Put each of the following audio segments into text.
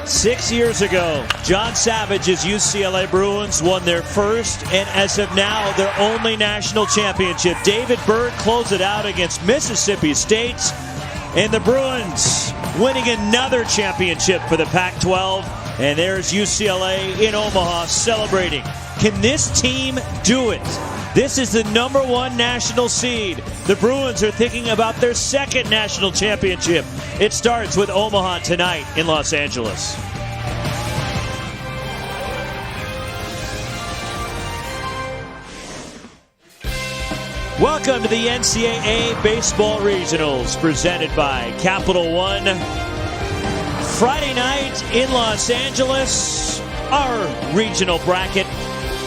6 years ago, John Savage's UCLA Bruins won their first and, as of now, their only national championship. David Bird closed it out against Mississippi State, and the Bruins winning another championship for the Pac-12. And there's UCLA in Omaha celebrating. Can this team do it? This is the #1 national seed. The Bruins are thinking about their second national championship. It starts with Omaha tonight in Los Angeles. Welcome to the NCAA Baseball Regionals, presented by Capital One. Friday night in Los Angeles, our regional bracket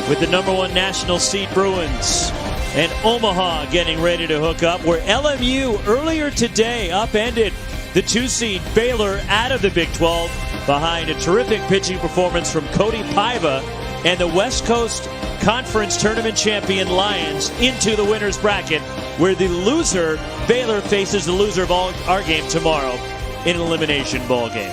with the #1 national seed Bruins and Omaha getting ready to hook up, where LMU earlier today upended the 2 seed Baylor out of the Big 12 behind a terrific pitching performance from Cody Paiva and the West Coast Conference Tournament champion Lions into the winner's bracket, where the loser, Baylor, faces the loser of our game tomorrow in an elimination ball game.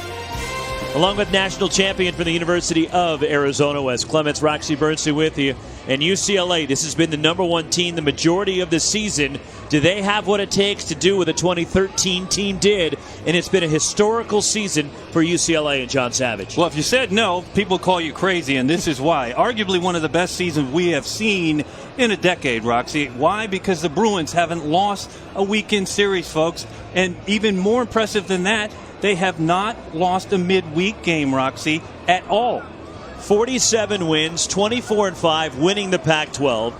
Along with national champion for the University of Arizona, Wes Clements, Roxy Bernstein with you. And UCLA, this has been the #1 team the majority of the season. Do they have what it takes to do what the 2013 team did? And it's been a historical season for UCLA and John Savage. Well, if you said no, people call you crazy, and this is why. Arguably one of the best seasons we have seen in a decade, Roxy. Why? Because the Bruins haven't lost a weekend series, folks. And even more impressive than that, they have not lost a midweek game, Roxy, at all. 47 wins, 24-5, winning the Pac-12.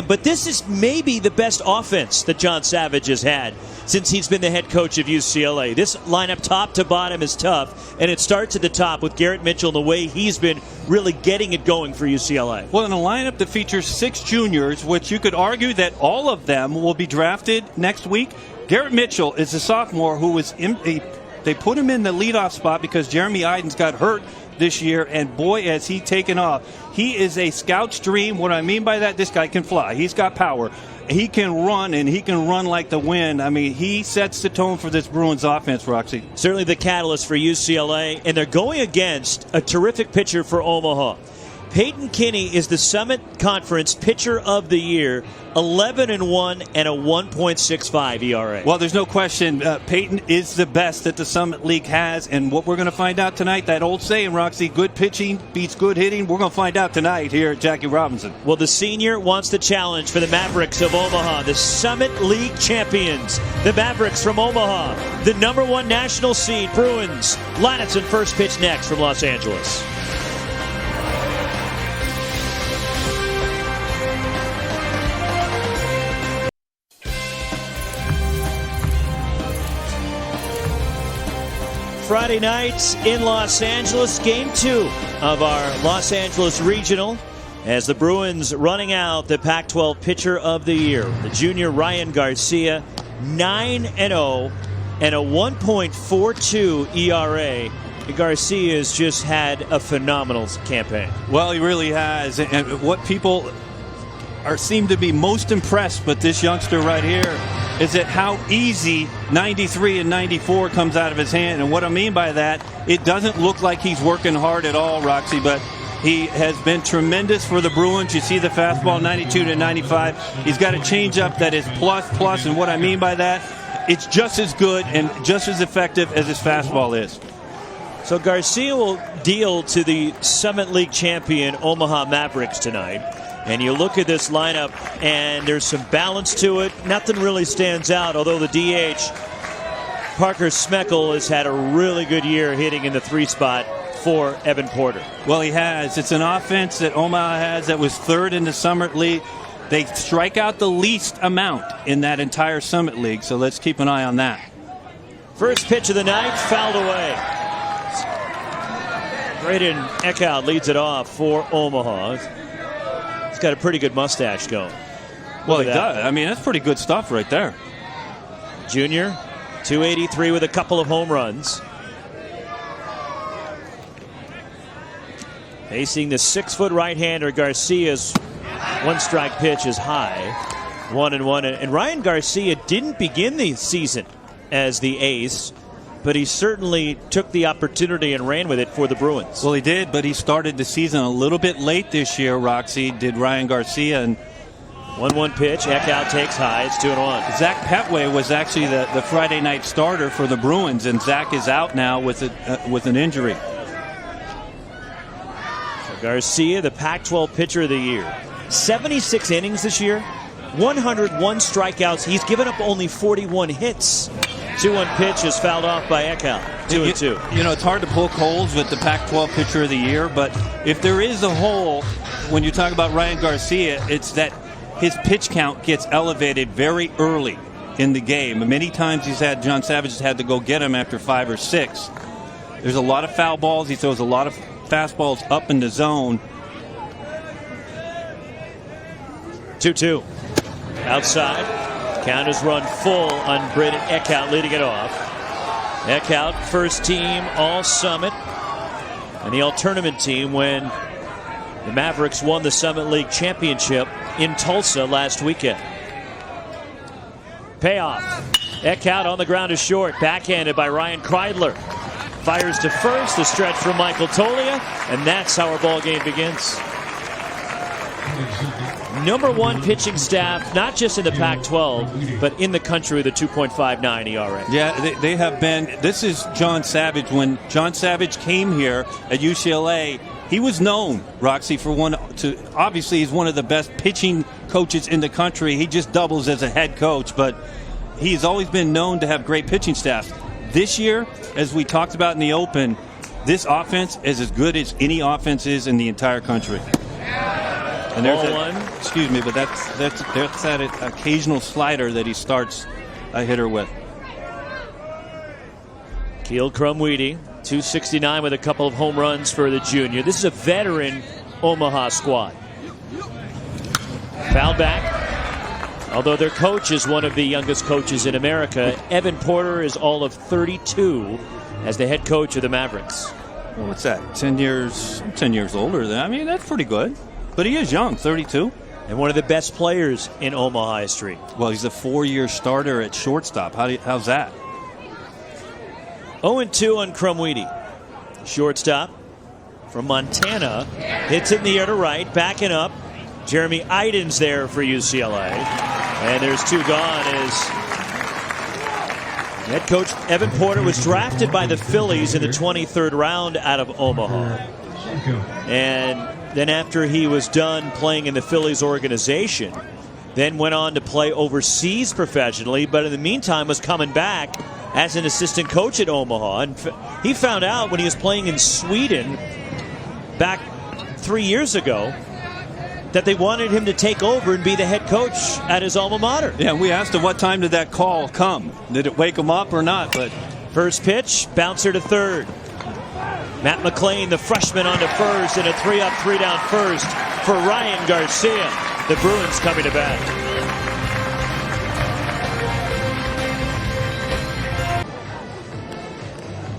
But this is maybe the best offense that John Savage has had since he's been the head coach of UCLA. This lineup top to bottom is tough, and it starts at the top with Garrett Mitchell and the way he's been really getting it going for UCLA. Well, in a lineup that features 6 juniors, which you could argue that all of them will be drafted next week. Garrett Mitchell is a sophomore who was they put him in the leadoff spot because Jeremy Idens got hurt this year, and boy, has he taken off. He is a scout's dream. What I mean by that, this guy can fly. He's got power. He can run, and he can run like the wind. I mean, he sets the tone for this Bruins offense, Roxy. Certainly the catalyst for UCLA, and they're going against a terrific pitcher for Omaha. Peyton Kinney is the Summit Conference Pitcher of the Year, 11-1 and a 1.65 ERA. Well, there's no question Peyton is the best that the Summit League has, and what we're going to find out tonight, that old saying, Roxy, good pitching beats good hitting, we're going to find out tonight here at Jackie Robinson. Well, the senior wants the challenge for the Mavericks of Omaha, the Summit League champions. The Mavericks from Omaha, the #1 national seed Bruins. Lineups and first pitch next from Los Angeles. Friday night in Los Angeles, Game 2 of our Los Angeles Regional, as the Bruins running out the Pac-12 Pitcher of the Year. The junior Ryan Garcia, 9-0 and a 1.42 ERA. Garcia has just had a phenomenal campaign. Well, he really has. And what people seem to be most impressed with this youngster right here is at how easy 93 and 94 comes out of his hand. And what I mean by that, it doesn't look like he's working hard at all, Roxy, but he has been tremendous for the Bruins. You see the fastball 92 to 95. He's got a changeup that is plus, and what I mean by that, it's just as good and just as effective as his fastball is. So Garcia will deal to the Summit League champion Omaha Mavericks tonight. And you look at this lineup, and there's some balance to it. Nothing really stands out, although the DH, Parker Smeckel, has had a really good year hitting in the 3 spot for Evan Porter. Well, he has. It's an offense that Omaha has that was 3rd in the Summit League. They strike out the least amount in that entire Summit League, so let's keep an eye on that. First pitch of the night, fouled away. Braden Eckhout leads it off for Omaha. He's got a pretty good mustache going. Well, he does. I mean, that's pretty good stuff right there. Junior, 283 with a couple of home runs. Facing the 6-foot right-hander, Garcia's 1-strike pitch is high. 1-1. And Ryan Garcia didn't begin the season as the ace. but he certainly took the opportunity and ran with it for the Bruins. Well, he did, but he started the season a little bit late this year, Roxy, did Ryan Garcia. And 1-1 pitch. Echout takes high. It's 2-1. Zach Petway was actually the Friday night starter for the Bruins, and Zach is out now with an injury. So Garcia, the Pac-12 pitcher of the year. 76 innings this year. 101 strikeouts. He's given up only 41 hits. 2-1 pitch is fouled off by Echout. 2-2. You know, it's hard to poke holes with the Pac-12 pitcher of the year, but if there is a hole when you talk about Ryan Garcia, it's that his pitch count gets elevated very early in the game. Many times John Savage has had to go get him after 5 or 6. There's a lot of foul balls. He throws a lot of fastballs up in the zone. 2-2. Outside. Count is run full on Braden Echout, leading it off. Echout, first team All-Summit, and the All-Tournament team when the Mavericks won the Summit League Championship in Tulsa last weekend. Payoff. Echout on the ground is short. Backhanded by Ryan Kreidler. Fires to first. The stretch from Michael Tolia. And that's how our ball game begins. #1 pitching staff, not just in the Pac-12, but in the country with a 2.59 ERA. Yeah, they have been. This is John Savage. When John Savage came here at UCLA, he was known, Roxy, obviously he's one of the best pitching coaches in the country. He just doubles as a head coach, but he's always been known to have great pitching staffs. This year, as we talked about in the Open, this offense is as good as any offense is in the entire country. And there's but that's that occasional slider that he starts a hitter with. Keel Krumwiede, 269 with a couple of home runs for the junior. This is a veteran Omaha squad. Foul back. Although their coach is one of the youngest coaches in America, Evan Porter is all of 32 as the head coach of the Mavericks. Well, what's that? 10 years older than. I mean, that's pretty good. But he is young, 32. And one of the best players in Omaha history. Well, he's a 4-year starter at shortstop. How's that? 0-2 on Krumwiede. Shortstop from Montana. Hits it in the air to right. Backing up. Jeremy Iden's there for UCLA. And there's 2 gone as head coach Evan Porter was drafted by the Phillies in the 23rd round out of Omaha. And then after he was done playing in the Phillies organization, then went on to play overseas professionally, but in the meantime was coming back as an assistant coach at Omaha. And he found out when he was playing in Sweden back 3 years ago that they wanted him to take over and be the head coach at his alma mater. Yeah, we asked him what time did that call come. Did it wake him up or not? But first pitch, bouncer to third. Matt McClain, the freshman, onto first, and a 3-up, 3-down first for Ryan Garcia. The Bruins coming to bat.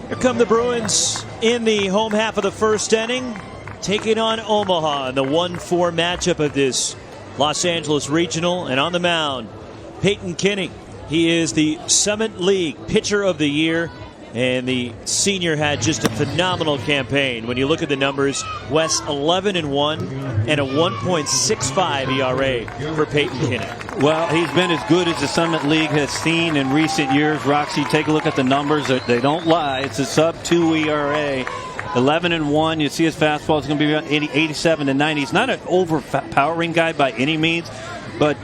Here come the Bruins in the home half of the first inning, taking on Omaha in the 1-4 matchup of this Los Angeles Regional. And on the mound, Peyton Kinney. He is the Summit League Pitcher of the Year. And the senior had just a phenomenal campaign. When you look at the numbers, Wes 11-1 and a 1.65 ERA for Peyton Kinney. Well, he's been as good as the Summit League has seen in recent years. Roxy, take a look at the numbers. They don't lie. It's a sub-2 ERA. 11-1. You see his fastball is going to be around 87 to 90. He's not an overpowering guy by any means, but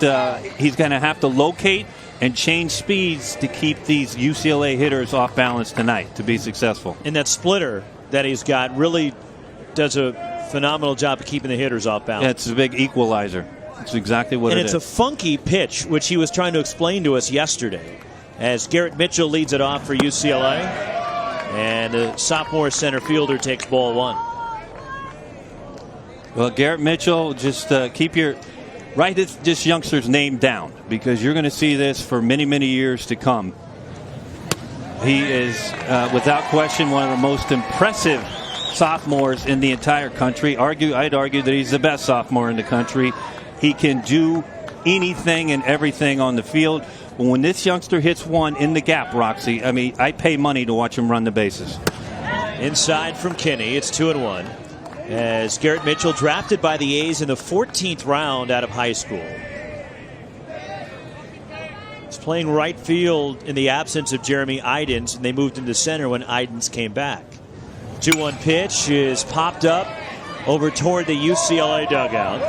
he's going to have to locate and change speeds to keep these UCLA hitters off balance tonight to be successful. And that splitter that he's got really does a phenomenal job of keeping the hitters off balance. Yeah, it's a big equalizer. It's exactly what it is. And it's a funky pitch, which he was trying to explain to us yesterday, as Garrett Mitchell leads it off for UCLA. And the sophomore center fielder takes ball 1. Well, Garrett Mitchell, just write this youngster's name down, because you're going to see this for many, many years to come. He is, without question, one of the most impressive sophomores in the entire country. I'd argue that he's the best sophomore in the country. He can do anything and everything on the field. But when this youngster hits one in the gap, Roxy, I mean, I pay money to watch him run the bases. Inside from Kinney, it's 2-1. As Garrett Mitchell, drafted by the A's in the 14th round out of high school. He's playing right field in the absence of Jeremy Idens, and they moved him to center when Idens came back. 2-1 pitch is popped up over toward the UCLA dugout.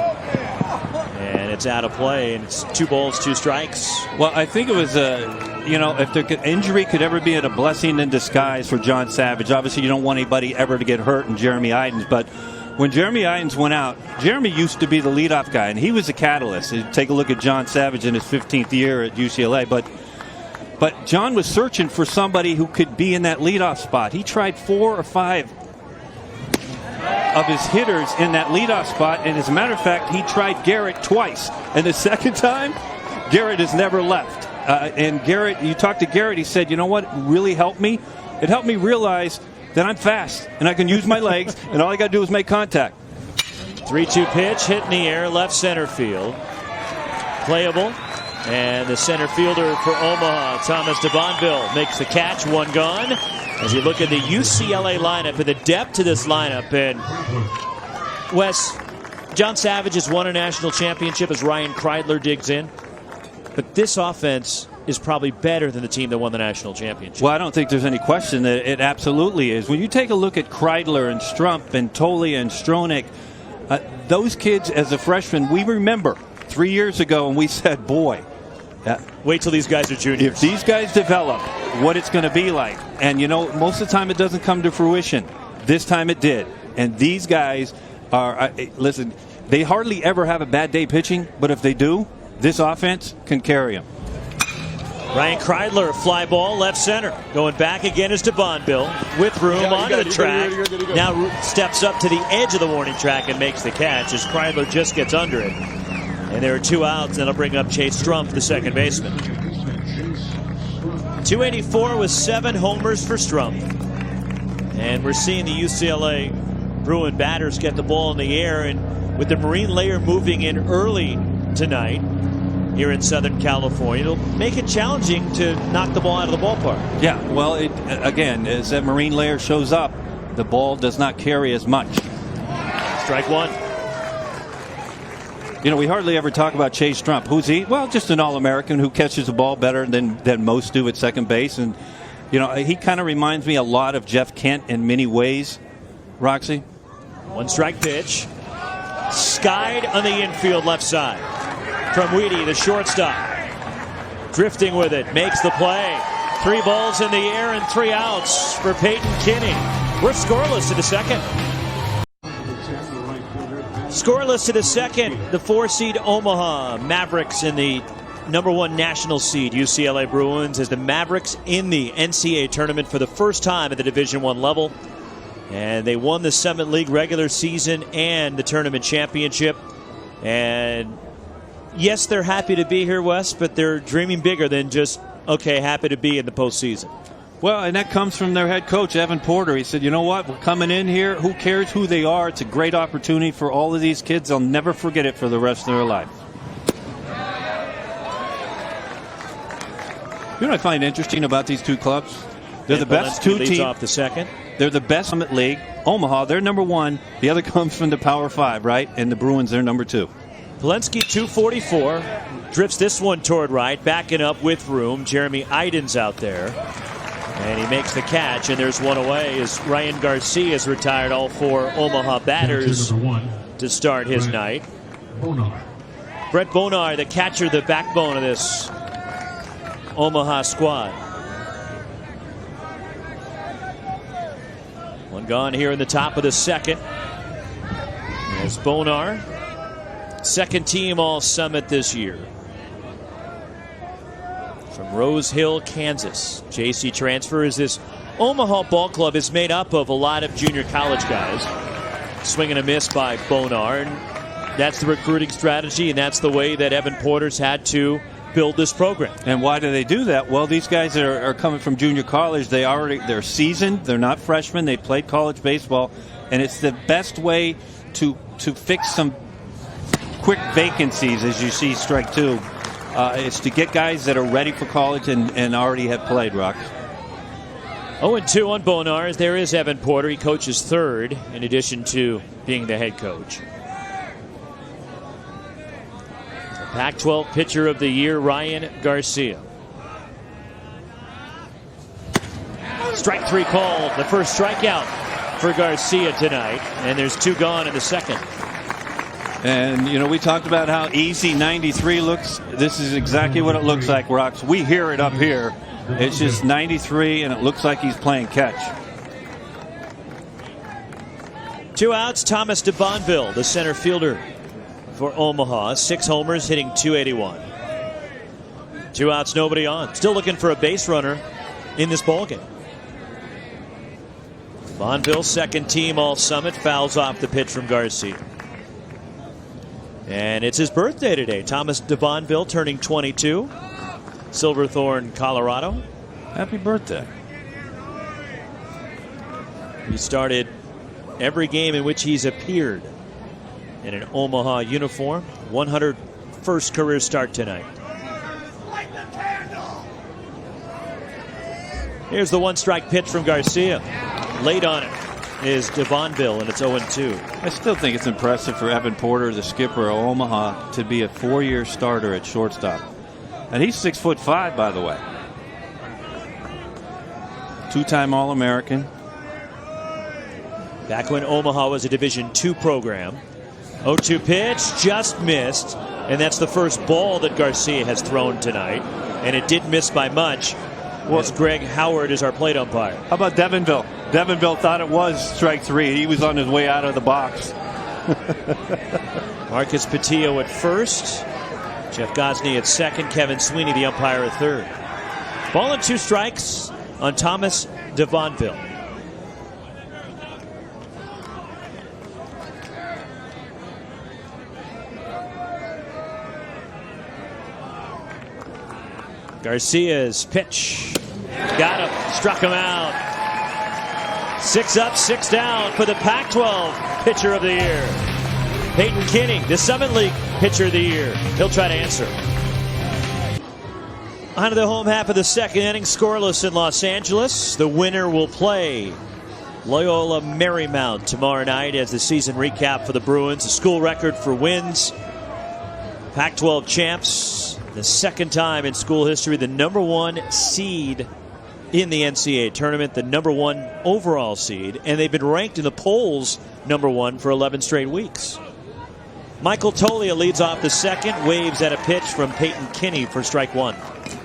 And it's out of play, and it's 2 balls, 2 strikes. Well, I think it was if injury could ever be a blessing in disguise for John Savage. Obviously, you don't want anybody ever to get hurt in Jeremy Idens, but when Jeremy Idens went out, Jeremy used to be the leadoff guy, and he was the catalyst. You take a look at John Savage in his 15th year at UCLA, but John was searching for somebody who could be in that leadoff spot. He tried 4 or 5 of his hitters in that leadoff spot, and as a matter of fact, he tried Garrett twice, and the second time, Garrett has never left. And Garrett, you talked to Garrett, he said, you know what really helped me? It helped me realize that I'm fast and I can use my legs, and all I got to do is make contact. 3-2 pitch hit in the air, left center field. Playable. And the center fielder for Omaha, Thomas DeBonville, makes the catch. 1 gone. As you look at the UCLA lineup and the depth to this lineup, and Wes, John Savage has won a national championship as Ryan Kreidler digs in. But this offense is probably better than the team that won the national championship. Well, I don't think there's any question that it absolutely is. When you take a look at Kreidler and Strump and Tolia and Stronach, those kids as a freshman, we remember 3 years ago, and we said, boy, wait till these guys are juniors. If these guys develop, what it's going to be like. And, you know, most of the time it doesn't come to fruition. This time it did. And these guys are, listen, they hardly ever have a bad day pitching, but if they do, this offense can carry them. Ryan Kreidler, fly ball, left center. Going back again is DeBonville with room onto the track. Now steps up to the edge of the warning track and makes the catch as Kreidler just gets under it. And there are 2 outs, and that'll bring up Chase Strump, the second baseman. 284 with 7 homers for Strump. And we're seeing the UCLA Bruin batters get the ball in the air, and with the marine layer moving in early tonight here in Southern California, it'll make it challenging to knock the ball out of the ballpark. Yeah, well, again, as that marine layer shows up, the ball does not carry as much. Strike 1. You know, we hardly ever talk about Chase Strump. Who's he? Well, just an All-American who catches the ball better than most do at second base. And, you know, he kind of reminds me a lot of Jeff Kent in many ways, Roxy. 1 strike pitch. Skied on the infield left side. From Weedy, the shortstop. Drifting with it, makes the play. 3 balls in the air and 3 outs for Peyton Kinney. We're scoreless to the second. Scoreless to the second, the 4-seed Omaha Mavericks in the #1 national seed UCLA Bruins as the Mavericks in the NCAA tournament for the first time at the Division I level. And they won the Summit League regular season and the tournament championship. And yes, they're happy to be here, Wes, but they're dreaming bigger than just, okay, happy to be in the postseason. Well, and that comes from their head coach, Evan Porter. He said, you know what, we're coming in here. Who cares who they are? It's a great opportunity for all of these kids. They'll never forget it for the rest of their life. You know what I find interesting about these 2 clubs? They're the best 2 teams. Off the second. They're the best Summit League. Omaha, they're #1. The other comes from the Power 5, right? And the Bruins, they're #2. Polensky, 244. Drifts this one toward right. Backing up with room. Jeremy Idens out there. And he makes the catch, and there's 1 away as Ryan Garcia has retired all 4 Omaha batters to start his night. Brett Bonar, the catcher, the backbone of this Omaha squad. 1 gone here in the top of the second. As Bonar, second team All Summit this year. From Rose Hill, Kansas. JC transfer as this Omaha ball club is made up of a lot of junior college guys. Swing and a miss by Bonar. And that's the recruiting strategy, and that's the way that Evan Porter's had to build this program. And why do they do that? Well, these guys are coming from junior college. They're seasoned. They're not freshmen. They played college baseball, and it's the best way to fix some quick vacancies, as you see strike 2 It's to get guys that are ready for college and already have played, Rock. 0-2 on Bonars. There is Evan Porter. He coaches third in addition to being the head coach. The Pac-12 Pitcher of the Year, Ryan Garcia. Strike three called. The first strikeout for Garcia tonight. And there's two gone in the second. And, you know, we talked about how easy 93 looks. This is exactly what it looks like, Rocks. We hear it up here. It's just 93, and it looks like he's playing catch. 2 outs. Thomas DeBonville, the center fielder for Omaha. 6 homers, hitting .281. 2 outs, nobody on. Still looking for a base runner in this ballgame. Bonville, second team All-Summit, fouls off the pitch from Garcia. And it's his birthday today. Thomas DeBonville turning 22. Silverthorne, Colorado. Happy birthday. He started every game in which he's appeared in an Omaha uniform. 101st career start tonight. Here's the one-strike pitch from Garcia. Late on it is DeBonville, and it's 0-2. I still think it's impressive for Evan Porter, the skipper of Omaha, to be a 4-year starter at shortstop. And he's 6'5", by the way. 2-time All-American. Back when Omaha was a Division II program. 0-2 pitch, just missed. And that's the first ball that Garcia has thrown tonight. And it did miss by much. As Greg Howard is our plate umpire. How about Devinville? Devinville thought it was strike three. He was on his way out of the box. Marcus Patillo at first. Jeff Gosney at second. Kevin Sweeney, the umpire, at third. Ball and 2 strikes on Thomas DeBonville. Garcia's pitch. Got him. Struck him out. 6 up, 6 down for the Pac-12 Pitcher of the Year. Peyton Kinney, the Summit League Pitcher of the Year. He'll try to answer. On to the home half of the second inning. Scoreless in Los Angeles. The winner will play Loyola Marymount tomorrow night as the season recap for the Bruins. A school record for wins. Pac-12 champs. The second time in school history, the #1 seed in the NCAA tournament, the #1 overall seed, and they've been ranked in the polls #1 for 11 straight weeks. Michael Tolia leads off the second, waves at a pitch from Peyton Kinney for strike 1.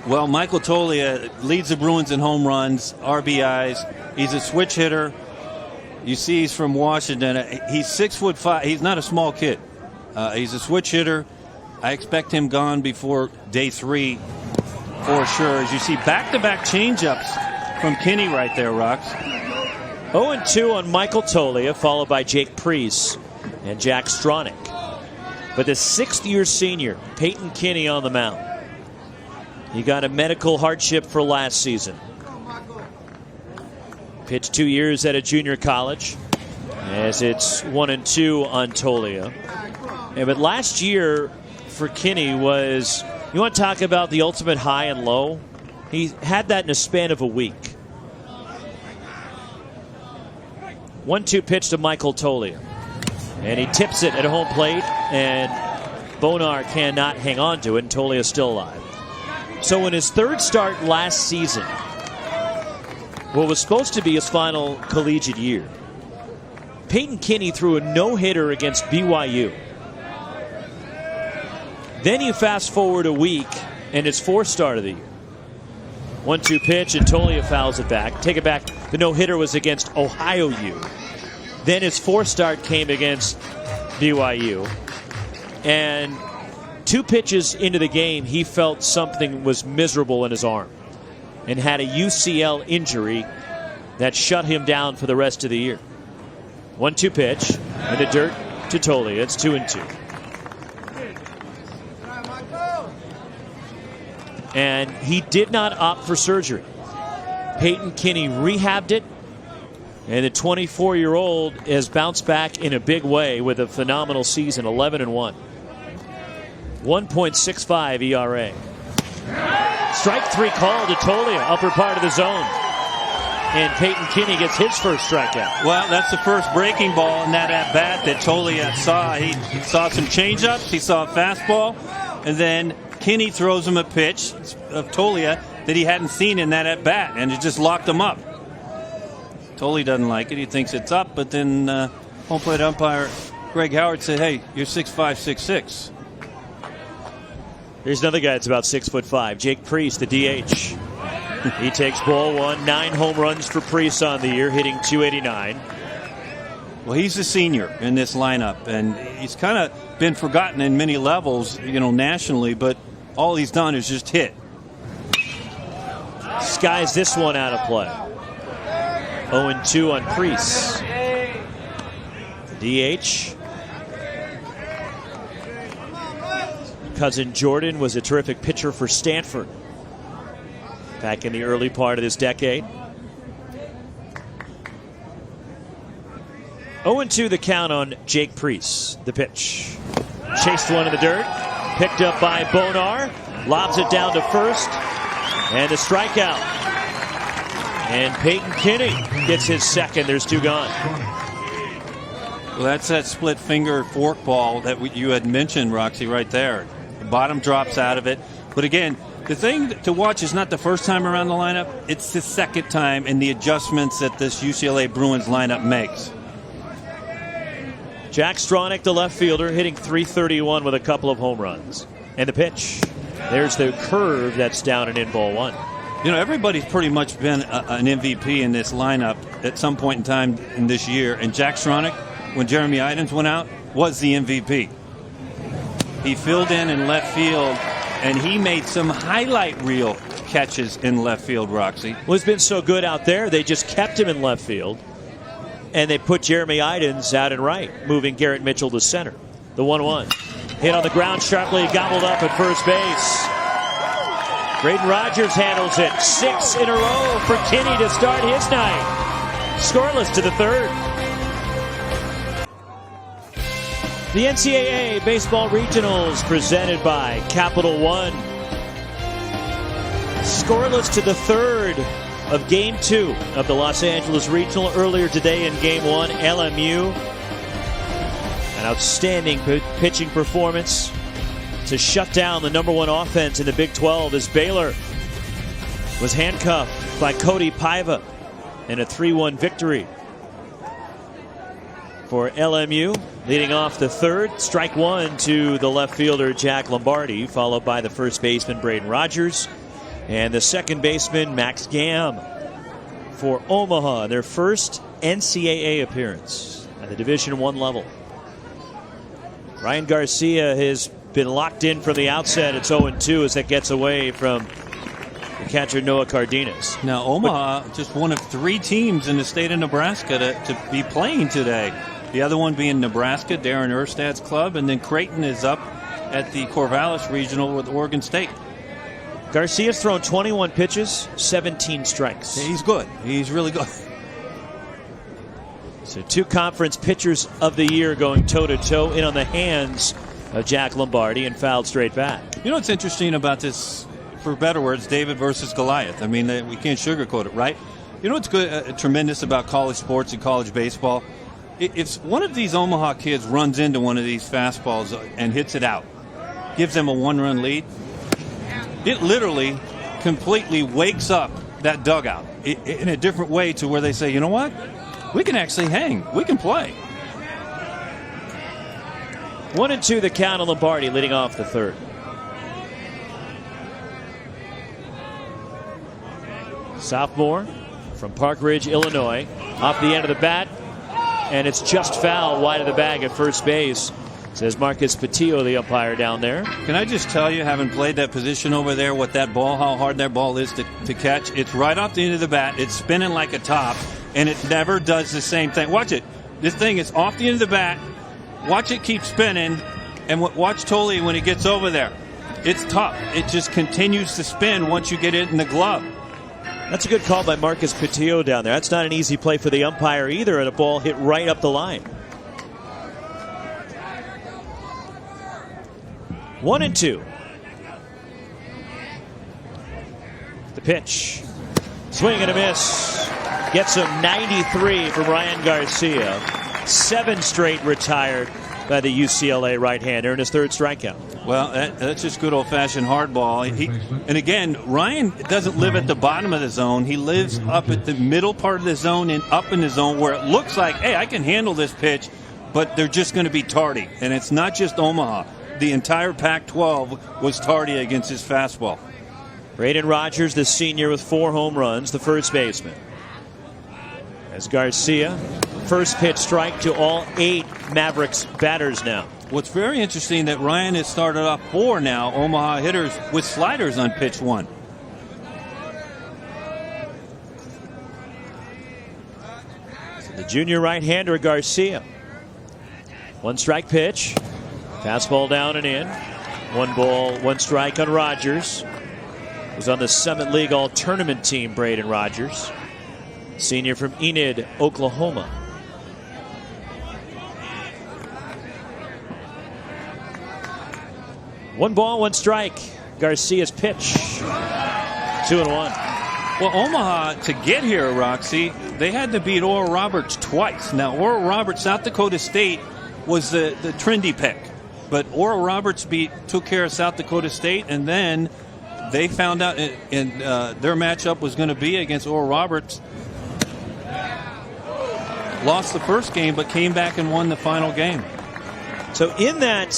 Well, Michael Tolia leads the Bruins in home runs, RBIs. He's a switch hitter. You see he's from Washington. He's 6'5". He's not a small kid. He's a switch hitter. I expect him gone before day 3 for sure. As you see, back-to-back changeups from Kinney right there, Rocks. 0-2 on Michael Tolia, followed by Jake Priest and Jack Stronach. But the 6th-year senior, Peyton Kinney, on the mound. He got a medical hardship for last season. Pitched 2 years at a junior college, as it's 1-2 on Tolia. But last year for Kinney was, you want to talk about the ultimate high and low? He had that in a span of a week. 1-2 pitch to Michael Tolia. And he tips it at home plate, and Bonar cannot hang on to it, and Tolia is still alive. So in his 3rd start last season, what was supposed to be his final collegiate year, Peyton Kinney threw a no-hitter against BYU. Then you fast forward a week, and it's 4th start of the year. 1-2 pitch, and Tolia fouls it back. Take it back. The no-hitter was against Ohio U. Then his 4th start came against BYU. And 2 pitches into the game, he felt something was miserable in his arm and had a UCL injury that shut him down for the rest of the year. 1-2 pitch, in the dirt to Tolia. It's 2-2. And he did not opt for surgery. Peyton Kinney rehabbed it, and the 24-year-old has bounced back in a big way with a phenomenal season, 11-1. 1.65 ERA. Strike 3 called to Tolia, upper part of the zone. And Peyton Kinney gets his first strikeout. Well, that's the first breaking ball in that at-bat that Tolia saw. He saw some changeups, he saw a fastball, and then Kinney throws him a pitch of Tolia that he hadn't seen in that at-bat, and it just locked him up. Tolia doesn't like it. He thinks it's up, but then home plate umpire Greg Howard said, hey, you're 6'5", 6'6". Here's another guy that's about 6'5", Jake Priest, the DH. He takes ball one. 9 home runs for Priest on the year, hitting .289. Well, he's a senior in this lineup, and he's kind of been forgotten in many levels, nationally, but all he's done is just hit. Skies this one out of play. 0-2 on Priest. The DH. Cousin Jordan was a terrific pitcher for Stanford back in the early part of this decade. 0-2 the count on Jake Priest. The pitch. Chased one in the dirt. Picked up by Bonar. Lobs it down to first. And a strikeout. And Peyton Kinney gets his second. There's 2 gone. Well, that's that split finger forkball that you had mentioned, Roxy, right there. The bottom drops out of it. But again, the thing to watch is not the first time around the lineup. It's the second time and the adjustments that this UCLA Bruins lineup makes. Jack Stronach, the left fielder, hitting .331 with a couple of home runs. And the pitch. There's the curve that's down and in, ball 1. Everybody's pretty much been an MVP in this lineup at some point in time in this year. And Jack Stronach, when Jeremy Idens went out, was the MVP. He filled in left field, and he made some highlight reel catches in left field, Roxy. Well, he's been so good out there, they just kept him in left field. And they put Jeremy Idens out in right, moving Garrett Mitchell to center. The 1-1. Hit on the ground sharply, gobbled up at first base. Braden Rogers handles it. 6 in a row for Kinney to start his night. Scoreless to the 3rd. The NCAA Baseball Regionals presented by Capital One. Scoreless to the 3rd of Game 2 of the Los Angeles Regional. Earlier today in Game 1, LMU. An outstanding pitching performance to shut down the #1 offense in the Big 12 as Baylor was handcuffed by Cody Paiva in a 3-1 victory for LMU. Leading off the 3rd, strike 1 to the left fielder Jack Lombardi, followed by the first baseman Braden Rogers and the second baseman Max Gamm for Omaha, their first NCAA appearance at the Division I level. Ryan Garcia has been locked in from the outset. It's 0-2 as that gets away from the catcher Noah Cardenas. Now, Omaha, just one of 3 teams in the state of Nebraska to be playing today. The other one being Nebraska, Darren Erstad's club, and then Creighton is up at the Corvallis Regional with Oregon State. Garcia's thrown 21 pitches, 17 strikes. Yeah, he's good. He's really good. So 2 conference pitchers of the year going toe-to-toe in on the hands of Jack Lombardi and fouled straight back. You know what's interesting about this, for better words, David versus Goliath? I mean, we can't sugarcoat it, right? You know what's good, tremendous about college sports and college baseball? If one of these Omaha kids runs into one of these fastballs and hits it out, gives them a 1-run lead, it literally completely wakes up that dugout in a different way to where they say, you know what? We can actually hang. We can play. 1-2 the count on Lombardi leading off the 3rd. Sophomore from Park Ridge, Illinois, off the end of the bat, and it's just foul wide of the bag at first base, says Marcus Patillo, the umpire down there. Can I just tell you, having played that position over there, what that ball, how hard that ball is to catch? It's right off the end of the bat. It's spinning like a top, and it never does the same thing. Watch it. This thing is off the end of the bat. Watch it keep spinning, and watch Tolia when he gets over there. It's tough. It just continues to spin once you get it in the glove. That's a good call by Marcus Patillo down there. That's not an easy play for the umpire either, and a ball hit right up the line. 1-2. The pitch. Swing and a miss. Gets him 93 from Ryan Garcia. 7 straight retired by the UCLA right-hander in his 3rd strikeout. Well, that's just good old-fashioned hardball. And again, Ryan doesn't live at the bottom of the zone. He lives up at the middle part of the zone and up in the zone where it looks like, hey, I can handle this pitch, but they're just going to be tardy. And it's not just Omaha. The entire Pac-12 was tardy against his fastball. Braden Rogers, the senior, with 4 home runs, the first baseman. As Garcia, first pitch strike to all 8 Mavericks batters now. What's very interesting that Ryan has started off 4 now Omaha hitters with sliders on pitch 1. So the junior right-hander Garcia. 1 strike pitch. Fastball down and in. 1 ball, 1 strike on Rogers. Was on the Summit League All-Tournament team, Braden Rogers. Senior from Enid, Oklahoma. One ball, 1 strike. Garcia's pitch. 2-1. Well, Omaha, to get here, Roxy, they had to beat Oral Roberts twice. Now, Oral Roberts, South Dakota State, was the trendy pick. But Oral Roberts took care of South Dakota State, and then they found out their matchup was going to be against Oral Roberts. Lost the first game, but came back and won the final game. So in that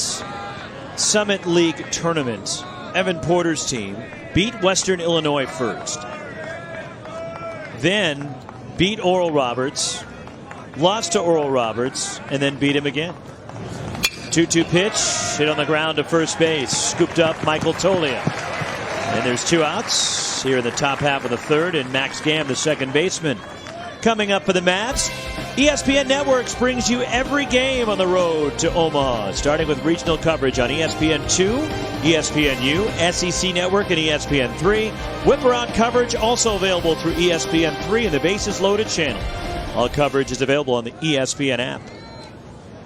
Summit League tournament, Evan Porter's team beat Western Illinois first. Then beat Oral Roberts, lost to Oral Roberts, and then beat him again. 2-2 pitch, hit on the ground to first base, scooped up Michael Tolia. And there's 2 outs here in the top half of the 3rd, and Max Gamm, the second baseman. Coming up for the Mavs, ESPN Networks brings you every game on the road to Omaha, starting with regional coverage on ESPN2, ESPNU, SEC Network, and ESPN3. Whip-around coverage also available through ESPN3 and the Bases Loaded channel. All coverage is available on the ESPN app.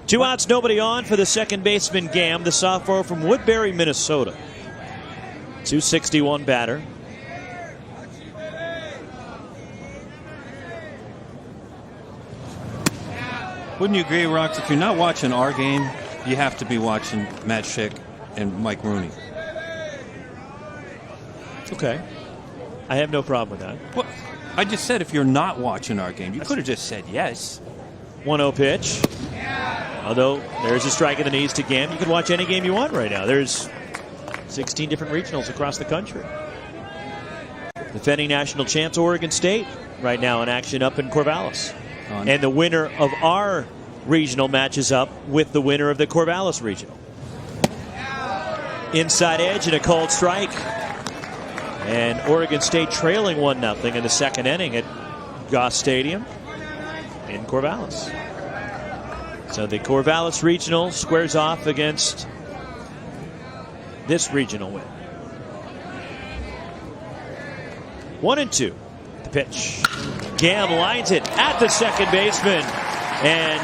2 outs, nobody on for the second baseman Gamm, the sophomore from Woodbury, Minnesota. 261 batter. Wouldn't you agree, Rox, if you're not watching our game, you have to be watching Matt Schick and Mike Rooney? Okay. I have no problem with that. Well, I just said if you're not watching our game. You could have just said yes. 1-0 pitch. Although there's a strike in the knees to Gamm. You can watch any game you want right now. There's 16 different regionals across the country. Defending national champs Oregon State right now in action up in Corvallis. And the winner of our regional matches up with the winner of the Corvallis regional. Inside edge and a called strike. And Oregon State trailing 1-0 in the second inning at Goss Stadium in Corvallis. So the Corvallis regional squares off against this regional win. 1-2. The pitch. Gamm lines it at the second baseman. And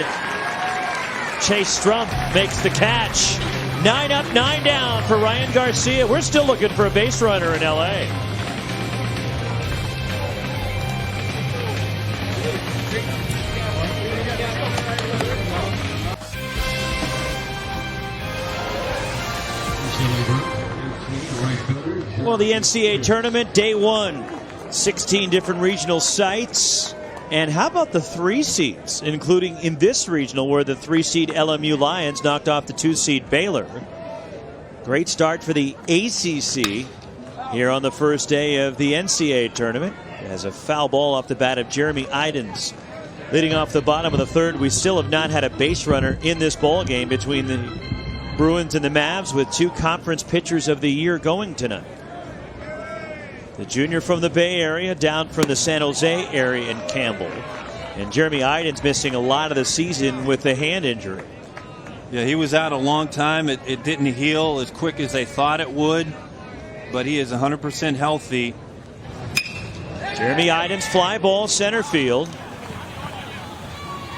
Chase Strump makes the catch. 9 up, 9 down for Ryan Garcia. We're still looking for a base runner in L.A. Well, the NCAA tournament, day 1. 16 different regional sites. And how about the 3 seeds, including in this regional where the 3-seed LMU Lions knocked off the 2-seed Baylor. Great start for the ACC here on the first day of the NCAA tournament. It has a foul ball off the bat of Jeremy Idens. Leading off the bottom of the 3rd, we still have not had a base runner in this ball game between the Bruins and the Mavs, with 2 conference pitchers of the year going tonight. The junior from the Bay Area down from the San Jose area in Campbell. And Jeremy Idens missing a lot of the season with the hand injury. Yeah, he was out a long time. It didn't heal as quick as they thought it would, but he is 100% healthy. Jeremy Idens, fly ball center field.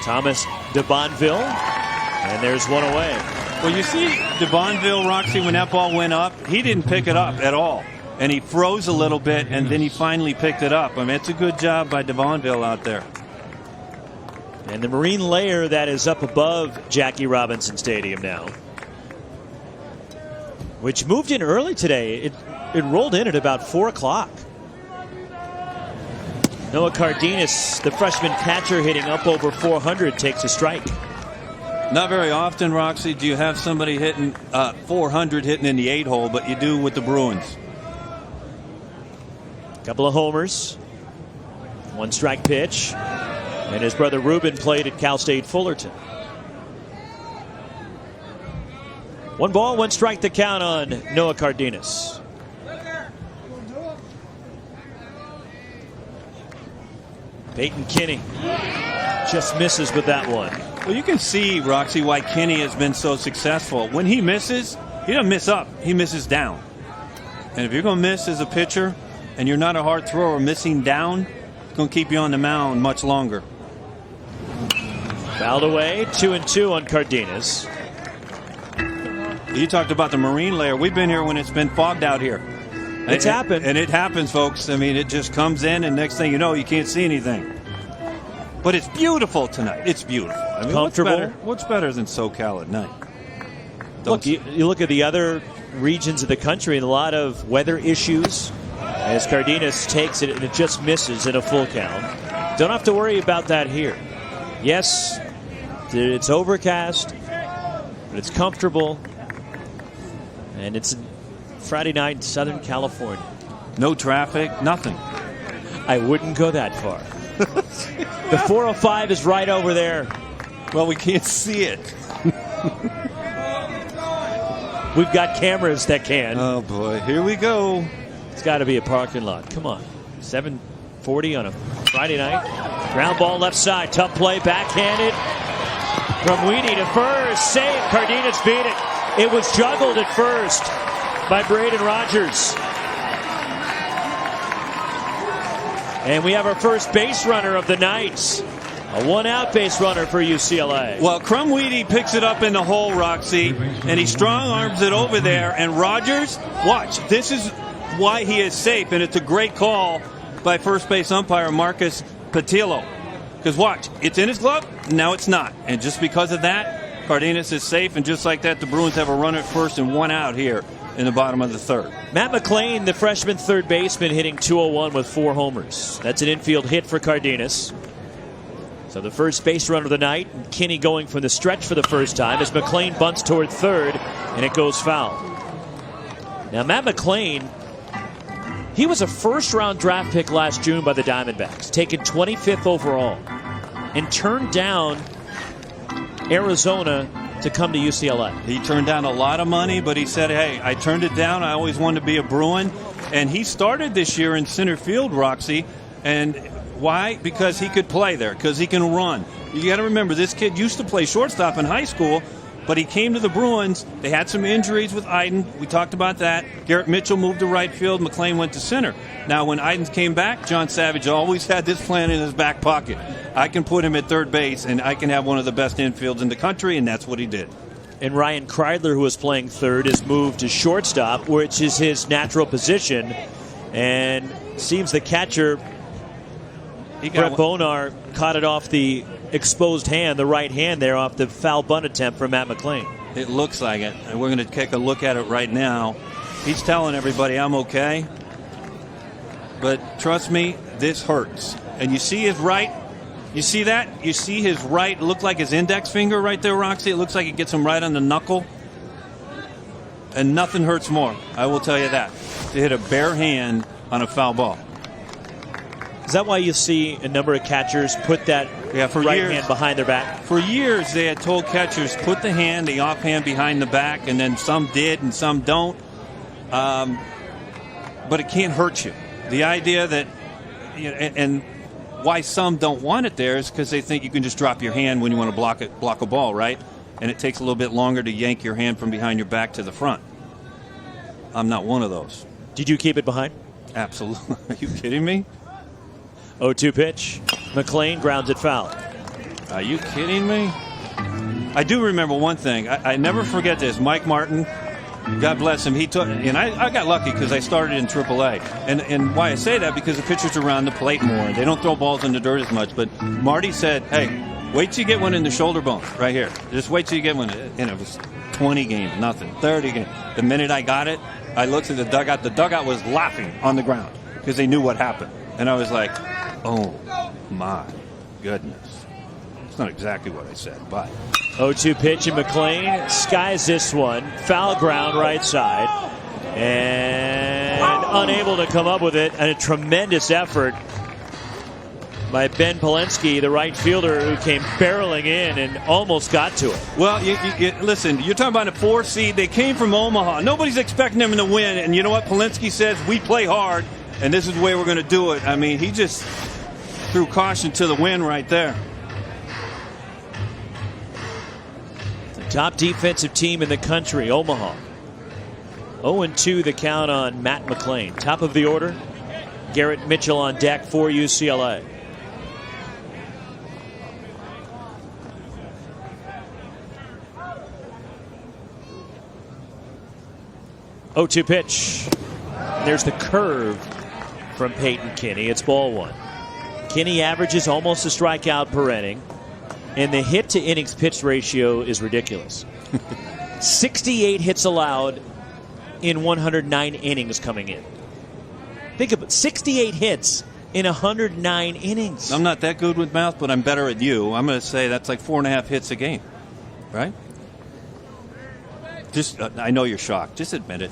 Thomas de Bonville, and there's one away. Well, you see DeBonville, Roxy, when that ball went up, he didn't pick it up at all. And he froze a little bit, and then he finally picked it up. I mean, it's a good job by DeBonville out there. And the marine layer that is up above Jackie Robinson Stadium now, which moved in early today. It rolled in at about 4 o'clock. Noah Cardenas, the freshman catcher, hitting up over 400, takes a strike. Not very often, Roxy, do you have somebody hitting 400 hitting in the 8-hole, but you do with the Bruins. Couple of homers. 1 strike pitch. And his brother Ruben played at Cal State Fullerton. 1 ball, 1 strike to count on Noah Cardenas. Peyton Kinney just misses with that one. Well, you can see, Roxy, why Kinney has been so successful. When he misses, he doesn't miss up. He misses down. And if you're going to miss as a pitcher and you're not a hard thrower, missing down, it's going to keep you on the mound much longer. Fouled away, 2-2 on Cardenas. You talked about the marine layer. We've been here when it's been fogged out here. It's happened. And it happens, folks. I mean, it just comes in, and next thing you know, you can't see anything. But it's beautiful tonight. It's beautiful. I mean, comfortable. What's better than SoCal at night? Look, you look at the other regions of the country, and a lot of weather issues. As Cardenas takes it, and it just misses in a full count. Don't have to worry about that here. Yes, it's overcast, but it's comfortable. And it's Friday night in Southern California. No traffic, nothing. I wouldn't go that far. The 405 is right over there. Well, we can't see it. We've got cameras that can. Oh, boy. Here we go. It's got to be a parking lot. Come on. 7:40 on a Friday night. Ground ball left side. Tough play. Backhanded. From Weedy to first. Save. Cardenas beat it. It was juggled at first by Braden Rogers. And we have our first base runner of the night. A 1-out base runner for UCLA. Well, Crumweedy picks it up in the hole, Roxy, and he strong arms it over there. And Rogers, watch, this is why he is safe, and it's a great call by first base umpire Marcus Patillo. Because watch, it's in his glove, now it's not. And just because of that, Cardenas is safe, and just like that, the Bruins have a runner at first and 1 out here in the bottom of the 3rd. Matt McLean, the freshman third baseman, hitting .201 with 4 homers. That's an infield hit for Cardenas. So the first base runner of the night, Kinney going from the stretch for the first time as McLean bunts toward third, and it goes foul. Now Matt McLean, he was a first-round draft pick last June by the Diamondbacks, taken 25th overall, and turned down Arizona to come to UCLA. He turned down a lot of money, but he said, hey, I turned it down. I always wanted to be a Bruin. And he started this year in center field, Roxy. And why? Because he could play there, because he can run. You got to remember, this kid used to play shortstop in high school, but he came to the Bruins. They had some injuries with Iden. We talked about that. Garrett Mitchell moved to right field. McLean went to center. Now, when Iden came back, John Savage always had this plan in his back pocket. I can put him at third base, and I can have one of the best infields in the country, and that's what he did. And Ryan Kreidler, who was playing third, is moved to shortstop, which is his natural position. And seems the catcher, Brett Bonar, caught it off the exposed hand, the right hand there, off the foul bunt attempt from Matt McLean. It looks like it, and we're going to take a look at it right now. He's telling everybody, I'm okay. But trust me, this hurts. And you see his right. You see that? You see his right look like his index finger right there, Roxy? It looks like it gets him right on the knuckle. And nothing hurts more, I will tell you that, to hit a bare hand on a foul ball. Is that why you see a number of catchers put that right hand behind their back? For years, they had told catchers, put the offhand behind the back, and then some did and some don't. But it can't hurt you. The idea that, and why some don't want it there is because they think you can just drop your hand when you want to block a ball, right? And it takes a little bit longer to yank your hand from behind your back to the front. I'm not one of those. Did you keep it behind? Absolutely. Are you kidding me? 0-2 pitch. McLean grounds it foul. Are you kidding me? I do remember one thing. I never forget this. Mike Martin, God bless him. He took, and I got lucky because I started in AAA. And why I say that, because the pitchers are around the plate more. They don't throw balls in the dirt as much. But Marty said, hey, wait till you get one in the shoulder bone right here. Just wait till you get one. And it was 20 games, nothing. 30 games. The minute I got it, I looked at the dugout. The dugout was laughing on the ground because they knew what happened. And I was like, oh, my goodness. It's not exactly what I said, but. 0-2 pitch, and McLean skies this one. Foul ground right side. And unable to come up with it. And a tremendous effort by Ben Polensky, the right fielder, who came barreling in and almost got to it. Well, listen, you're talking about a 4 seed. They came from Omaha. Nobody's expecting them to win. And you know what? Polensky says, we play hard, and this is the way we're going to do it. I mean, he just threw caution to the wind right there. Top defensive team in the country, Omaha. 0-2 the count on Matt McLean. Top of the order, Garrett Mitchell on deck for UCLA. Oh, 2 pitch. There's the curve from Peyton Kinney. It's ball one. Kinney averages almost a strikeout per inning. And the hit to innings pitched ratio is ridiculous. 68 hits allowed in 109 innings coming in. Think of it, 68 hits in 109 innings. I'm not that good with math, but I'm better at you. I'm going to say that's like 4.5 hits a game, right? Just, I know you're shocked. Just admit it.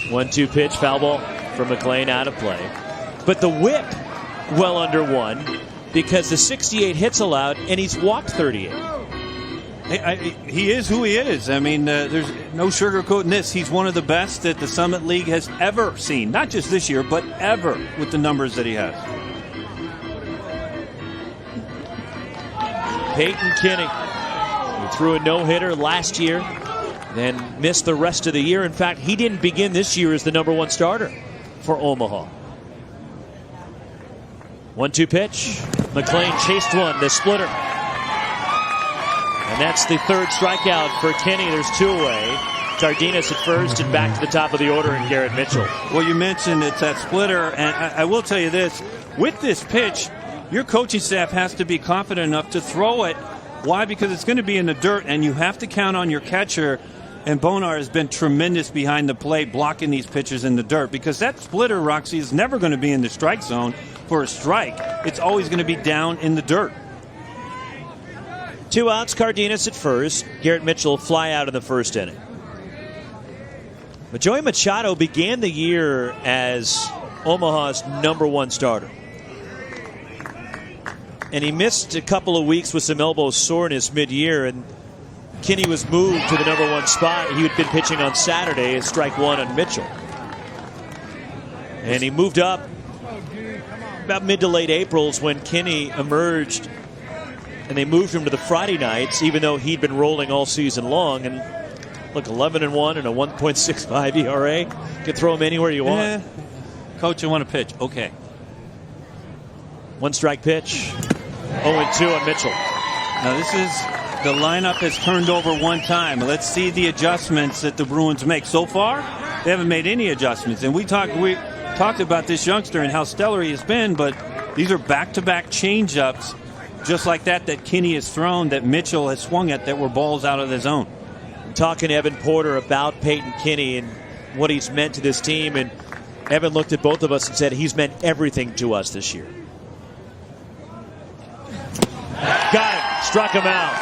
1-2 pitch, foul ball from McLean, out of play. But the whip well under 1. Because the 68 hits allowed, and he's walked 38. He is who he is. I mean, there's no sugarcoating this. He's one of the best that the Summit League has ever seen. Not just this year, but ever, with the numbers that he has. Peyton Kinney, who threw a no-hitter last year, then missed the rest of the year. In fact, he didn't begin this year as the #1 starter for Omaha. 1-2 pitch. McLean chased one, the splitter. And that's the third strikeout for Kinney. There's 2 away. Cardenas at first, and back to the top of the order, and Garrett Mitchell. Well, you mentioned it's that splitter, and I will tell you this. With this pitch, your coaching staff has to be confident enough to throw it. Why? Because it's going to be in the dirt, and you have to count on your catcher. And Bonar has been tremendous behind the plate, blocking these pitchers in the dirt. Because that splitter, Roxy, is never going to be in the strike zone for a strike. It's always going to be down in the dirt. 2 outs, Cardenas at first. Garrett Mitchell fly out in the first inning. But Joey Machado began the year as Omaha's #1 starter. And he missed a couple of weeks with some elbow soreness mid-year, and Kinney was moved to the #1 spot. He had been pitching on Saturday as strike 1 on Mitchell. And he moved up about mid to late April's when Kinney emerged, and they moved him to the Friday nights, even though he'd been rolling all season long. And look, 11-1 and a 1.65 ERA. You can throw him anywhere you want. Yeah. Coach, I want to pitch. Okay. 1 strike pitch. 0-2 on Mitchell. Now this is, the lineup has turned over 1 time. Let's see the adjustments that the Bruins make. So far, they haven't made any adjustments. And we talked about this youngster and how stellar he has been, but these are back-to-back change-ups just like that Kinney has thrown, that Mitchell has swung at, that were balls out of the zone. I'm talking to Evan Porter about Peyton Kinney and what he's meant to this team, and Evan looked at both of us and said he's meant everything to us this year. Got him. Struck him out.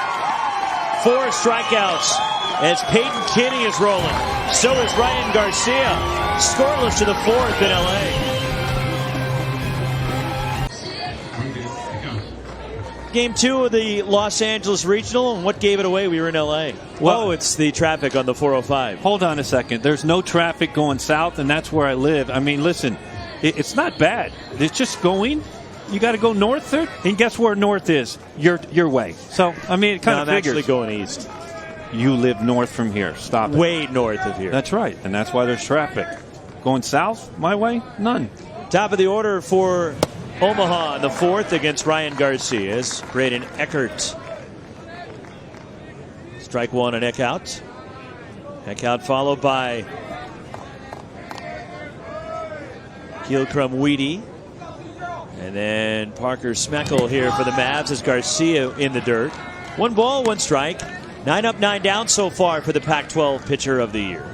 4 strikeouts as Peyton Kinney is rolling. So is Ryan Garcia. Scoreless to the 4th in L.A. Game 2 of the Los Angeles Regional, and what gave it away? We were in L.A. Well, it's the traffic on the 405. Hold on a second. There's no traffic going south, and that's where I live. I mean, listen, it's not bad. It's just going. You got to go north there, and guess where north is? Your way. So, I mean, it kind of figures. I'm actually going east. You live north from here. Stop it. Way north of here. That's right, and that's why there's traffic. Going south, my way, none. Top of the order for Omaha in the 4th against Ryan Garcia is Braden Eckert. Strike one on Eckhout. Eckhout followed by Kielkrum-Weedy. And then Parker Smeckel here for the Mavs as Garcia in the dirt. 1 ball, 1 strike. 9 up, 9 down so far for the Pac-12 pitcher of the year.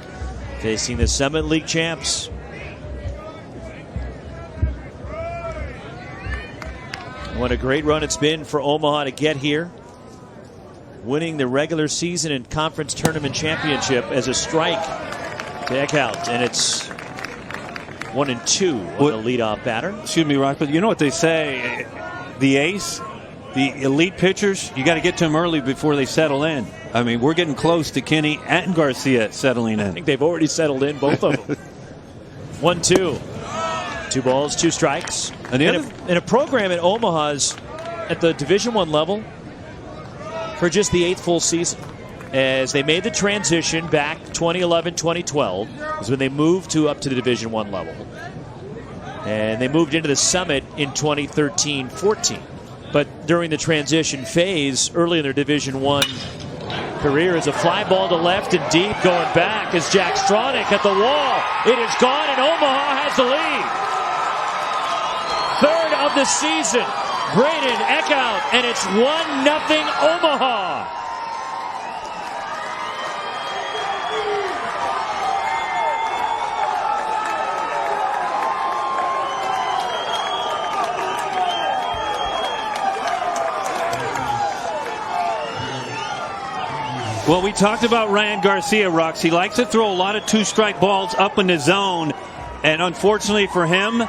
Facing the Summit League champs. What a great run it's been for Omaha to get here. Winning the regular season and conference tournament championship as a strike to Eckhout. And it's 1-2 on the leadoff batter. Excuse me, Rock, but you know what they say? The ace, the elite pitchers, you got to get to them early before they settle in. I mean, we're getting close to Kenny and Garcia settling in. I think they've already settled in, both of them. 1-2. 2 balls, 2 strikes. And in a program at Omaha's at the Division I level for just the 8th full season. As they made the transition back 2011-2012 was when they moved up to the Division I level. And they moved into the Summit in 2013-14. But during the transition phase, early in their Division I career, is a fly ball to left and deep going back as Jack Stronach at the wall. It is gone and Omaha has the lead. 3rd of the season. Braden Eckhout, and it's 1-0 Omaha. Well, we talked about Ryan Garcia, Rux. He likes to throw a lot of 2-strike balls up in the zone, and unfortunately for him,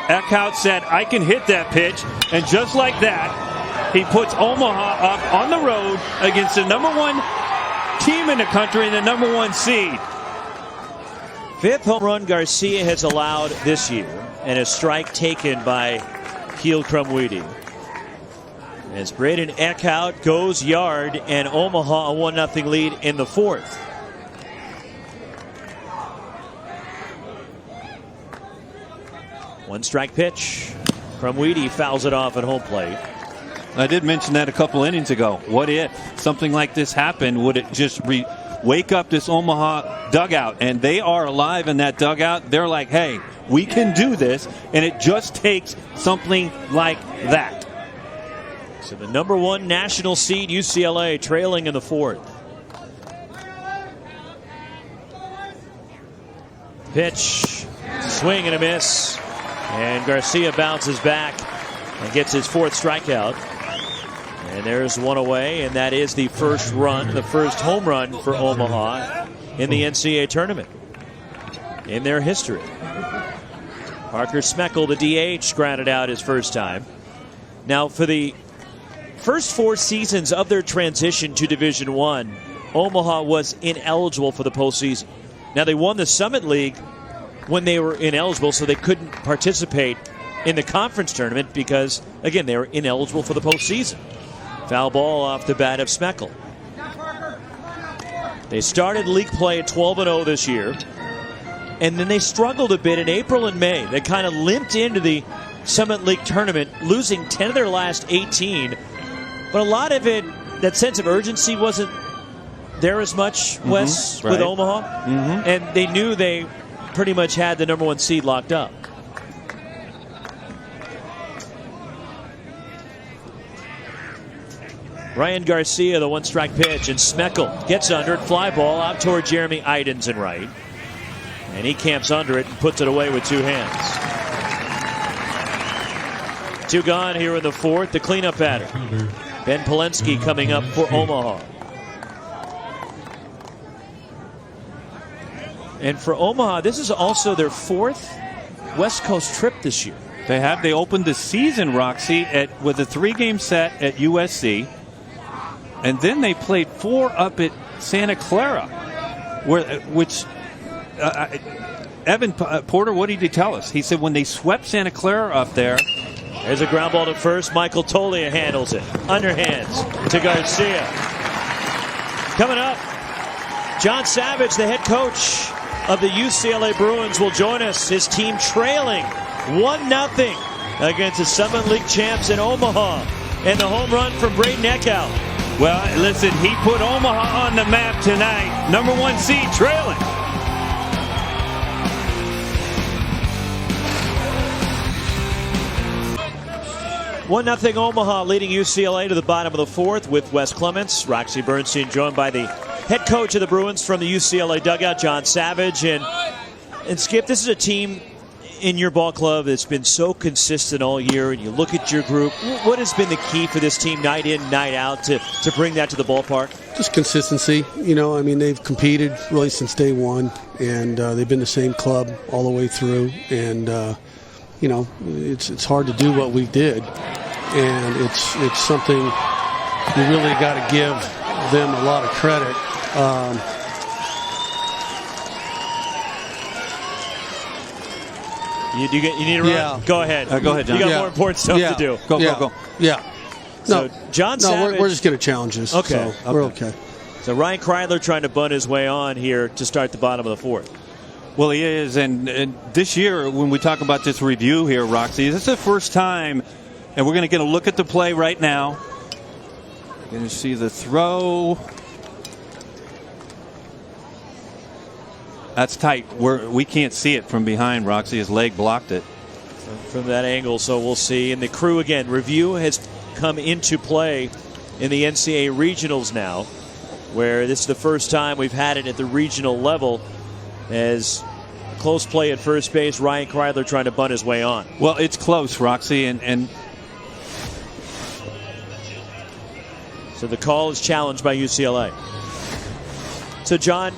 Eckhout said, I can hit that pitch, and just like that, he puts Omaha up on the road against the #1 team in the country and the #1 seed. 5th home run Garcia has allowed this year, and a strike taken by Kielkrum-Weedy. As Braden Eckhout goes yard, and Omaha a 1-0 lead in the 4th. One strike pitch. Krum-Weedy fouls it off at home plate. I did mention that a couple innings ago. What if something like this happened? Would it just wake up this Omaha dugout? And they are alive in that dugout. They're like, hey, we can do this. And it just takes something like that. So the #1 national seed UCLA trailing in the 4th. Pitch, swing and a miss. And Garcia bounces back and gets his 4th strikeout. And there's one away, and that is the first run, the first home run for Omaha in the NCAA tournament in their history. Parker Smeckel, the DH, grounded out his first time. Now, for the first 4 seasons of their transition to Division I, Omaha was ineligible for the postseason. Now, they won the Summit League when they were ineligible, so they couldn't participate in the conference tournament because, again, they were ineligible for the postseason. Foul ball off the bat of Smeckel. They started league play at 12-0 this year, and then they struggled a bit in April and May. They kind of limped into the Summit League tournament, losing 10 of their last 18. But a lot of it, that sense of urgency wasn't there as much, Wes, with Omaha. And they knew they pretty much had the #1 seed locked up. Ryan Garcia, the 1-strike pitch, and Smeckel gets under it, fly ball out toward Jeremy Idens in right. And he camps under it and puts it away with 2 hands. 2 gone here in the 4th, the cleanup batter. Ben Polensky coming up for Omaha. And for Omaha, this is also their 4th West Coast trip this year. They opened the season, Roxy, with a 3-game set at USC. And then they played 4 up at Santa Clara, which Evan Porter, what did he tell us? He said when they swept Santa Clara up there. There's a ground ball to first. Michael Tolia handles it. Underhands to Garcia. Coming up, John Savage, the head coach of the UCLA Bruins, will join us. His team trailing 1-0 against the Summit League champs in Omaha. And the home run from Braden Eckhout. Well, listen, he put Omaha on the map tonight. Number 1 seed trailing. One nothing Omaha leading UCLA to the bottom of the fourth with Wes Clements. Roxy Bernstein joined by the head coach of the Bruins from the UCLA dugout, John Savage. And Skip, this is a team in your ball club that's been so consistent all year, and you look at your group. What has been the key for this team night in, night out to bring that to the ballpark? Just consistency. I mean, they've competed really since day one, and they've been the same club all the way through. And, it's hard to do what we did. And it's something you really got to give them a lot of credit. You need to run? Yeah. Go ahead. Go ahead, John. You got more important stuff to do. Go. Yeah. So John Savage. We're just going to challenge this. Okay. So we're okay. So Ryan Kreidler trying to bunt his way on here to start the bottom of the fourth. Well, he is. And this year, when we talk about this review here, Roxy, this is the first time, and we're going to get a look at the play right now. You're going to see the throw. That's tight. We can't see it from behind, Roxy. His leg blocked it. From that angle, so we'll see. And the crew, again, review has come into play in the NCAA regionals now, where this is the first time we've had it at the regional level, as close play at first base, Ryan Kreidler trying to bunt his way on. Well, it's close, Roxy, and so the call is challenged by UCLA. So, John,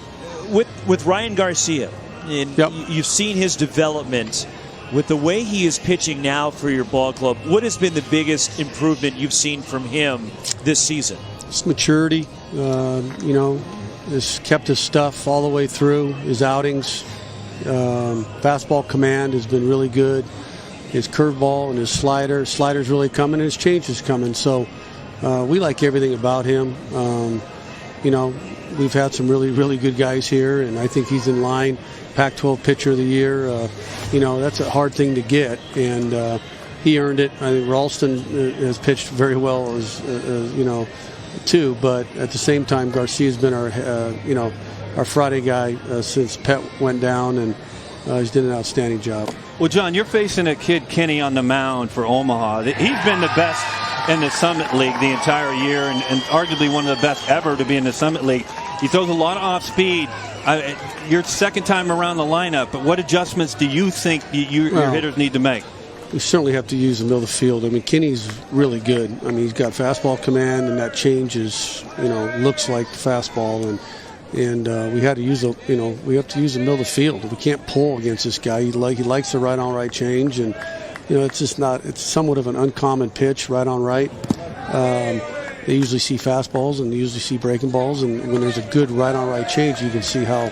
with Ryan Garcia, and you've seen his development. With the way he is pitching now for your ball club, what has been the biggest improvement you've seen from him this season? Just maturity. Has kept his stuff all the way through his outings. Fastball command has been really good. His curveball and his slider's really coming, and his change is coming. So we like everything about him. We've had some really, really good guys here, and I think he's in line. Pac-12 Pitcher of the Year. That's a hard thing to get, and he earned it. I think Ralston has pitched very well, too. But at the same time, Garcia's been our Friday guy since Pet went down, and he's did an outstanding job. Well, John, you're facing a kid, Kenny, on the mound for Omaha. He's been the best in the Summit League the entire year, and arguably one of the best ever to be in the Summit League. He throws a lot of off speed. Your second time around the lineup, but what adjustments do you think your hitters need to make? We certainly have to use the middle of the field. I mean, Kenny's really good. I mean, he's got fastball command, and that change is, looks like the fastball, and we had to use we have to use the middle of the field. We can't pull against this guy. He likes the right on right change, and it's just not. It's somewhat of an uncommon pitch, right on right. They usually see fastballs and they usually see breaking balls, and when there's a good right on right change, you can see how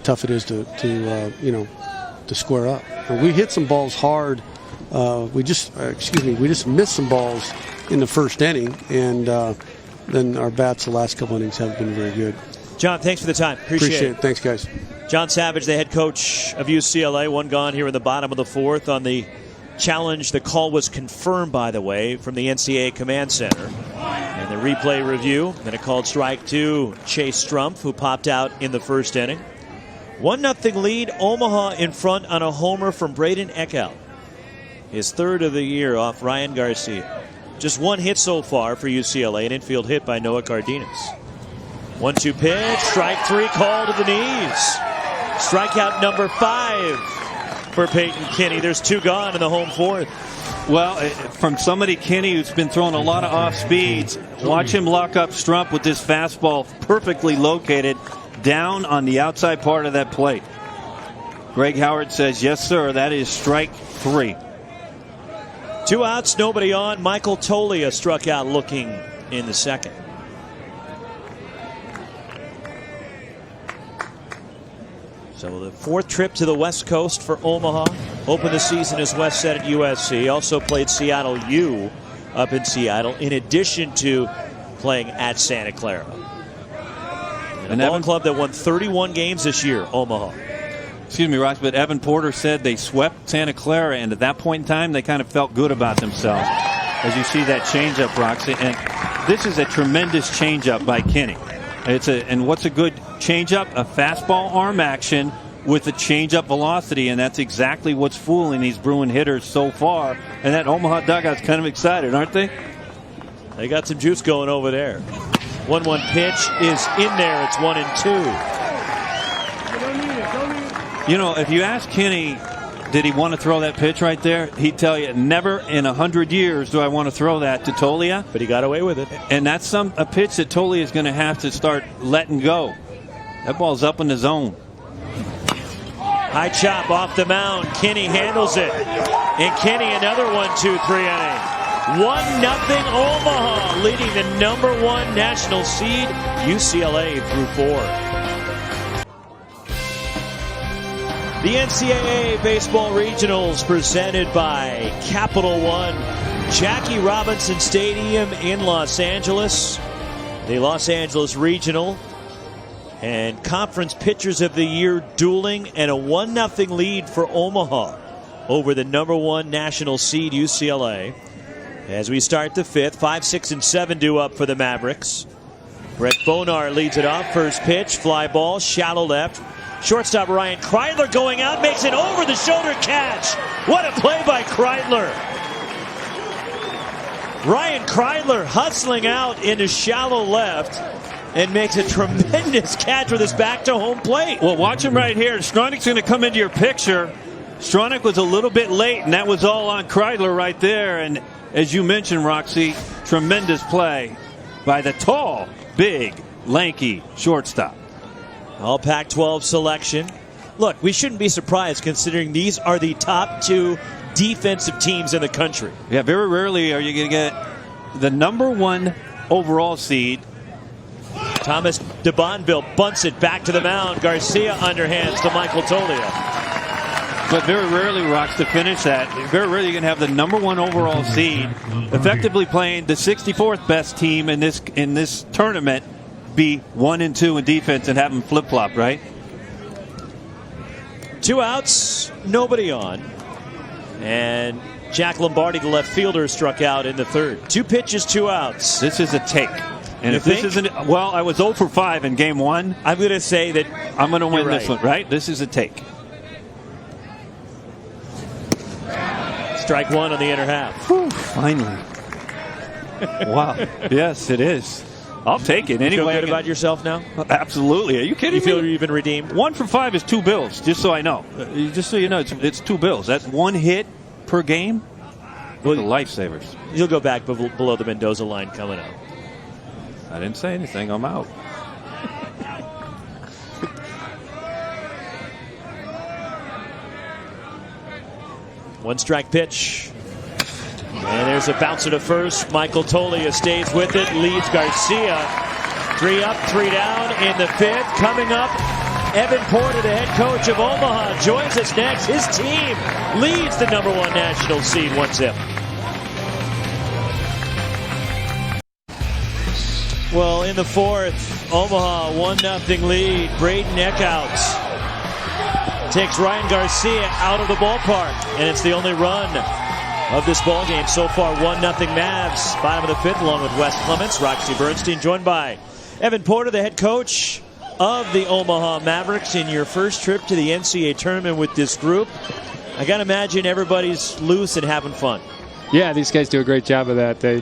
tough it is to square up. And we hit some balls hard. We just missed some balls in the first inning, and then our bats the last couple innings haven't been very good. John, thanks for the time. Appreciate it. Thanks, guys. John Savage, the head coach of UCLA, one gone here in the bottom of the fourth on the challenge. The call was confirmed, by the way, from the NCAA Command Center. And the replay review, then a called strike to Chase Strumpf, who popped out in the first inning. 1-0 lead, Omaha in front on a homer from Braden Eckhout. His third of the year off Ryan Garcia. Just one hit so far for UCLA, an infield hit by Noah Cardenas. 1-2 pitch, strike three, call to the knees. Strikeout number 5 for Peyton Kinney. There's 2 gone in the home fourth. Well, from somebody, Kinney, who's been throwing a lot of off speeds, watch him lock up Strumpf with this fastball perfectly located down on the outside part of that plate. Greg Howard says, yes, sir, that is strike 3. 2 outs, nobody on. Michael Tolia struck out looking in the second. So the 4th trip to the West Coast for Omaha. Opened the season as West said at USC. Also played Seattle U up in Seattle, in addition to playing at Santa Clara. And a ball club that won 31 games this year, Omaha. Excuse me, Ross, but Evan Porter said they swept Santa Clara, and at that point in time, they kind of felt good about themselves. As you see that changeup, Roxy, and this is a tremendous changeup by Kinney. And what's a good changeup? A fastball arm action with a changeup velocity, and that's exactly what's fooling these Bruin hitters so far. And that Omaha dugout's kind of excited, aren't they? They got some juice going over there. 1-1 pitch is in there. It's 1-2. You know, if you ask Kinney, did he want to throw that pitch right there? He'd tell you, never in 100 years do I want to throw that to Tolia. But he got away with it. And that's a pitch that Tolia is going to have to start letting go. That ball's up in the zone. High chop off the mound. Kinney handles it. And Kinney another 1-2-3 inning. 1-0 Omaha, leading the #1 national seed UCLA through 4. The NCAA Baseball Regionals presented by Capital One. Jackie Robinson Stadium in Los Angeles. The Los Angeles Regional. And Conference Pitchers of the Year dueling, and a 1-0 lead for Omaha over the #1 national seed UCLA. As we start the 5th, 5, 6, and 7 due up for the Mavericks. Brett Bonar leads it off. First pitch, fly ball, shallow left. Shortstop Ryan Kreidler going out, makes an over-the-shoulder catch. What a play by Kreidler. Ryan Kreidler hustling out into shallow left and makes a tremendous catch with his back to home plate. Well, watch him right here. Stronach's going to come into your picture. Stronach was a little bit late, and that was all on Kreidler right there. And as you mentioned, Roxy, tremendous play by the tall, big, lanky shortstop. All Pac-12 selection. Look, we shouldn't be surprised considering these are the top 2 defensive teams in the country. Yeah, very rarely are you going to get the #1 overall seed. Thomas DeBonville bunts it back to the mound. Garcia underhands to Michael Tolia. But very rarely, Rox, to finish that, very rarely you're going to have the #1 overall seed effectively playing the 64th best team in this tournament be 1 and 2 in defense and have them flip-flop, right? 2 outs, nobody on. And Jack Lombardi, the left fielder, struck out in the 3rd. 2 pitches, 2 outs. This is a take. And you if think? this isn't, well, I was 0 for 5 in game 1. I'm going to say that I'm going to win right. this one, right? This is a take. Strike 1 on the inner half. Whew, finally. Wow. Yes, it is. I'll take it anyway. Feel good about yourself now? Absolutely. Are you kidding me? You feel you've been redeemed? 1 for 5 is 2 bills, just so I know. Just so you know, it's 2 bills. That's 1 hit per game. Well, the lifesavers. You'll go back below the Mendoza line coming up. I didn't say anything. I'm out. One strike pitch. And there's a bouncer to first. Michael Tolia stays with it, leads Garcia. 3 up, 3 down in the 5th. Coming up, Evan Porter, the head coach of Omaha, joins us next. His team leads the #1 national seed 1-0. Well, in the 4th, Omaha 1-0 lead. Braden Eckhout takes Ryan Garcia out of the ballpark, and it's the only run of this ball game so far. 1-0 Mavs. Bottom of the 5th, along with Wes Clements, Roxy Bernstein, joined by Evan Porter, the head coach of the Omaha Mavericks, in your first trip to the NCAA tournament with this group. I got to imagine everybody's loose and having fun. Yeah, these guys do a great job of that. They,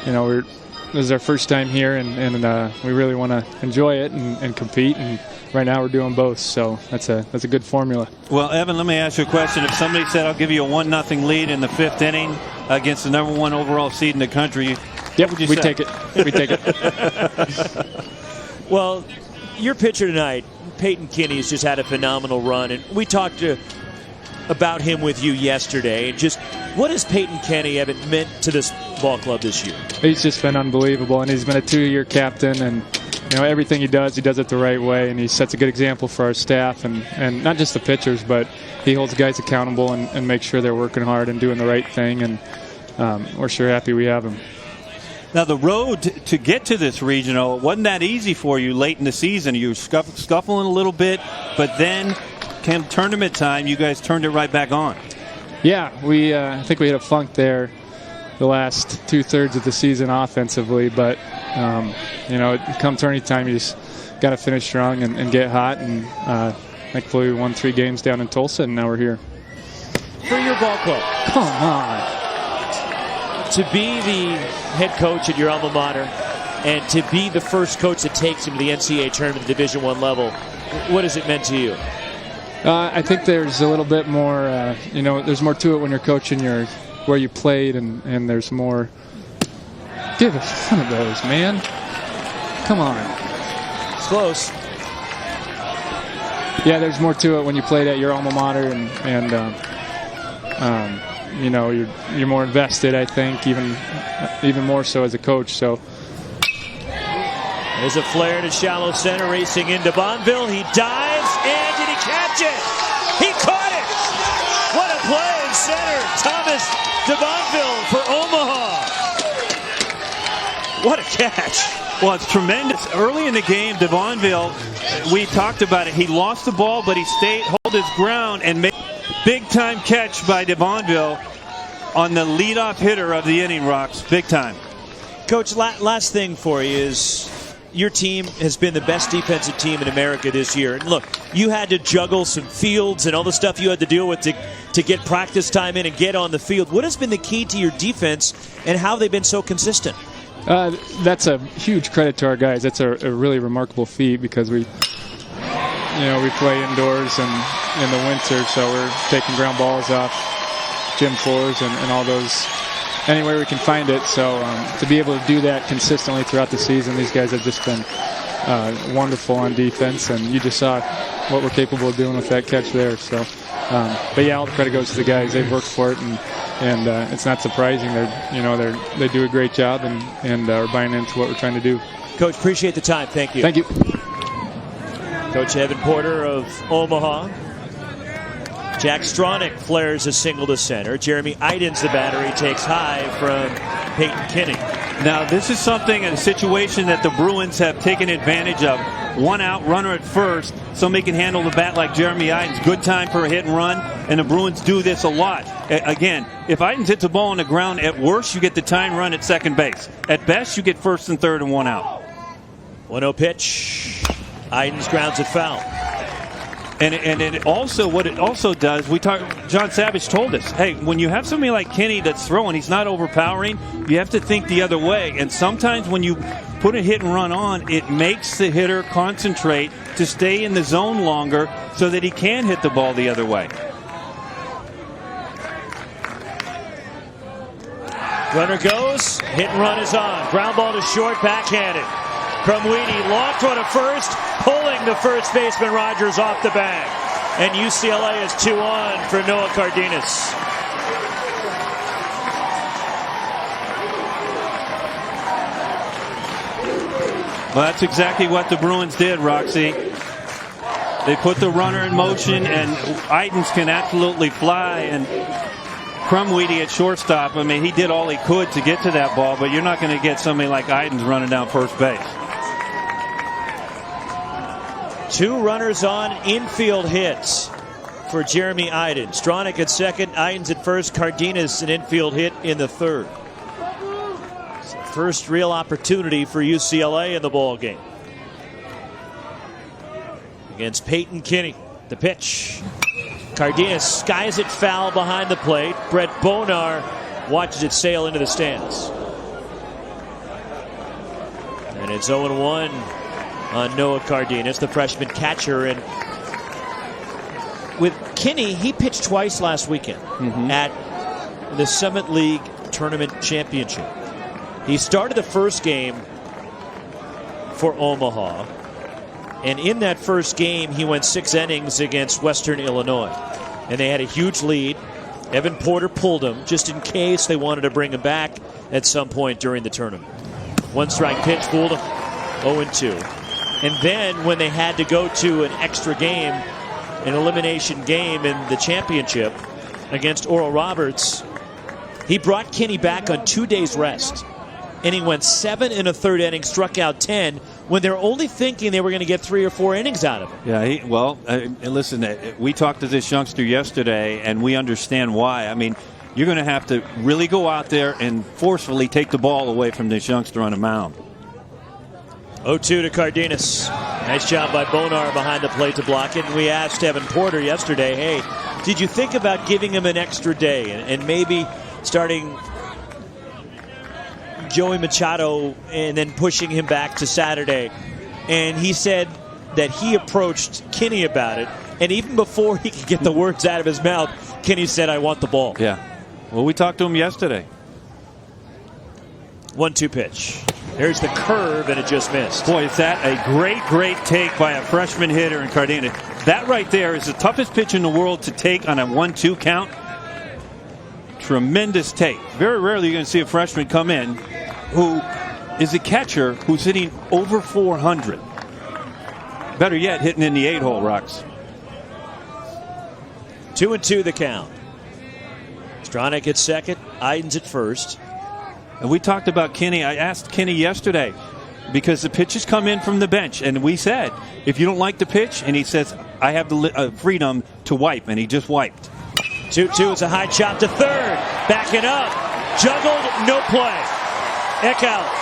this is our first time here, and we really want to enjoy it and compete. And right now we're doing both, so that's a good formula. Well, Evan, let me ask you a question. If somebody said, I'll give you a 1-0 lead in the 5th inning against the #1 overall seed in the country, yep, we take it. We take it. Well, your pitcher tonight, Peyton Kinney's just had a phenomenal run, and we talked about him with you yesterday. And just what has Peyton Kinney, Evan, meant to this ball club this year? He's just been unbelievable, and he's been a 2-year captain, and everything he does it the right way, and he sets a good example for our staff, and not just the pitchers, but he holds guys accountable and makes sure they're working hard and doing the right thing, and we're sure happy we have him. Now, the road to get to this regional wasn't that easy for you late in the season. You were scuffling a little bit, but then came tournament time, you guys turned it right back on. Yeah, I think we had a funk there the last 2/3 of the season offensively. But, come tourney time, you just got to finish strong and get hot. And thankfully we won 3 games down in Tulsa, and now we're here. For your ball club. Come on. To be the head coach at your alma mater and to be the first coach that takes him to the NCAA tournament at the Division I level, what has it meant to you? I think there's a little bit more, there's more to it when you're coaching where you played, and there's more. Give us one of those, man. Come on. It's close. Yeah, there's more to it when you played at your alma mater, and you're more invested, I think, even more so as a coach. So there's a flare to shallow center, racing into Bonneville. He dives, and did he catch it? He caught it! What a play in center. Thomas de Bonneville for Omaha. What a catch. Well, it's tremendous. Early in the game, de Bonneville, we talked about it. He lost the ball, but he held his ground and made a big-time catch by de Bonneville on the leadoff hitter of the inning, Rocks. Big time. Coach, last thing for you is your team has been the best defensive team in America this year. And look, you had to juggle some fields and all the stuff you had to deal with to get practice time in and get on the field. What has been the key to your defense, and how have they been so consistent? That's a huge credit to our guys. That's a really remarkable feat, because we play indoors and in the winter, so we're taking ground balls off gym floors and all those, anywhere we can find it. So to be able to do that consistently throughout the season, these guys have just been wonderful on defense, and you just saw what we're capable of doing with that catch there. So, but yeah, all the credit goes to the guys. They've worked for it, and it's not surprising. They do a great job and are buying into what we're trying to do. Coach, appreciate the time. Thank you. Thank you. Coach Evan Porter of Omaha. Jack Stronach flares a single to center. Jeremy Idens, the battery, takes high from Peyton Kinney. Now, this is something, a situation that the Bruins have taken advantage of. 1 out, runner at first. Somebody can handle the bat like Jeremy Idens. Good time for a hit and run, and the Bruins do this a lot. Again, if Idens hits the ball on the ground, at worst, you get the time run at second base. At best, you get first and third and 1 out. 1-0 pitch. Idens grounds it foul. And it also, what it also does, John Savage told us, hey, when you have somebody like Kinney that's throwing, he's not overpowering, you have to think the other way. And sometimes when you put a hit and run on, it makes the hitter concentrate to stay in the zone longer so that he can hit the ball the other way. Runner goes, hit and run is on. Ground ball to short, backhanded. Krumwiede, long throw to first, pulling the first baseman Rogers off the bag. And UCLA is 2-on for Noah Cardenas. Well, that's exactly what the Bruins did, Roxy. They put the runner in motion, and Idens can absolutely fly. And Krumwiede at shortstop, I mean, he did all he could to get to that ball, but you're not going to get somebody like Idens running down first base. 2 runners on, infield hits for Jeremy Idens. Stronach at second, Idens at first, Cardenas an infield hit in the third. It's the first real opportunity for UCLA in the ball game. Against Peyton Kinney, the pitch. Cardenas skies it foul behind the plate. Brett Bonar watches it sail into the stands. And it's 0-1 on Noah Cardenas, the freshman catcher. And with Kinney, he pitched twice last weekend at the Summit League Tournament Championship. He started the first game for Omaha, and in that first game, he went 6 innings against Western Illinois. And they had a huge lead. Evan Porter pulled him just in case they wanted to bring him back at some point during the tournament. 1-strike pitch fooled him, 0-2. And then when they had to go to an extra game, an elimination game in the championship against Oral Roberts, he brought Kinney back on 2 days rest. And he went 7 1/3 innings, struck out 10, when they're only thinking they were going to get 3 or 4 innings out of him. Yeah, listen, we talked to this youngster yesterday, and we understand why. I mean, you're going to have to really go out there and forcefully take the ball away from this youngster on the mound. 0-2 to Cardenas. Nice job by Bonar behind the plate to block it. And we asked Evan Porter yesterday, hey, did you think about giving him an extra day and maybe starting Joey Machado and then pushing him back to Saturday? And he said that he approached Kinney about it, and even before he could get the words out of his mouth, Kinney said, I want the ball. Yeah. Well, we talked to him yesterday. 1-2 pitch. There's the curve, and it just missed. Boy, is that a great take by a freshman hitter in Cardenas. That right there is the toughest pitch in the world to take on a 1-2 count. Tremendous take. Very rarely you're going to see a freshman come in who is a catcher who's hitting over 400. Better yet, hitting in the 8-hole, Rocks. 2-2 the count. Stronach at second, Idens at first. And we talked about Kinney. I asked Kinney yesterday because the pitches come in from the bench, and we said, if you don't like the pitch, and he says, I have the freedom to wipe, and he just wiped. 2-2 is a high chop to third. Backing up. Juggled, no play. Eckhout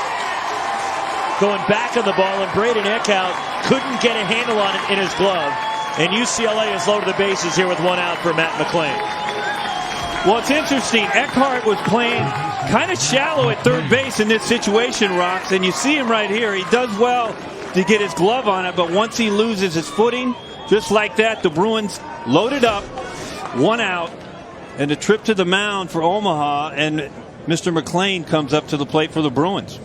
going back on the ball, and Braden Eckhout couldn't get a handle on it in his glove. And UCLA has loaded the bases here with one out for Matt McClain. Well, it's interesting. Eckhart was playing kind of shallow at third base in this situation, Rocks, and you see him right here. He does well to get his glove on it, but once he loses his footing, just like that, the Bruins loaded up, one out, and a trip to the mound for Omaha, and Mr. McClain comes up to the plate for the Bruins.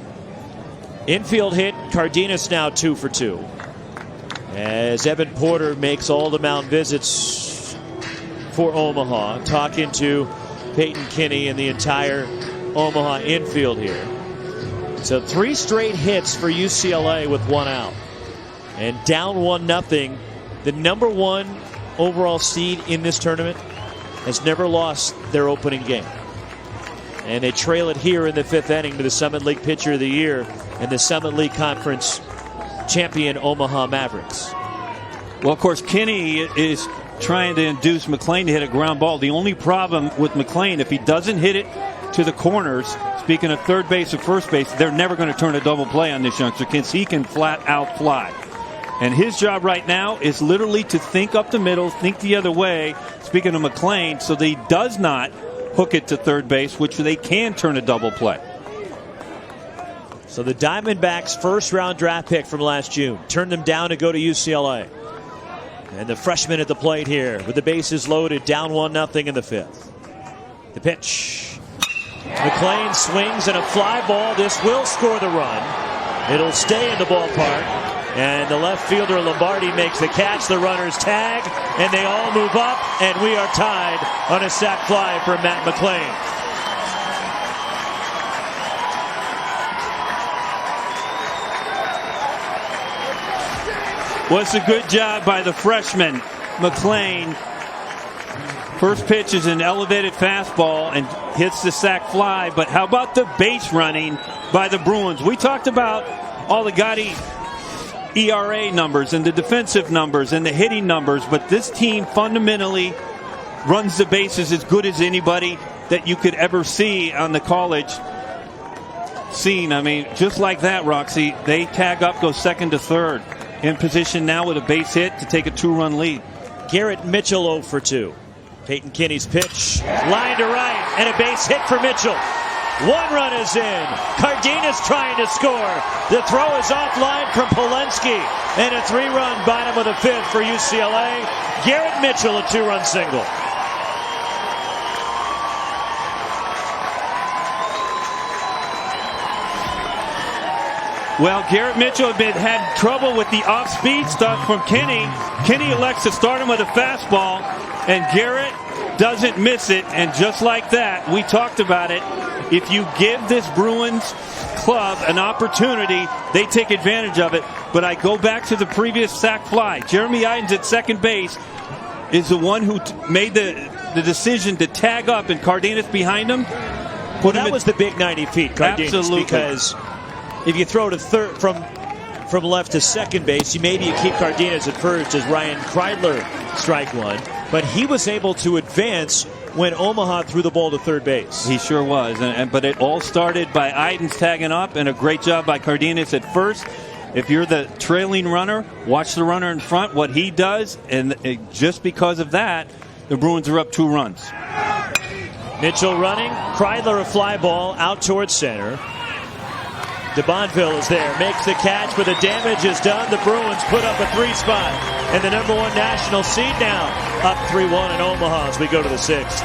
Infield hit. Cardenas now 2 for 2. As Evan Porter makes all the mound visits for Omaha, talking to Peyton Kinney and the entire Omaha infield here. So 3 straight hits for UCLA with one out. And down 1-0. The number 1 overall seed in this tournament has never lost their opening game. And they trail it here in the 5th inning to the Summit League Pitcher of the Year and the Summit League Conference champion Omaha Mavericks. Well, of course, Kinney is trying to induce McClain to hit a ground ball. The only problem with McClain, if he doesn't hit it to the corners, speaking of third base or first base, they're never going to turn a double play on this youngster because he can flat out fly. And his job right now is literally to think up the middle, think the other way, speaking of McClain, so that he does not hook it to third base, which they can turn a double play. So the Diamondbacks' first-round draft pick from last June turned them down to go to UCLA. And the freshman at the plate here with the bases loaded, down 1-0 in the 5th. The pitch. McClain swings and a fly ball. This will score the run. It'll stay in the ballpark. And the left fielder Lombardi makes the catch. The runners tag, and they all move up, and we are tied on a sac fly for Matt McClain. Well, it's a good job by the freshman, McClain. First pitch is an elevated fastball and hits the sac fly. But how about the base running by the Bruins? We talked about all the gaudy ERA numbers and the defensive numbers and the hitting numbers, but this team fundamentally runs the bases as good as anybody that you could ever see on the college scene. I mean, just like that, Roxy, they tag up, go second to third. In position now with a base hit to take a 2-run lead. Garrett Mitchell 0 for 2. Peyton Kinney's pitch, line to right, and a base hit for Mitchell. 1 run is in. Cardenas trying to score. The throw is offline from Polensky, and a 3-run bottom of the 5th for UCLA. Garrett Mitchell, a 2-run single. Well, Garrett Mitchell had trouble with the off-speed stuff from Kinney. Kinney elects to start him with a fastball, and Garrett doesn't miss it. And just like that, we talked about it. If you give this Bruins club an opportunity, they take advantage of it. But I go back to the previous sac fly. Jeremy Idens at second base is the one who made the decision to tag up, and Cardenas behind him. Well, that was the big 90 feet, Cardenas. Absolutely. Because if you throw to third from left to second base, maybe you keep Cardenas at first as Ryan Kreidler strike one. But he was able to advance when Omaha threw the ball to third base. He sure was. But it all started by Idens tagging up, and a great job by Cardenas at first. If you're the trailing runner, watch the runner in front, what he does, and just because of that, the Bruins are up 2 runs. Mitchell running. Kreidler a fly ball out towards center. DeBonville is there, makes the catch, but the damage is done. The Bruins put up a 3 spot and the #1 national seed now. Up 3-1 in Omaha as we go to the 6th.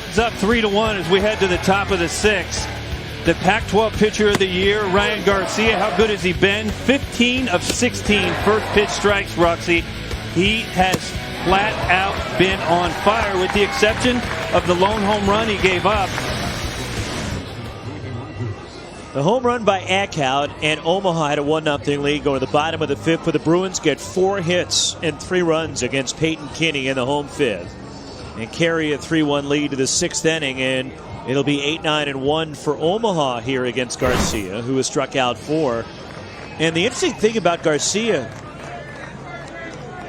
It's up 3-1 as we head to the top of the 6th. The Pac-12 Pitcher of the Year, Ryan Garcia. How good has he been? 15 of 16 first pitch strikes, Roxy. He has flat out been on fire, with the exception of the lone home run he gave up. The home run by Eckhout, and Omaha had a 1-0 lead going to the bottom of the 5th, where the Bruins get 4 hits and 3 runs against Peyton Kinney in the home 5th and carry a 3-1 lead to the 6th inning, and it'll be 8-9-1 for Omaha here against Garcia, who has struck out 4. And the interesting thing about Garcia,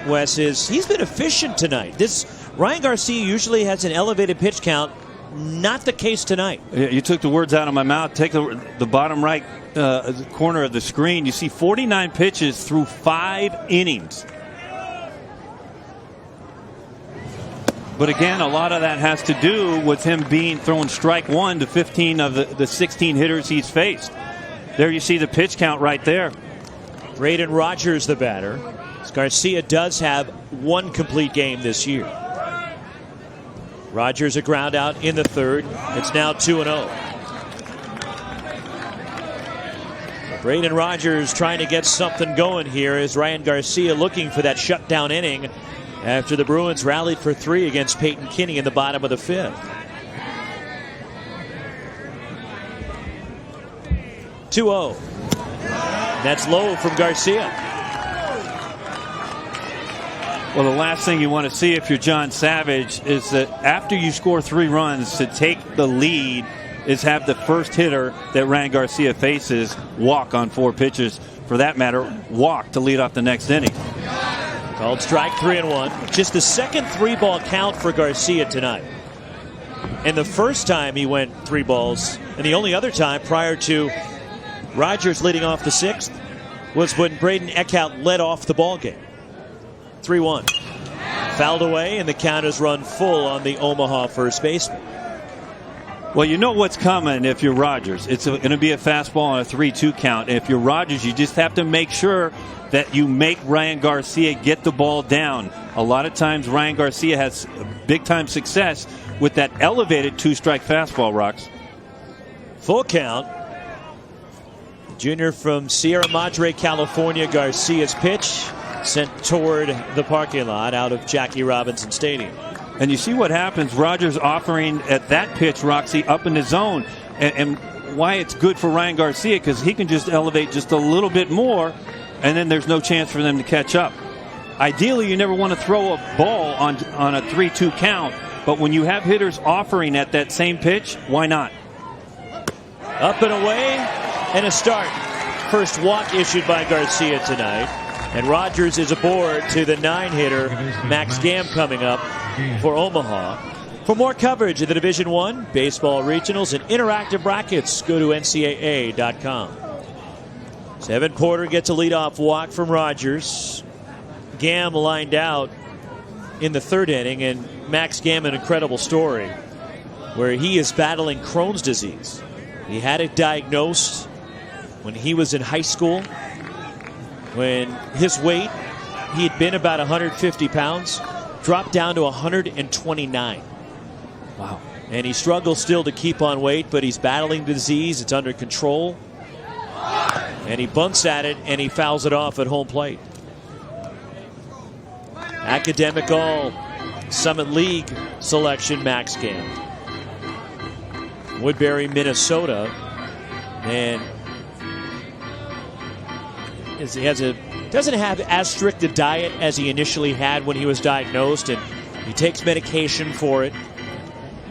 Wes, is he's been efficient tonight. Ryan Garcia usually has an elevated pitch count. Not the case tonight. You took the words out of my mouth. Take the bottom right corner of the screen. You see 49 pitches through 5 innings. But again, a lot of that has to do with him being throwing strike 1 to 15 of the 16 hitters he's faced. There you see the pitch count right there. Braden Rogers, the batter. Garcia does have 1 complete game this year. Rogers a ground out in the 3rd. It's now 2-0. Braden Rogers trying to get something going here as Ryan Garcia looking for that shutdown inning after the Bruins rallied for 3 against Peyton Kinney in the bottom of the 5th. 2-0. That's low from Garcia. Well, the last thing you want to see if you're John Savage is that after you score 3 runs, to take the lead is have the first hitter that Ryan Garcia faces walk on 4 pitches. For that matter, walk to lead off the next inning. Called strike 3-1. Just the second 3-ball count for Garcia tonight. And the first time he went 3 balls, and the only other time prior to Rogers leading off the 6th, was when Braden Eckhout led off the ball game. 3-1. Fouled away, and the count is run full on the Omaha first baseman. Well, you know what's coming if you're Rogers. It's going to be a fastball on a 3-2 count. If you're Rogers, you just have to make sure that you make Ryan Garcia get the ball down. A lot of times Ryan Garcia has big-time success with that elevated 2-strike fastball, Rox. Full count. Junior from Sierra Madre, California, Garcia's pitch sent toward the parking lot out of Jackie Robinson Stadium. And you see what happens. Rogers offering at that pitch, Roxy, up in the zone. And why it's good for Ryan Garcia, because he can just elevate just a little bit more, and then there's no chance for them to catch up. Ideally, you never want to throw a ball on a 3-2 count, but when you have hitters offering at that same pitch, why not? Up and away, and a start. First walk issued by Garcia tonight. And Rogers is aboard to the 9-hitter, Max Gamm, coming up for Omaha. For more coverage of the Division I, baseball regionals, and interactive brackets, go to NCAA.com. Evan Porter gets a leadoff walk from Rogers. Gamm lined out in the 3rd inning, and Max Gamm, an incredible story, where he is battling Crohn's disease. He had it diagnosed when he was in high school. When his weight, he had been about 150 pounds, dropped down to 129. Wow. And he struggles still to keep on weight, but he's battling the disease. It's under control. And he bunts at it, and he fouls it off at home plate. Academic All Summit League selection, Max Gamm. Woodbury, Minnesota. And he doesn't have as strict a diet as he initially had when he was diagnosed, and he takes medication for it.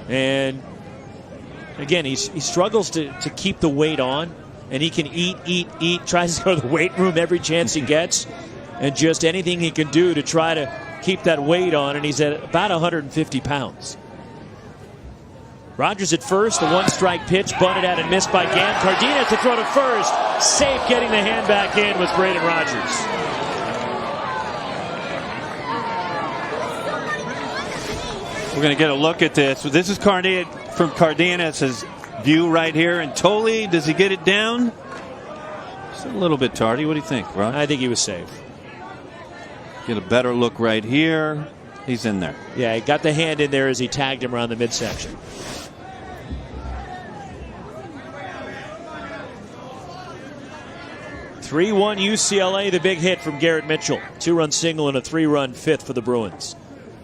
And again, he struggles to keep the weight on, and he can eat, tries to go to the weight room every chance he gets, and just anything he can do to try to keep that weight on, and he's at about 150 pounds. Rogers at first, the one-strike pitch, bunted out and missed by Gam. Cardenas to throw to first. Safe getting the hand back in with Braden Rogers. We're going to get a look at this. This is from Cardenas' view right here. And Tolley, does he get it down? Just a little bit tardy. What do you think, Rob? I think he was safe. Get a better look right here. He's in there. Yeah, he got the hand in there as he tagged him around the midsection. (3-1) UCLA, the big hit from Garrett Mitchell. 2-run single and a 3-run fifth for the Bruins.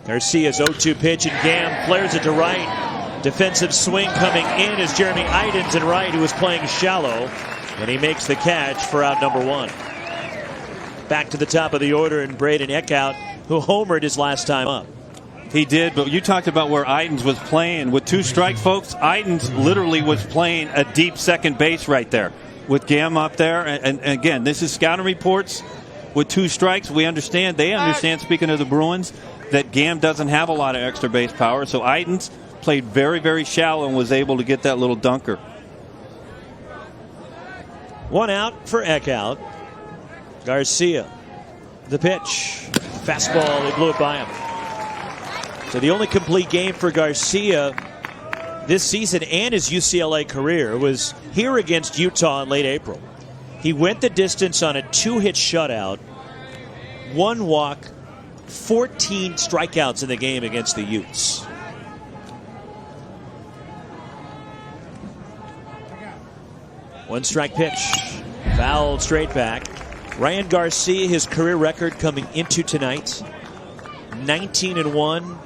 Garcia's 0-2 pitch, and Gam flares it to right. Defensive swing coming in as Jeremy Idens in right, who was playing shallow, and he makes the catch for out number 1. Back to the top of the order, and Braden Eckhout, who homered his last time up. He did, but you talked about where Idens was playing. With 2 strike, folks, Idens literally was playing a deep second base right there with Gam up there. And again, this is scouting reports. With 2 strikes, they understand, speaking of the Bruins, that Gam doesn't have a lot of extra base power. So Idens played very, very shallow and was able to get that little dunker. 1 out for Eckhout. Garcia, the pitch. Fastball, they blew it by him. So the only complete game for Garcia this season and his UCLA career was here against Utah in late April. He went the distance on a 2-hit shutout, 1 walk, 14 strikeouts in the game against the Utes. One strike pitch, fouled straight back. Ryan Garcia, his career record coming into tonight, 19-1.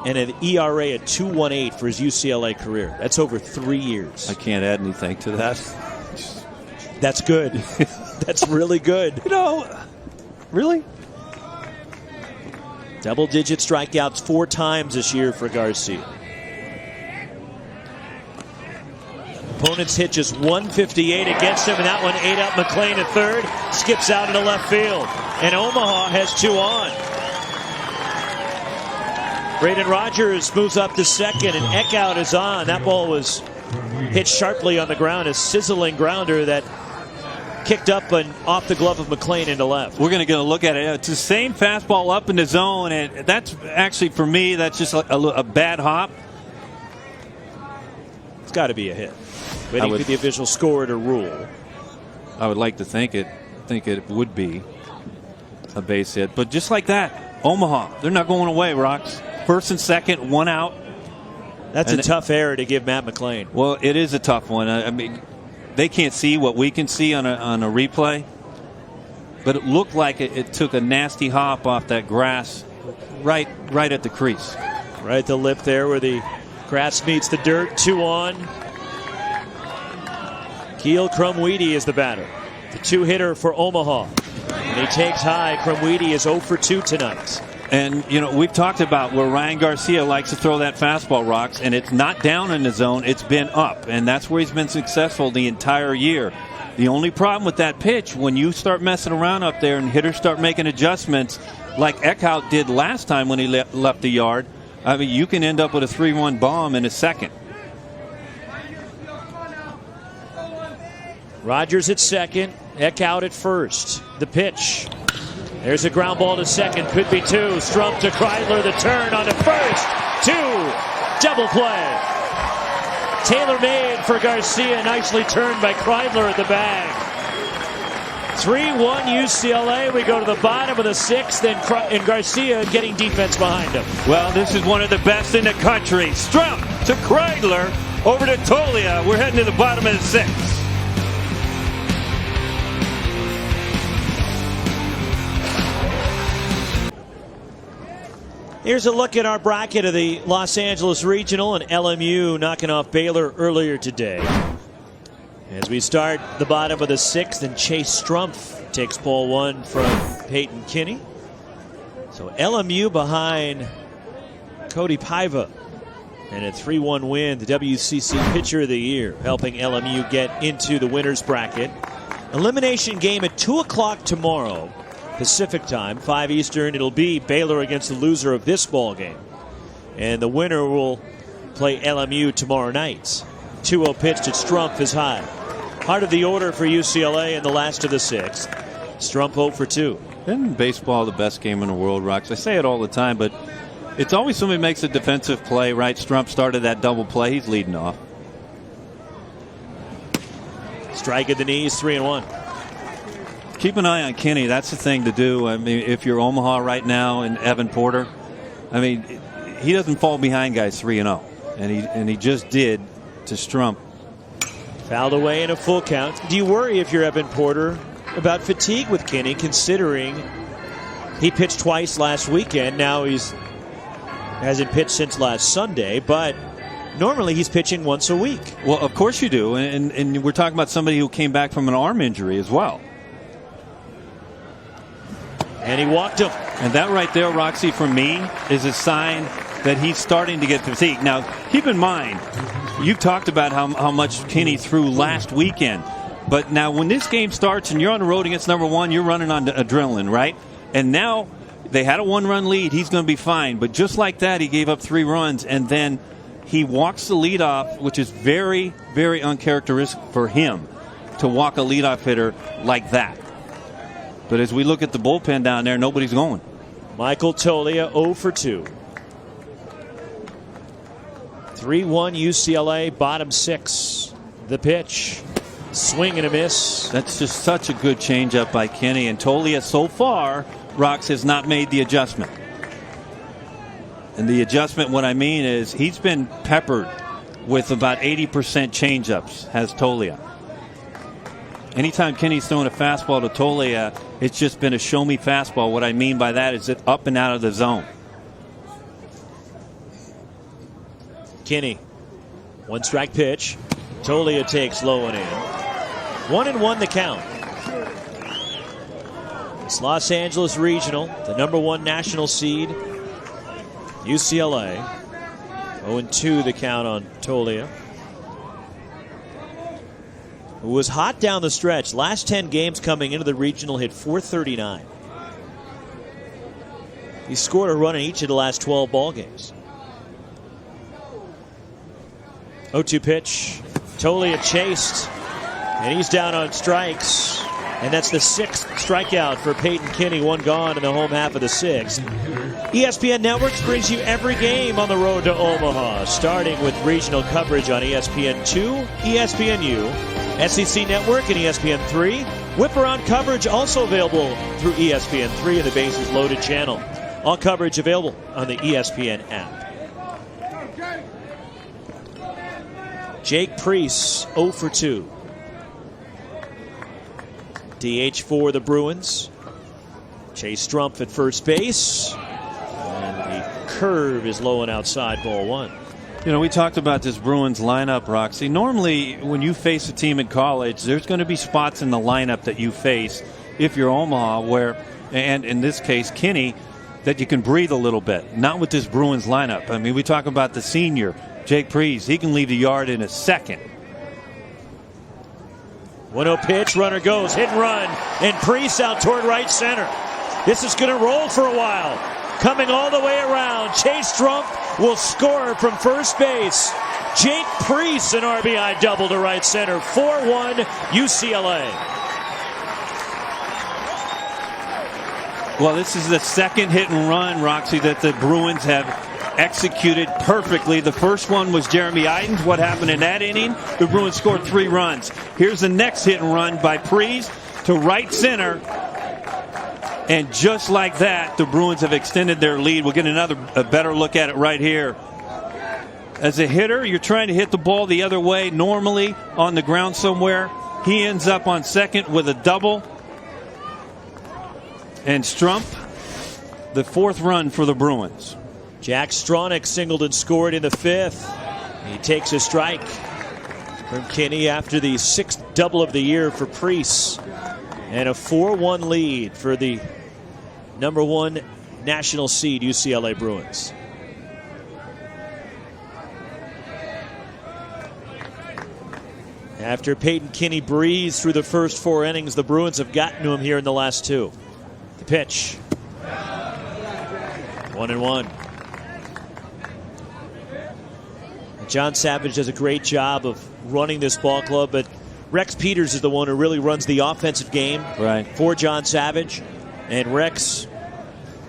And an ERA at 2.18 for his UCLA career. That's over 3 years. I can't add anything to that. That's good. That's really good. You know, really? Double-digit strikeouts 4 times this year for Garcia. Opponents hit just 158 against him, and that one ate up McLean at third. Skips out into left field. And Omaha has 2 on. Braden Rogers moves up to second, and Eckhout is on. That ball was hit sharply on the ground, a sizzling grounder that kicked up and off the glove of McLean into left. We're going to get a look at it. It's the same fastball up in the zone, and that's actually, for me, that's just a bad hop. It's got to be a hit. Waiting for the official score to rule. I would like to think it would be a base hit, but just like that, Omaha, they're not going away, Rocks. First and second, 1 out. That's a tough error to give Matt McLean. Well, it is a tough one. I mean, they can't see what we can see on a replay, but it looked like it took a nasty hop off that grass right at the crease. Right at the lip there where the grass meets the dirt. 2 on. Keel Krumwiede is the batter. The 2-hitter for Omaha. And he takes high. Krumwiede is 0 for 2 tonight. And, you know, we've talked about where Ryan Garcia likes to throw that fastball, Rocks, and it's not down in the zone, it's been up. And that's where he's been successful the entire year. The only problem with that pitch, when you start messing around up there and hitters start making adjustments like Eckhout did last time when he left the yard, I mean, you can end up with a 3-1 bomb in a second. Rogers at second, Eckhout at first. The pitch. There's a ground ball to second, could be 2. Strump to Kreidler, the turn on to first. 2, double play. Taylor made for Garcia, nicely turned by Kreidler at the bag. 3-1 UCLA. We go to the bottom of the 6th, and Garcia getting defense behind him. Well, this is one of the best in the country. Strump to Kreidler, over to Tolia. We're heading to the bottom of the 6th. Here's a look at our bracket of the Los Angeles Regional, and LMU knocking off Baylor earlier today. As we start the bottom of the 6th, and Chase Strumpf takes ball 1 from Peyton Kinney. So LMU behind Cody Paiva. And a 3-1 win, the WCC Pitcher of the Year, helping LMU get into the winner's bracket. Elimination game at 2 o'clock tomorrow Pacific time, 5 Eastern. It'll be Baylor against the loser of this ball game. And the winner will play LMU tomorrow night. 2-0 pitch to Strumpf is high. Heart of the order for UCLA in the last of the 6th. Strumpf 0 for 2. Isn't baseball the best game in the world, Rox? I say it all the time, but it's always somebody makes a defensive play, right? Strumpf started that double play. He's leading off. Strike at the knees, 3-1. Keep an eye on Kinney. That's the thing to do. I mean, if you're Omaha right now and Evan Porter, I mean, he doesn't fall behind guys 3-0, and he just did to Strumpf. Fouled away in a full count. Do you worry if you're Evan Porter about fatigue with Kinney, considering he pitched twice last weekend? Now hasn't pitched since last Sunday, but normally he's pitching once a week. Well, of course you do, and we're talking about somebody who came back from an arm injury as well. And he walked him. And that right there, Roxy, for me, is a sign that he's starting to get fatigue. Now, keep in mind, you've talked about how much Kinney threw last weekend. But now when this game starts and you're on the road against number 1, you're running on adrenaline, right? And now they had a 1-run lead. He's going to be fine. But just like that, he gave up 3 runs. And then he walks the leadoff, which is very, very uncharacteristic for him to walk a leadoff hitter like that. But as we look at the bullpen down there, nobody's going. Michael Toglia 0 for 2. 3-1 UCLA, bottom 6. The pitch. Swing and a miss. That's just such a good changeup by Kinney. And Toglia so far, Rox, has not made the adjustment. And the adjustment, what I mean is he's been peppered with about 80% changeups, has Toglia. Anytime Kinney's throwing a fastball to Toglia, it's just been a show-me fastball. What I mean by that is it up and out of the zone. Kinney, 1-strike pitch. Toglia takes low and in. 1-1 the count. It's Los Angeles Regional, the number 1 national seed. UCLA. 0-2 the count on Toglia, who was hot down the stretch. Last 10 games coming into the regional, hit .439. He scored a run in each of the last 12 ball games. 0-2 pitch. Toglia chased, and he's down on strikes. And that's the 6th strikeout for Peyton Kinney. 1 gone in the home half of the 6th. ESPN Networks brings you every game on the road to Omaha, starting with regional coverage on ESPN2, ESPNU, SEC Network, and ESPN3. Whip-around coverage also available through ESPN3 and the Bases Loaded channel. All coverage available on the ESPN app. Jake Priest, 0 for 2. DH for the Bruins. Chase Strumpf at first base. And the curve is low and outside, ball 1. You know, we talked about this Bruins lineup, Roxy. Normally, when you face a team in college, there's going to be spots in the lineup that you face, if you're Omaha, where, and in this case, Kinney, that you can breathe a little bit. Not with this Bruins lineup. I mean, we talk about the senior, Jake Priest. He can leave the yard in a second. 1-0 pitch, runner goes, hit and run, and Priest out toward right center. This is going to roll for a while. Coming all the way around, Chase Strumpf will score from first base. Jake Priest, an RBI double to right center. 4-1 UCLA. Well, this is the second hit and run, Roxy, that the Bruins have executed perfectly. The first one was Jeremy Idens. What happened in that inning? The Bruins scored 3 runs. Here's the next hit and run by Priest to right center. And just like that, the Bruins have extended their lead. We'll get a better look at it right here. As a hitter, you're trying to hit the ball the other way, normally on the ground somewhere. He ends up on second with a double. And Strumpf, the 4th run for the Bruins. Jack Stronach singled and scored in the 5th. He takes a strike from Kinney after the 6th double of the year for Priest. And a 4-1 lead for the number 1 national seed UCLA Bruins. After Peyton Kinney breezed through the first 4 innings, the Bruins have gotten to him here in the last 2. The Pitch. 1-1. John Savage does a great job of running this ball club, but Rex Peters is the one who really runs the offensive game for John Savage. And Rex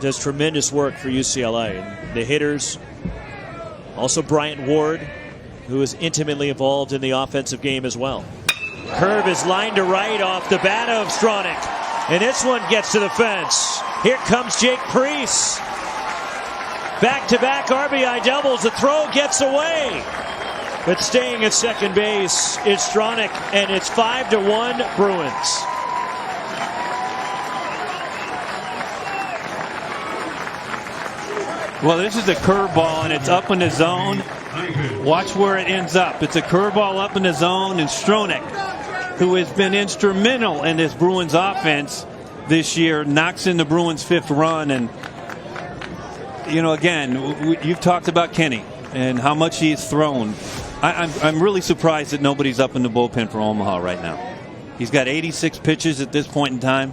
does tremendous work for UCLA. And the hitters, also Bryant Ward, who is intimately involved in the offensive game as well. Curve is lined to right off the bat of Stronach. And this one gets to the fence. Here comes Jake Priest. Back-to-back RBI doubles. The throw gets away. But staying at second base is Stronach, and it's 5-1 Bruins. Well, this is a curveball, and it's up in the zone. Watch where it ends up. It's a curveball up in the zone, and Stronach, who has been instrumental in this Bruins offense this year, knocks in the Bruins' 5th run. And, you know, again, you've talked about Kenny and how much he's thrown. I'm really surprised that nobody's up in the bullpen for Omaha right now. He's got 86 pitches at this point in time.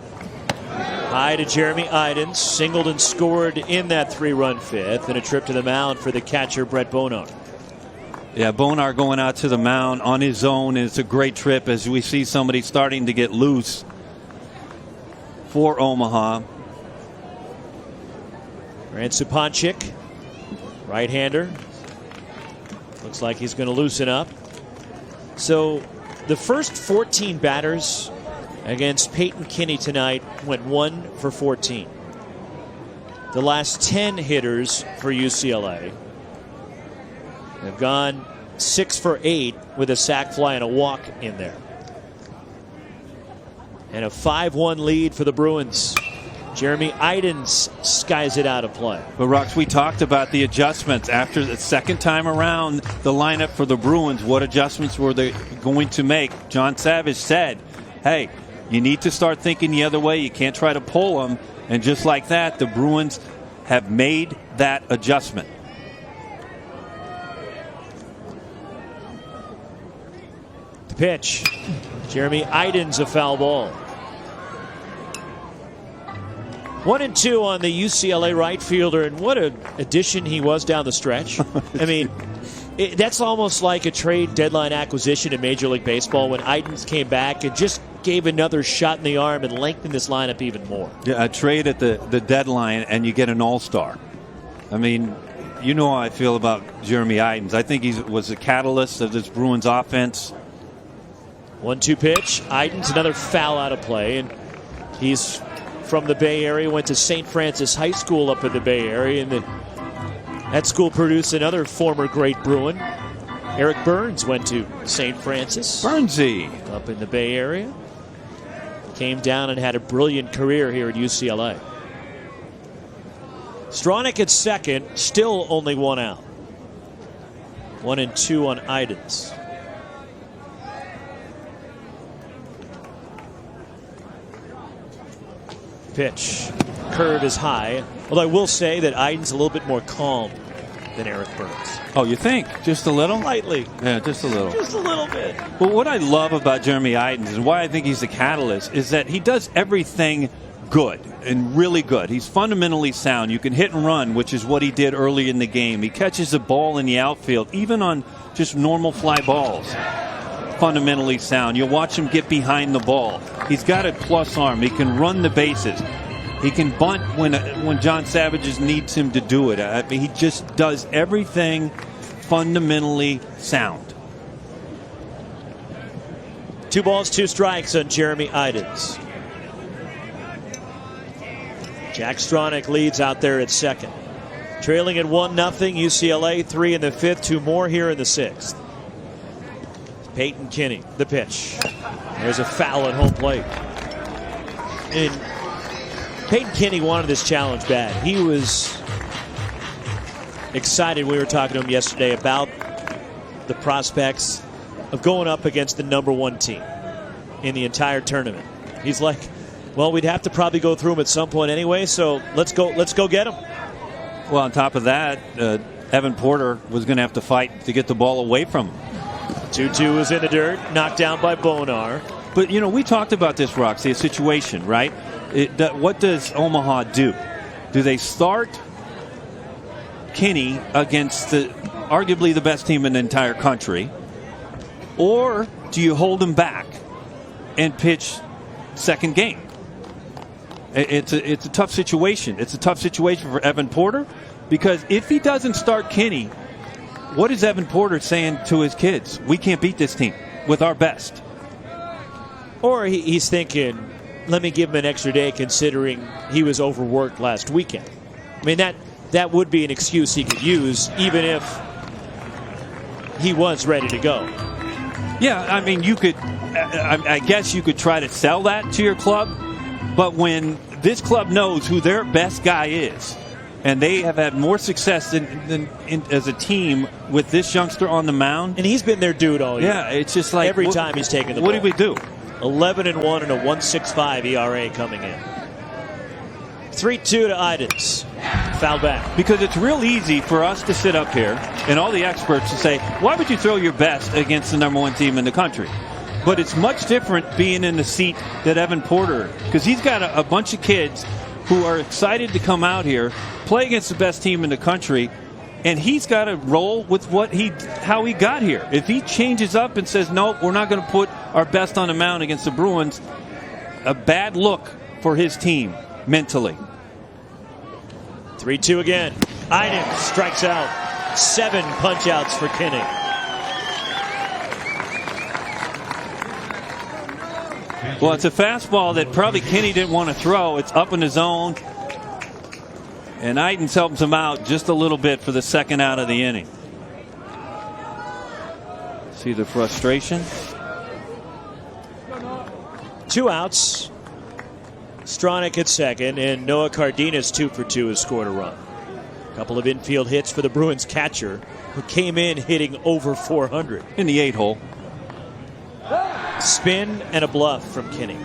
High to Jeremy Idens, singled and scored in that 3-run 5th, and a trip to the mound for the catcher Brett Bonar. Yeah, Bonar going out to the mound on his own. It's a great trip as we see somebody starting to get loose for Omaha. Grant Supanchik, right-hander. Looks like he's going to loosen up. So the first 14 batters against Peyton Kinney tonight went 1 for 14. The last 10 hitters for UCLA have gone 6 for 8 with a sac fly and a walk in there. And a 5-1 lead for the Bruins. Jeremy Idens skies it out of play. But, Rox, we talked about the adjustments after the second time around the lineup for the Bruins. What adjustments were they going to make? John Savage said, hey, you need to start thinking the other way. You can't try to pull them. And just like that, the Bruins have made that adjustment. The pitch. Jeremy Idens, a foul ball. 1-2 on the UCLA right fielder, and what an addition he was down the stretch. I mean, that's almost like a trade deadline acquisition in Major League Baseball when Idens came back and just gave another shot in the arm and lengthened this lineup even more. Yeah, a trade at the deadline and you get an all-star. I mean, you know how I feel about Jeremy Idens. I think he was the catalyst of this Bruins offense. 1-2 pitch. Idens, another foul out of play, and he's from the Bay Area, went to St. Francis High School up in the Bay Area, and that school produced another former great Bruin. Eric Burns went to St. Francis. Burnsy. Up in the Bay Area. Came down and had a brilliant career here at UCLA. Stronach at second, still only 1 out. 1-2 on Idens. Pitch. Curve is high. Although I will say that Idens a little bit more calm than Eric Burns. Oh, you think? Just a little? Slightly. Yeah, just a little. Just a little bit. Well, what I love about Jeremy Idens and why I think he's the catalyst is that he does everything good and really good. He's fundamentally sound. You can hit and run, which is what he did early in the game. He catches the ball in the outfield, even on just normal fly balls. Fundamentally sound. You'll watch him get behind the ball. He's got a plus arm. He can run the bases. He can bunt when John Savage needs him to do it. I mean, he just does everything fundamentally sound. 2 balls, 2 strikes on Jeremy Idens. Jack Stronach leads out there at second. Trailing at 1-0, UCLA 3 in the 5th, 2 more here in the 6th. Peyton Kinney, the pitch. There's a foul at home plate. And Peyton Kinney wanted this challenge bad. He was excited. We were talking to him yesterday about the prospects of going up against the #1 team in the entire tournament. He's like, well, we'd have to probably go through them at some point anyway, so let's go get them. Well, on top of that, Evan Porter was going to have to fight to get the ball away from him. 2-2 is in the dirt, knocked down by Bonar. But, you know, we talked about this, Roxy, a situation, right? What does Omaha do? Do they start Kinney against arguably the best team in the entire country? Or do you hold him back and pitch second game? It's a tough situation. It's a tough situation for Evan Porter, because if he doesn't start Kinney, what is Evan Porter saying to his kids? We can't beat this team with our best. Or he's thinking, let me give him an extra day considering he was overworked last weekend. I mean, that would be an excuse he could use even if he was ready to go. Yeah, I mean, you could, I guess you could try to sell that to your club, but when this club knows who their best guy is, and they have had more success than as a team with this youngster on the mound. And he's been their dude all year. Yeah, it's just like every time he's taken the ball. What did we do? 11-1 and a 1.65 ERA coming in. 3-2 to Idens. Foul back. Because it's real easy for us to sit up here and all the experts to say, why would you throw your best against the #1 team in the country? But it's much different being in the seat that Evan Porter, because he's got a bunch of kids who are excited to come out here, play against the best team in the country, and he's got to roll with how he got here. If he changes up and says, nope, we're not going to put our best on the mound against the Bruins, a bad look for his team mentally. 3-2 again. Idens strikes out. 7 punch-outs for Kinney. Well, it's a fastball that probably Kinney didn't want to throw. It's up in the zone. And Idens helps him out just a little bit for the second out of the inning. See the frustration? 2 outs. Stronach at second, and Noah Cardenas 2 for 2 has scored a run. A couple of infield hits for the Bruins catcher, who came in hitting over 400. In the 8-hole. Spin and a bluff from Kinney.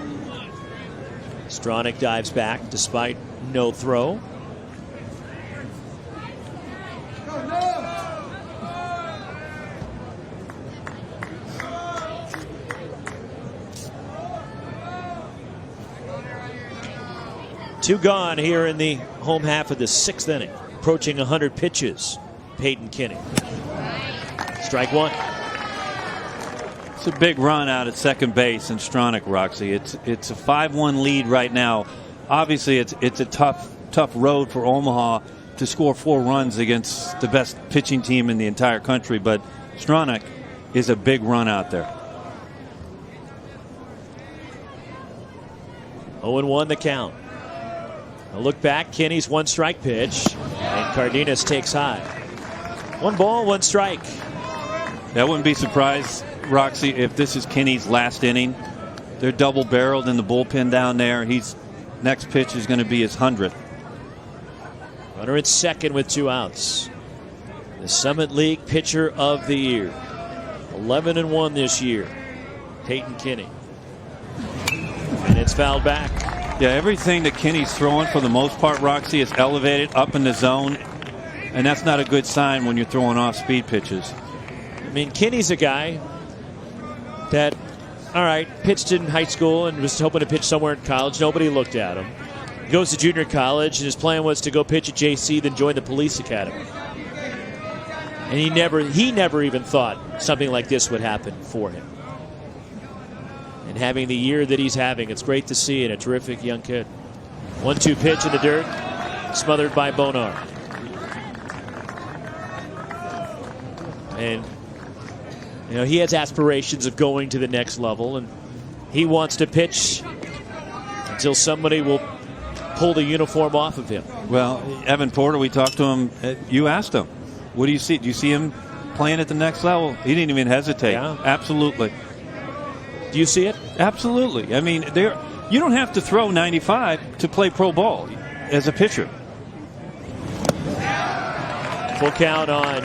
Stronach dives back despite no throw. Two gone here in the home half of the 6th inning. Approaching 100 pitches, Peyton Kinney. Strike 1. It's a big run out at second base in Stronach, Roxy. It's a 5-1 lead right now. Obviously, it's a tough road for Omaha to score 4 runs against the best pitching team in the entire country, but Stronach is a big run out there. 0-1 the count. A look back, Kinney's 1-strike pitch, and Cardenas takes high. 1 ball, 1 strike. That wouldn't be surprised, Roxy, if this is Kinney's last inning. They're double-barreled in the bullpen down there. Next pitch is going to be his 100th. Runner at second with 2 outs. The Summit League Pitcher of the Year. 11-1 this year, Peyton Kinney. And it's fouled back. Yeah, everything that Kinney's throwing for the most part, Roxy, is elevated up in the zone, and that's not a good sign when you're throwing off-speed pitches. I mean, Kinney's a guy that, all right, pitched in high school and was hoping to pitch somewhere in college. Nobody looked at him. He goes to junior college, and his plan was to go pitch at JC, then join the police academy. And he never even thought something like this would happen for him. And having the year that he's having, it's great to see, and a terrific young kid. 1-2 pitch in the dirt, smothered by Bonar. And he has aspirations of going to the next level, and he wants to pitch until somebody will pull the uniform off of him. Well, Evan Porter, we talked to him. You asked him, what do you see? Do you see him playing at the next level? He didn't even hesitate. Yeah. Absolutely. Do you see it? Absolutely. I mean, you don't have to throw 95 to play pro ball as a pitcher. Full count on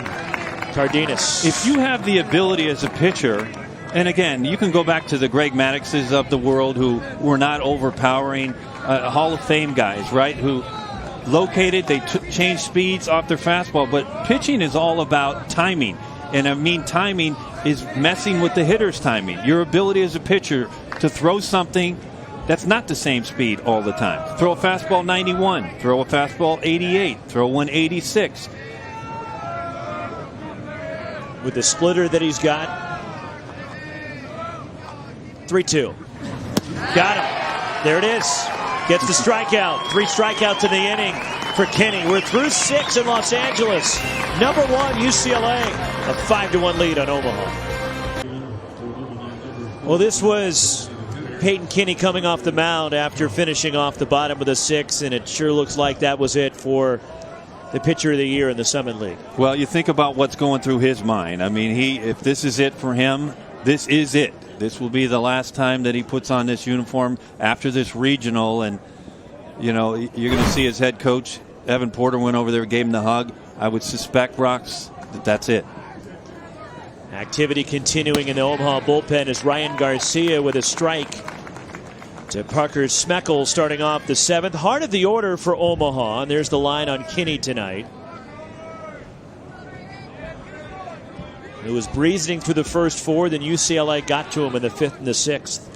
Cardenas. If you have the ability as a pitcher, and again, you can go back to the Greg Maddoxes of the world who were not overpowering, Hall of Fame guys, right, who located, they changed speeds off their fastball, but pitching is all about timing. And I mean, timing is messing with the hitter's timing. Your ability as a pitcher to throw something That's not the same speed all the time. Throw a fastball 91, throw a fastball 88, throw one 86. With the splitter that he's got. 3-2. Got him. There it is. Gets the strikeout. 3 strikeouts in the inning for Kinney. We're through 6 in Los Angeles. Number 1, UCLA. A 5-1 lead on Omaha. Well, this was Peyton Kinney coming off the mound after finishing off the bottom of the 6th, and it sure looks like that was it for the pitcher of the year in the Summit League. Well, you think about what's going through his mind. I mean, if this is it for him, this is it. This will be the last time that he puts on this uniform after this regional, and you know, you're going to see his head coach Evan Porter went over there, gave him the hug. I would suspect, Rox, that's it. Activity continuing in the Omaha bullpen as Ryan Garcia with a strike to Parker Smeckel starting off the 7th. Heart of the order for Omaha, and there's the line on Kinney tonight. It was breezing through the first 4, then UCLA got to him in the 5th and the 6th.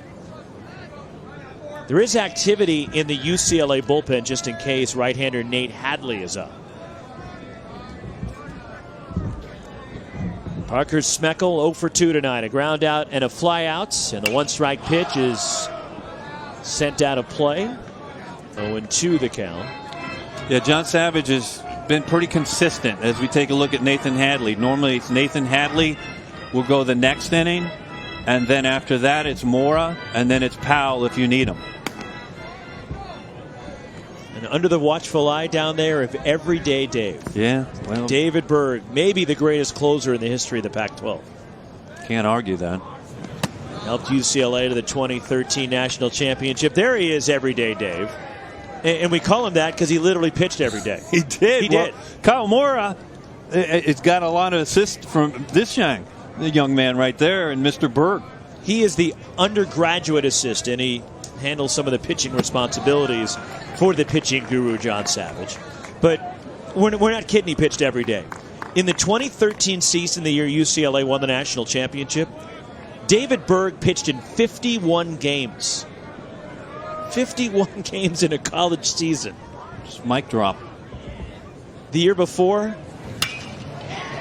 There is activity in the UCLA bullpen just in case right-hander Nate Hadley is up. Parker Smeckel 0 for 2 tonight. A ground out and a fly out, and the 1-strike pitch is sent out of play. 0-2 the count. Yeah, John Savage has been pretty consistent as we take a look at Nathan Hadley. Normally it's Nathan Hadley will go the next inning, and then after that it's Mora, and then it's Powell if you need him. And under the watchful eye down there of Everyday Dave. Yeah, well, David Berg, maybe the greatest closer in the history of the Pac-12. Can't argue that. Helped UCLA to the 2013 National Championship. There he is, Everyday Dave. And we call him that because he literally pitched every day. He did. He did. Kyle Mora, it's got a lot of assists from this young man right there, and Mr. Berg. He is the undergraduate assistant. He handles some of the pitching responsibilities for the pitching guru, John Savage. But we're not kidding, he pitched every day. In the 2013 season, the year UCLA won the national championship, David Berg pitched in 51 games. 51 games in a college season. Just mic drop. The year before,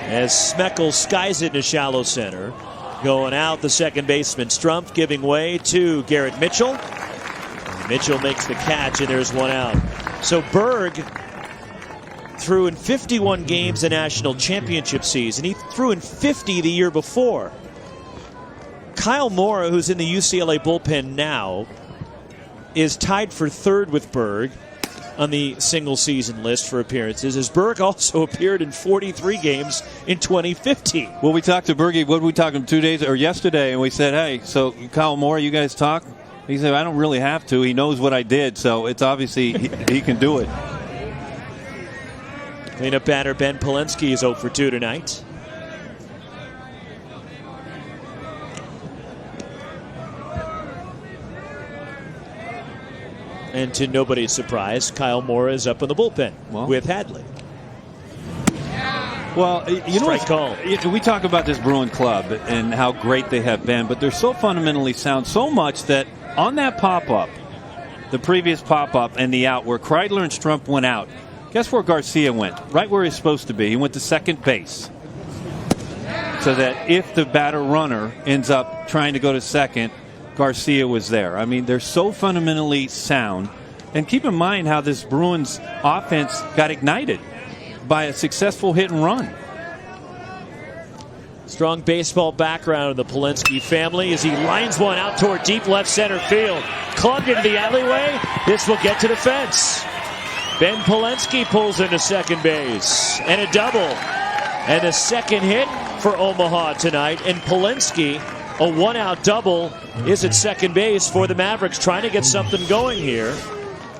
as Smeckel skies it in a shallow center, going out, the second baseman Strumpf giving way to Garrett Mitchell. Mitchell makes the catch, and there's 1 out. So Berg threw in 51 games the national championship season. He threw in 50 the year before. Kyle Mora, who's in the UCLA bullpen now, is tied for 3rd with Berg on the single season list for appearances, as Berg also appeared in 43 games in 2015. Well, we talked to Bergie, what did we talk to him 2 days or yesterday, and we said, hey, so Kyle Mora, you guys talk? He said, I don't really have to. He knows what I did, so it's obviously he can do it. Cleanup batter Ben Polensky is 0 for 2 tonight. And to nobody's surprise, Kyle Mora is up in the bullpen with Hadley. Well, you know, call. We talk about this Bruin club and how great they have been, but they're so fundamentally sound so much that on that pop-up, the previous pop-up and the out where Kreidler and Strumpf went out, guess where Garcia went? Right where he's supposed to be. He went to second base. So that if the batter runner ends up trying to go to second, Garcia was there. I mean, they're so fundamentally sound. And keep in mind how this Bruins offense got ignited by a successful hit and run. Strong baseball background of the Polensky family as he lines one out toward deep left center field. Clubbed into the alleyway. This will get to the fence. Ben Polensky pulls into second base. And a double. And the second hit for Omaha tonight. And Polensky, a 1-out double, is at second base for the Mavericks, trying to get something going here.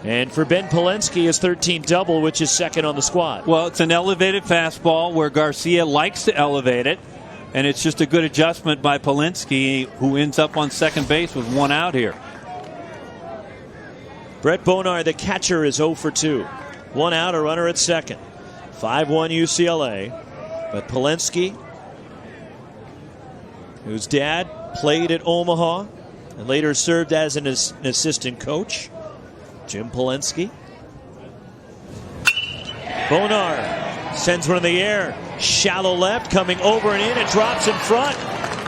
And for Ben Polensky, his 13th double, which is second on the squad. Well, it's an elevated fastball where Garcia likes to elevate it. And it's just a good adjustment by Polensky, who ends up on second base with 1 out here. Brett Bonar, the catcher, is 0 for 2. 1 out, a runner at second. 5-1 UCLA. But Polensky, whose dad played at Omaha, and later served as an assistant coach. Jim Polensky. Bonar sends one in the air. Shallow left, coming over and in, and drops in front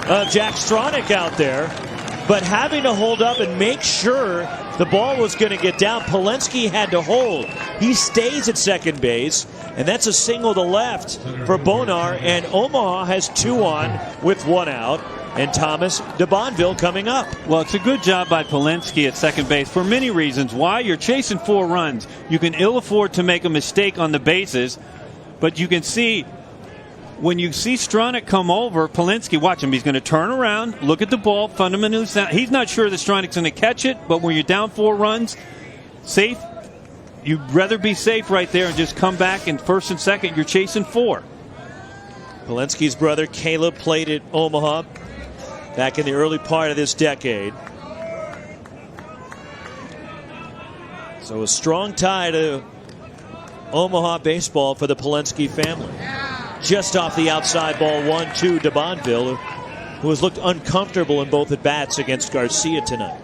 of Jack Stronach out there. But having to hold up and make sure the ball was going to get down, Polensky had to hold. He stays at second base, and that's a single to left for Bonar, and Omaha has 2 on with 1 out, and Thomas DeBonville coming up. Well, it's a good job by Polensky at second base for many reasons. Why? You're chasing 4 runs. You can ill afford to make a mistake on the bases, but you can see when you see Stronach come over, Polensky, watch him. He's going to turn around, look at the ball, fundamentally sound. He's not sure that Stronach's going to catch it, but when you're down 4 runs, safe, you'd rather be safe right there and just come back in first and second. You're chasing 4. Polensky's brother Caleb played at Omaha back in the early part of this decade. So a strong tie to Omaha baseball for the Polensky family. Just off the outside ball, 1-2 DeBonville, who has looked uncomfortable in both at-bats against Garcia tonight.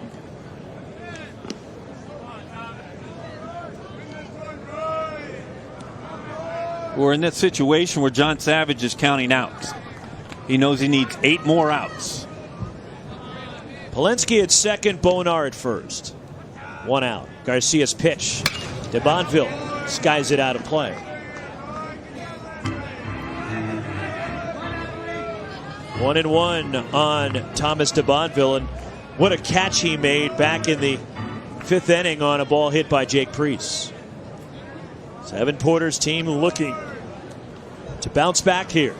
We're in that situation where John Savage is counting outs. He knows he needs 8 more outs. Polensky at second, Bonar at first. 1 out. Garcia's pitch. DeBonville skies it out of play. 1-1 on Thomas DeBonville, and what a catch he made back in the 5th inning on a ball hit by Jake Priest. Evan Porter's team looking to bounce back here.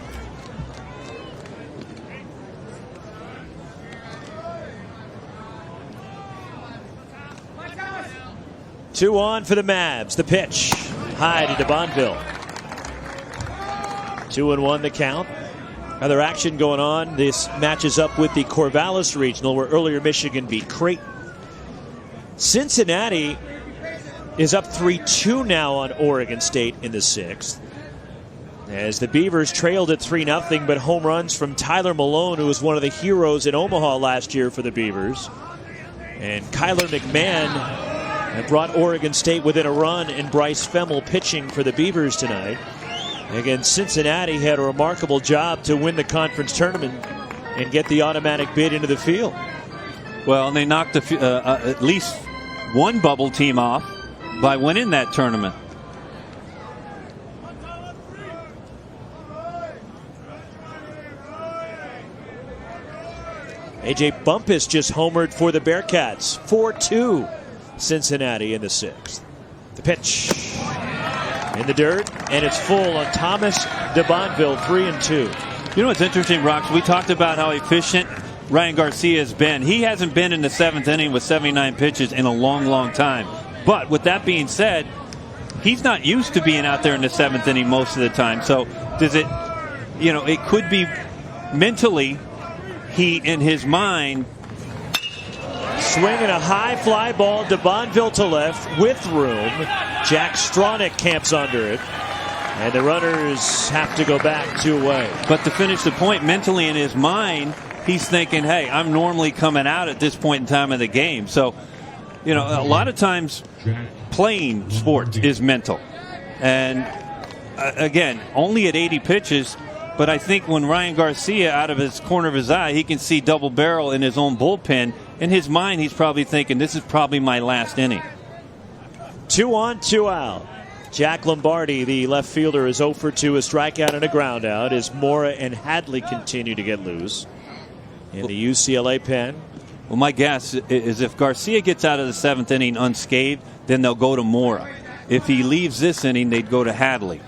Two on for the Mavs. The pitch high to DeBonville. 2-1 the count. Other action going on. This matches up with the Corvallis Regional, where earlier Michigan beat Creighton. Cincinnati is up 3-2 now on Oregon State in the 6th, as the Beavers trailed at 3-0, but home runs from Tyler Malone, who was one of the heroes in Omaha last year for the Beavers, and Kyler McMahon have brought Oregon State within a run, and Bryce Femmel pitching for the Beavers tonight. Again, Cincinnati had a remarkable job to win the conference tournament and get the automatic bid into the field. Well, and they knocked at least one bubble team off by winning that tournament. A.J. Bumpus just homered for the Bearcats. 4-2 Cincinnati in the 6th. The pitch in the dirt, and it's full on Thomas DeBonville, 3-2. You know what's interesting, Rox? We talked about how efficient Ryan Garcia has been. He hasn't been in the 7th inning with 79 pitches in a long, long time. But with that being said, he's not used to being out there in the 7th inning most of the time. So does it, it could be mentally, he in his mind. Swinging a high fly ball, DeBonville to left with room. Jack Stronach camps under it, and the runners have to go back 2 away. But to finish the point, mentally in his mind, he's thinking, hey, I'm normally coming out at this point in time of the game. So, a lot of times playing sports is mental. And again, only at 80 pitches, but I think when Ryan Garcia, out of his corner of his eye, he can see double barrel in his own bullpen. In his mind, he's probably thinking, this is probably my last inning. 2 on, 2 out. Jack Lombardi, the left fielder, is 0 for 2, a strikeout and a ground out, as Mora and Hadley continue to get loose in the UCLA pen. Well, my guess is if Garcia gets out of the 7th inning unscathed, then they'll go to Mora. If he leaves this inning, they'd go to Hadley.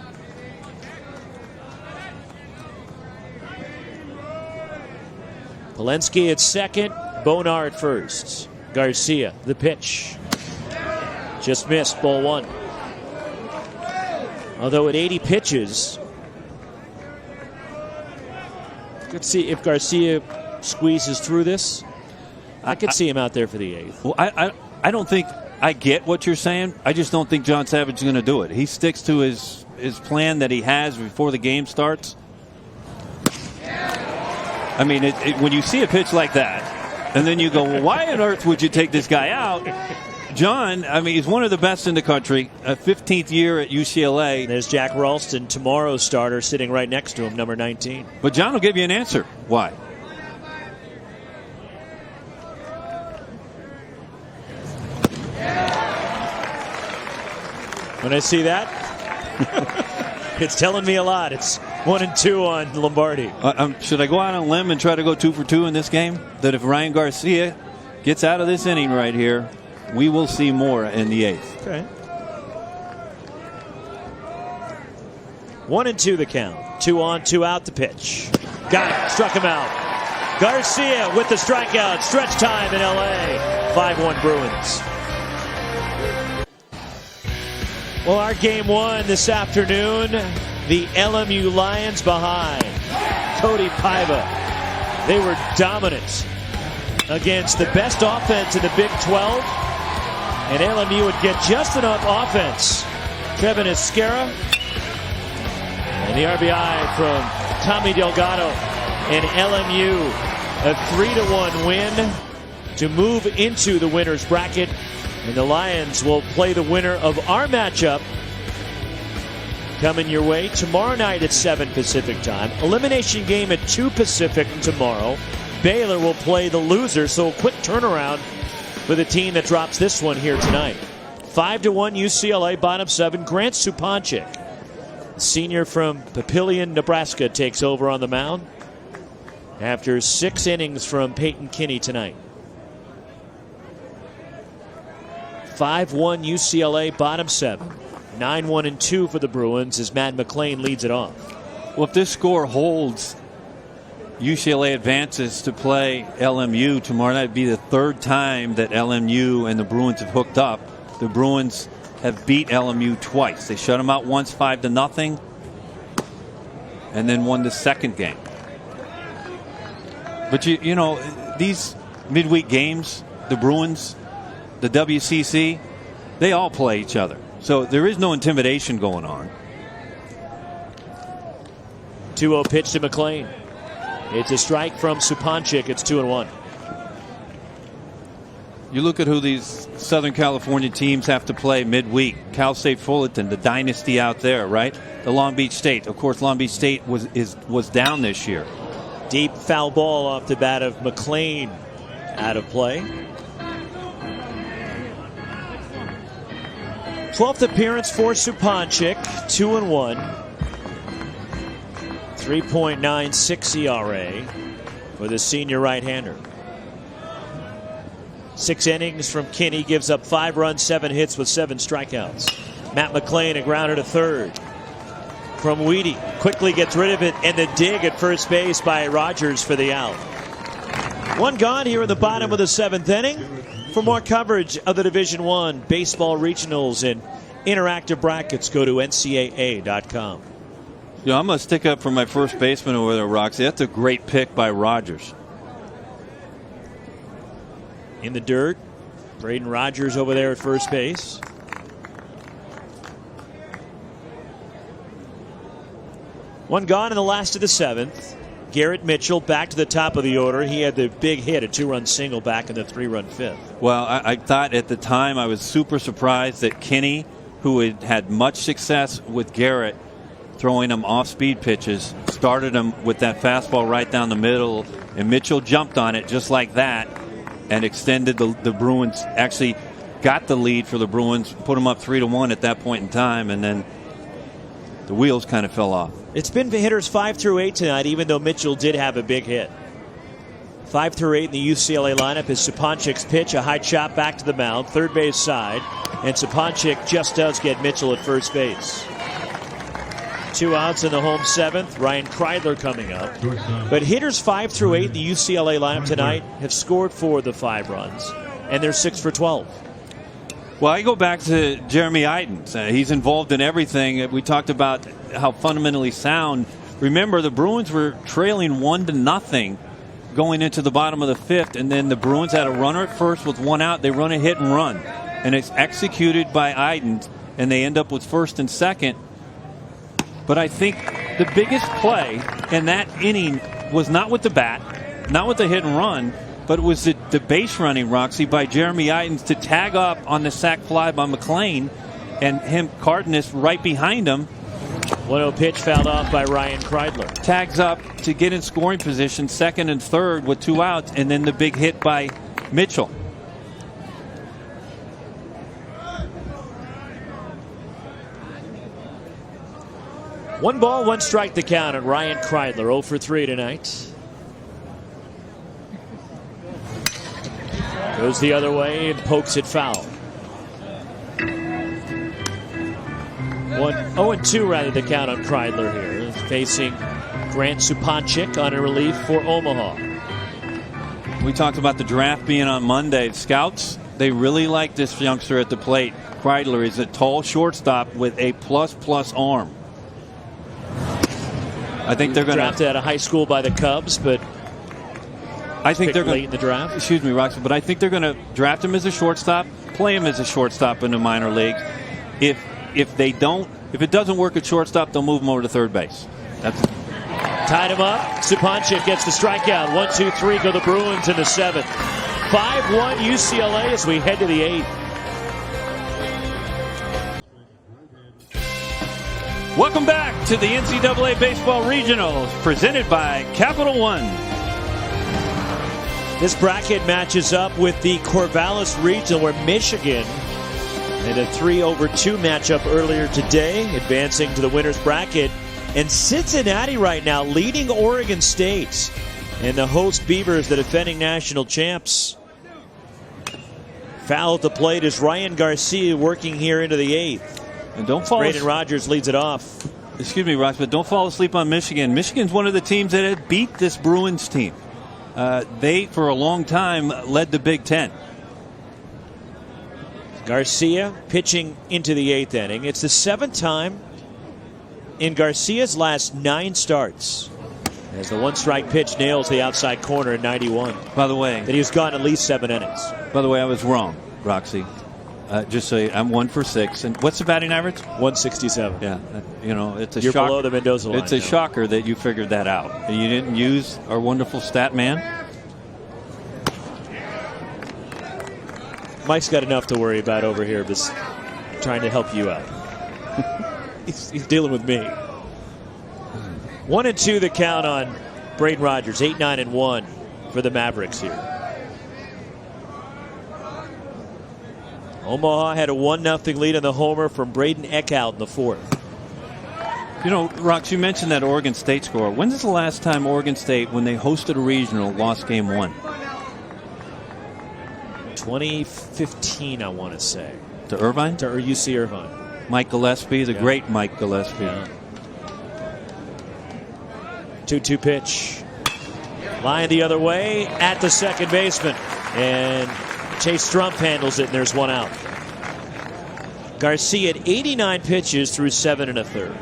Polensky at second, Bonar at first. Garcia, the pitch. Just missed, ball 1. Although at 80 pitches, could see if Garcia squeezes through this. I could see him out there for the 8th. Well, I don't think I get what you're saying. I just don't think John Savage is going to do it. He sticks to his plan that he has before the game starts. I mean, when you see a pitch like that, And then you go, well, why on earth would you take this guy out? John, I mean, he's one of the best in the country. 15th year at UCLA. There's Jack Ralston, tomorrow's starter, sitting right next to him, number 19. But John will give you an answer. Why? When I see that, it's telling me a lot. It's 1-2 on Lombardi. Should I go out on a limb and try to go 2 for 2 in this game? That if Ryan Garcia gets out of this inning right here, we will see more in the 8th. Okay. 1-2 the count. 2 on, 2 out the pitch. Got it. Struck him out. Garcia with the strikeout. Stretch time in L.A. 5-1 Bruins. Well, our game 1 this afternoon, the LMU Lions behind. Cody Paiva. They were dominant against the best offense in the Big 12. And LMU would get just enough offense. Kevin Esquera. And the RBI from Tommy Delgado. And LMU, a 3-1 win to move into the winner's bracket. And the Lions will play the winner of our matchup coming your way tomorrow night at 7 Pacific time. Elimination game at 2 Pacific tomorrow. Baylor will play the loser, so a quick turnaround for the team that drops this one here tonight. 5-1 UCLA, bottom 7. Grant Supanchik, senior from Papillion, Nebraska, takes over on the mound after 6 innings from Peyton Kinney tonight. 5-1 UCLA, bottom 7. 9-1-2 for the Bruins as Matt McLean leads it off. Well, if this score holds, UCLA advances to play LMU tomorrow night. It'd be the 3rd time that LMU and the Bruins have hooked up. The Bruins have beat LMU twice. They shut them out once 5-0, and then won the second game. But you know, these midweek games, the Bruins, the WCC, they all play each other. So there is no intimidation going on. 2-0 pitch to McLean. It's a strike from Supanchik. It's 2-1. You look at who these Southern California teams have to play midweek. Cal State Fullerton, the dynasty out there, right? The Long Beach State. Of course, Long Beach State was down this year. Deep foul ball off the bat of McLean. Out of play. 12th appearance for Supanchik. 2-1. 3.96 ERA for the senior right-hander. 6 innings from Kinney, gives up 5 runs, 7 hits with 7 strikeouts. Matt McLean, a grounder to third from Weedy. Quickly gets rid of it, and the dig at first base by Rogers for the out. 1 gone here in the bottom of the 7th inning. For more coverage of the Division I baseball regionals and interactive brackets, go to NCAA.com. You know, I'm going to stick up for my first baseman over there, Roxy. That's a great pick by Rogers. In the dirt, Braden Rogers over there at first base. One gone in the last of the 7th. Garrett Mitchell back to the top of the order. He had the big hit, a 2-run single back in the 3-run 5th. Well, I thought at the time I was super surprised that Kinney, who had much success with Garrett, throwing him off-speed pitches, started him with that fastball right down the middle, and Mitchell jumped on it just like that and extended the Bruins, actually got the lead for the Bruins, put them up 3-1 at that point in time, and then the wheels kind of fell off. It's been hitters 5 through 8 tonight, even though Mitchell did have a big hit. 5 through 8 in the UCLA lineup is Supanchik's pitch, a high chop back to the mound, third base side, and Supanchik just does get Mitchell at first base. 2 outs in the home 7th. Ryan Kreidler coming up. But hitters 5 through 8 in the UCLA lineup tonight have scored for the 5 runs, and they're 6 for 12. Well, I go back to Jeremy Idens. He's involved in everything. We talked about how fundamentally sound. Remember, the Bruins were trailing 1-0 going into the bottom of the 5th, and then the Bruins had a runner at first with 1 out. They run a hit and run, and it's executed by Idens, and they end up with first and second. But I think the biggest play in that inning was not with the bat, not with the hit and run. but it was the base running, Roxy, by Jeremy Idens to tag up on the sac fly by McLean, and him, Cardenas, right behind him. 1-0 pitch fouled off by Ryan Kreidler. Tags up to get in scoring position, second and third with 2 outs, and then the big hit by Mitchell. One ball, one strike the count, and Ryan Kreidler 0 for 3 tonight. Goes the other way and pokes it foul. 0-2 rather the count on Kreidler here. Facing Grant Supancic on a relief for Omaha. We talked about the draft being on Monday. Scouts, they really like this youngster at the plate. Kreidler is a tall shortstop with a plus arm. I think they're going to drafted out of high school by the Cubs, but I think they're late in the draft. Excuse me, Roxy, but I think they're going to draft him as a shortstop, play him as a shortstop in the minor leagues. If it doesn't work at shortstop, they'll move him over to third base. That's tied him up. Supancic gets the strikeout. 1-2-3 go the Bruins in the 7th. 5-1 UCLA as we head to the 8th. Welcome back to the NCAA Baseball Regionals, presented by Capital One. This bracket matches up with the Corvallis Regional, where Michigan in a 3-over-2 matchup earlier today, advancing to the winner's bracket. And Cincinnati right now leading Oregon State. And the host Beavers, the defending national champs. Foul at the plate is Ryan Garcia working here into the 8th. And don't fall Braden Rogers leads it off. Excuse me, Rox, but don't fall asleep on Michigan. Michigan's one of the teams that had beat this Bruins team. They, for a long time, led the Big Ten. Garcia pitching into the 8th inning. It's the 7th time in Garcia's last 9 starts, as the one-strike pitch nails the outside corner in 91. By the way, that he's gone at least 7 innings. By the way, I was wrong, Roxy. Just so I'm 1 for 6. And what's the batting average? 167. Yeah, it's a You're shocker. below the Mendoza line. It's a shocker that you figured that out. And you didn't use our wonderful stat man. Mike's got enough to worry about over here, just trying to help you out. he's dealing with me. 1-2 the count on Braden Rogers. 8-9-1 for the Mavericks here. Omaha had a 1-0 lead on the homer from Braden Eckhout in the 4th. You know, Rox, you mentioned that Oregon State score. When's the last time Oregon State, when they hosted a regional, lost game 1? 2015, I want to say. To Irvine? To UC Irvine. Mike Gillespie, the great Mike Gillespie. Yeah. 2-2 pitch. Line the other way at the second baseman. And Chase Strumpf handles it, and there's 1 out. Garcia at 89 pitches through 7 1/3.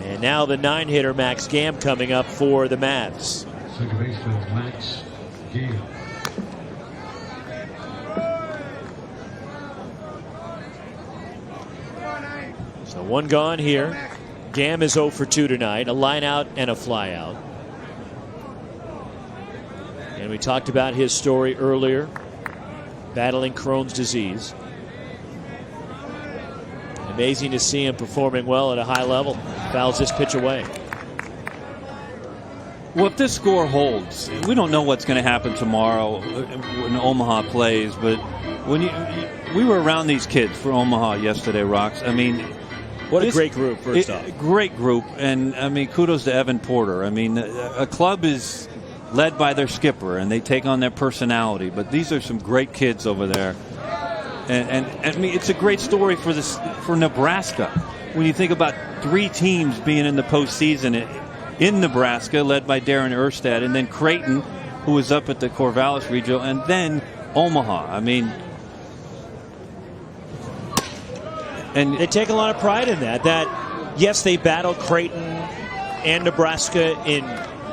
And now the 9-hitter Max Gam coming up for the Mavs. Second baseman Max Gam. So 1 gone here. Gam is 0 for 2 tonight. A line out and a fly out. And we talked about his story earlier, battling Crohn's disease. Amazing to see him performing well at a high level. Fouls this pitch away. Well, if this score holds, we don't know what's going to happen tomorrow when Omaha plays, but when we were around these kids for Omaha yesterday, Rox. I mean, what a great group, first off. Great group, and I mean, kudos to Evan Porter. I mean, a club is led by their skipper, and they take on their personality, but these are some great kids over there. And I mean, it's a great story for Nebraska. When you think about 3 teams being in the postseason in Nebraska, led by Darren Erstad, and then Creighton, who was up at the Corvallis Regional, and then Omaha. I mean, and they take a lot of pride in that. That yes, they battle Creighton and Nebraska in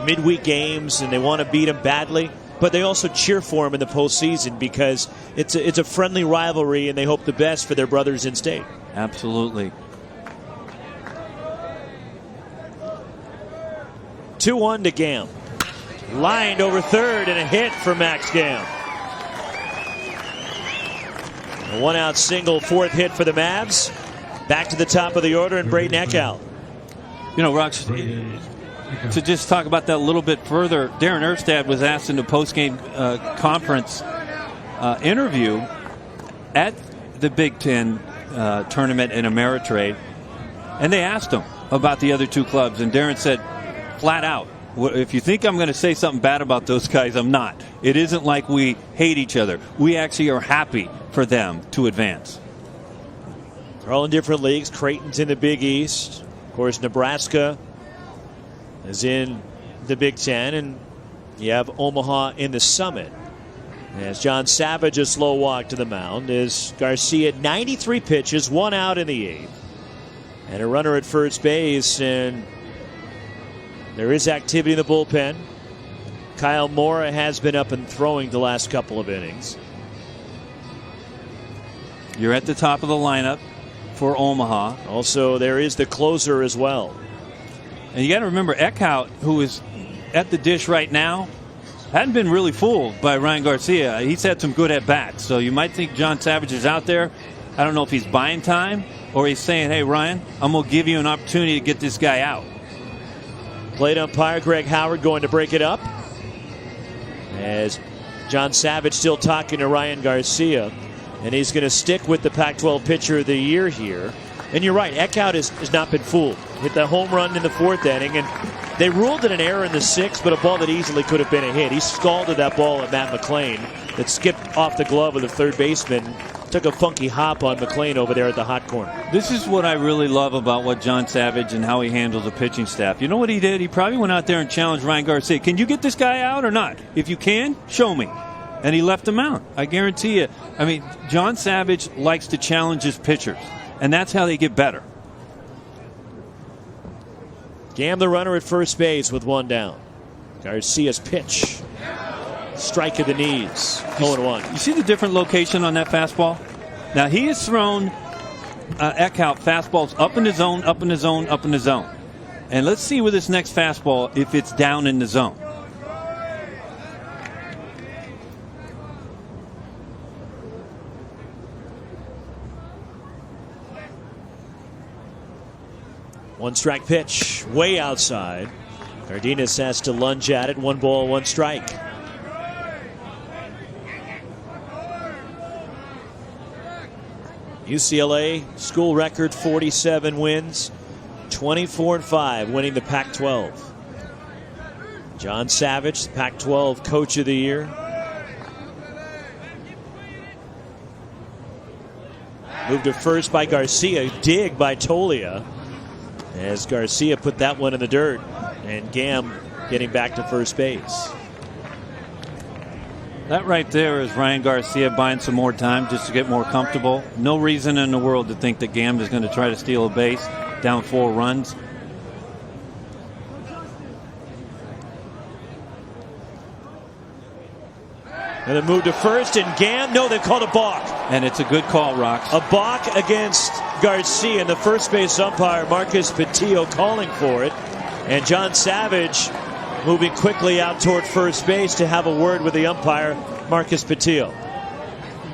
midweek games, and they want to beat them badly. But they also cheer for them in the postseason because it's a friendly rivalry, and they hope the best for their brothers in state. Absolutely. 2-1 to Gam. Lined over third and a hit for Max Gam. A one-out single, fourth hit for the Mavs. Back to the top of the order and Braden Eckhout. You know, Rox, to just talk about that a little bit further, Darren Erstad was asked in the postgame conference interview at the Big Ten tournament in Ameritrade, and they asked him about the other two clubs, and Darren said flat out, if you think I'm going to say something bad about those guys, I'm not. It isn't like we hate each other. We actually are happy for them to advance. They're all in different leagues. Creighton's in the Big East. Of course, Nebraska is in the Big Ten, and you have Omaha in the Summit. As John Savage, a slow walk to the mound, is Garcia, 93 pitches, 1 out in the 8th. And a runner at first base, and there is activity in the bullpen. Kyle Mora has been up and throwing the last couple of innings. You're at the top of the lineup for Omaha. Also, there is the closer as well. And you got to remember, Eckhout, who is at the dish right now, hadn't been really fooled by Ryan Garcia. He's had some good at-bats. So you might think John Savage is out there. I don't know if he's buying time or he's saying, hey, Ryan, I'm going to give you an opportunity to get this guy out. Plate umpire Greg Howard going to break it up. As John Savage still talking to Ryan Garcia. And he's going to stick with the Pac-12 Pitcher of the Year here. And you're right, Eckhout has not been fooled. Hit the home run in the 4th inning, and they ruled it an error in the 6th, but a ball that easily could have been a hit. He scalded that ball at Matt McClain that skipped off the glove of the third baseman. Took a funky hop on McClain over there at the hot corner. This is what I really love about what John Savage and how he handles the pitching staff. You know what he did? He probably went out there and challenged Ryan Garcia. Can you get this guy out or not? If you can, show me. And he left him out. I guarantee you. I mean, John Savage likes to challenge his pitchers, and that's how they get better. Gam the runner at first base with 1 down. Garcia's pitch. Strike of the knees. 0-1. You see the different location on that fastball? Now, he has thrown Eckhout fastballs up in the zone, up in the zone, up in the zone. And let's see with this next fastball if it's down in the zone. One strike pitch, way outside. Cardenas has to lunge at it. 1 ball, 1 strike. UCLA, school record 47 wins, 24-5, winning the Pac-12. John Savage, the Pac-12 Coach of the Year. Moved to first by Garcia, dig by Tolia. As Garcia put that one in the dirt, and Gam getting back to first base. That right there is Ryan Garcia buying some more time just to get more comfortable. No reason in the world to think that Gam is going to try to steal a base down 4 runs. And then move to first, and Gam, no, they called a balk. And it's a good call, Rox. A balk against Garcia, and the first base umpire, Marcus Petillo, calling for it. And John Savage moving quickly out toward first base to have a word with the umpire, Marcus Petillo.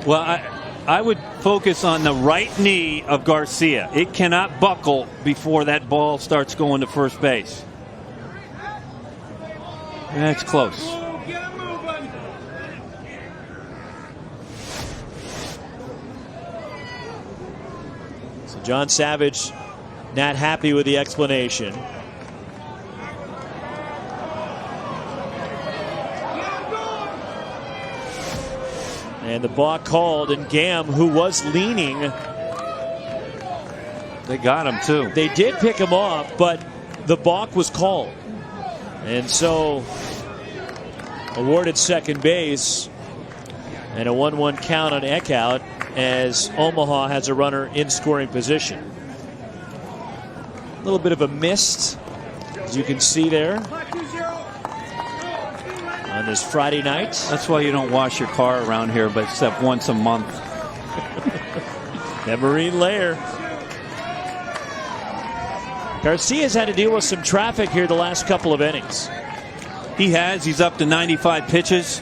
Well, I would focus on the right knee of Garcia. It cannot buckle before that ball starts going to first base. That's close. So John Savage not happy with the explanation. And the balk called, and Gam, who was leaning. They got him, too. They did pick him off, but the balk was called. And so, awarded second base, and a 1-1 count on Eckhout as Omaha has a runner in scoring position. A little bit of a mist, as you can see there, on this Friday night. That's why you don't wash your car around here, but except once a month. That marine layer. Garcia's had to deal with some traffic here the last couple of innings. He has. He's up to 95 pitches.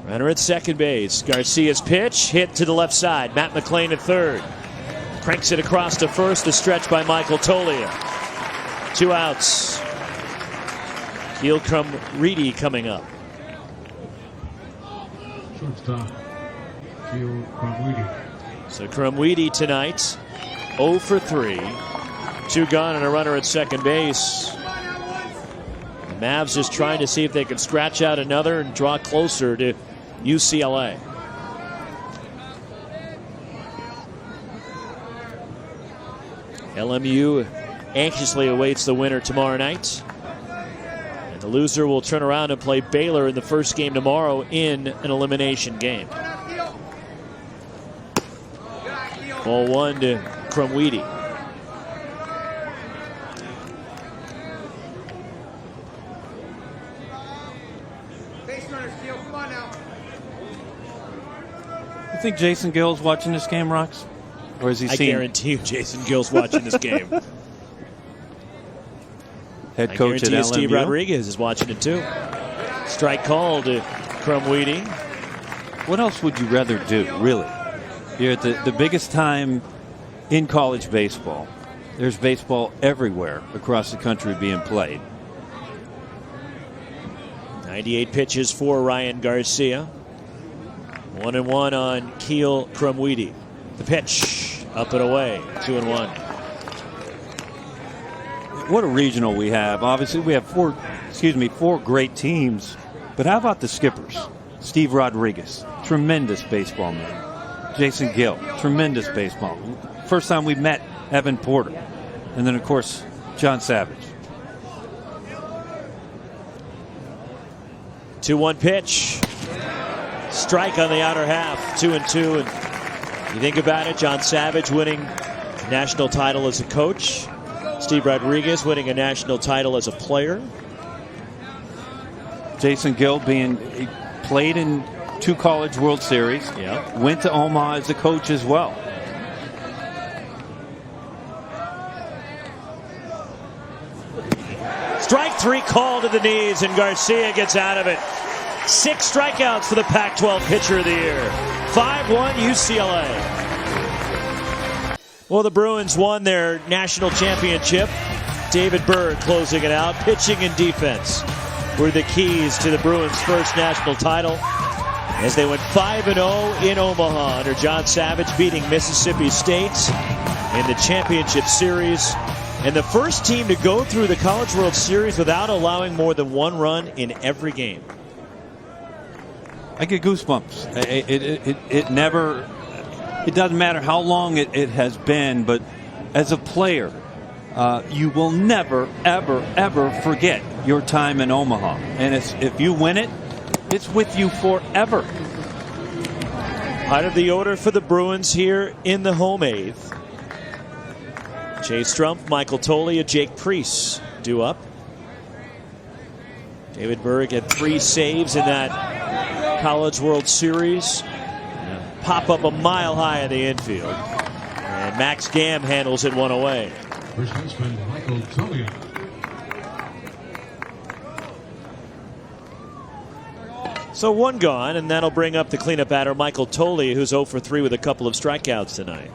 Runner at second base. Garcia's pitch hit to the left side. Matt McLean at third. Cranks it across to first. The stretch by Michael Tolia. 2 outs. Keel Krumriede coming up. Shortstop, Keel Krumriede. So Krumriede tonight, 0 for 3. 2 gone and a runner at second base. The Mavs just trying to see if they can scratch out another and draw closer to UCLA. LMU anxiously awaits the winner tomorrow night. And the loser will turn around and play Baylor in the first game tomorrow in an elimination game. Ball 1 to Krumriede. You think Jason Gill's watching this game, Rox? Or is he I guarantee you Jason Gill's watching this game. Head coach at LMU? Steve Rodriguez is watching it too. Strike call to Krumriede. What else would you rather do, really? You're at the biggest time in college baseball. There's baseball everywhere across the country being played. 98 pitches for Ryan Garcia. 1-1 on Keel Krumriede. The pitch up and away. 2-1. What a regional we have. Obviously, we have four great teams. But how about the skippers? Steve Rodriguez, tremendous baseball man. Jason Gill, tremendous baseball. First time we met Evan Porter. And then, of course, John Savage. 2-1 pitch. Strike on the outer half. 2-2. And you think about it, John Savage winning a national title as a coach. Steve Rodriguez winning a national title as a player. Jason Gill he played in 2 College World Series. Yeah. Went to Omaha as a coach as well. Strike 3 called to the knees, and Garcia gets out of it. 6 strikeouts for the Pac-12 pitcher of the year. 5-1 UCLA. Well, the Bruins won their national championship. David Berg closing it out. Pitching and defense were the keys to the Bruins' first national title as they went 5-0 in Omaha under John Savage, beating Mississippi State in the championship series. And the first team to go through the College World Series without allowing more than 1 run in every game. I get goosebumps. It doesn't matter how long it has been, but as a player, you will never, ever, ever forget your time in Omaha. And if you win it, it's with you forever. Part of the order for the Bruins here in the home 8th. Chase Strumpf, Michael Tolia, Jake Priest due up. David Berg had 3 saves in that College World Series. Pop up a mile high in the infield. And Max Gamm handles it 1 away. First baseman Michael Tolia. So 1 gone, and that'll bring up the cleanup batter, Michael Tolia, who's 0 for 3 with a couple of strikeouts tonight.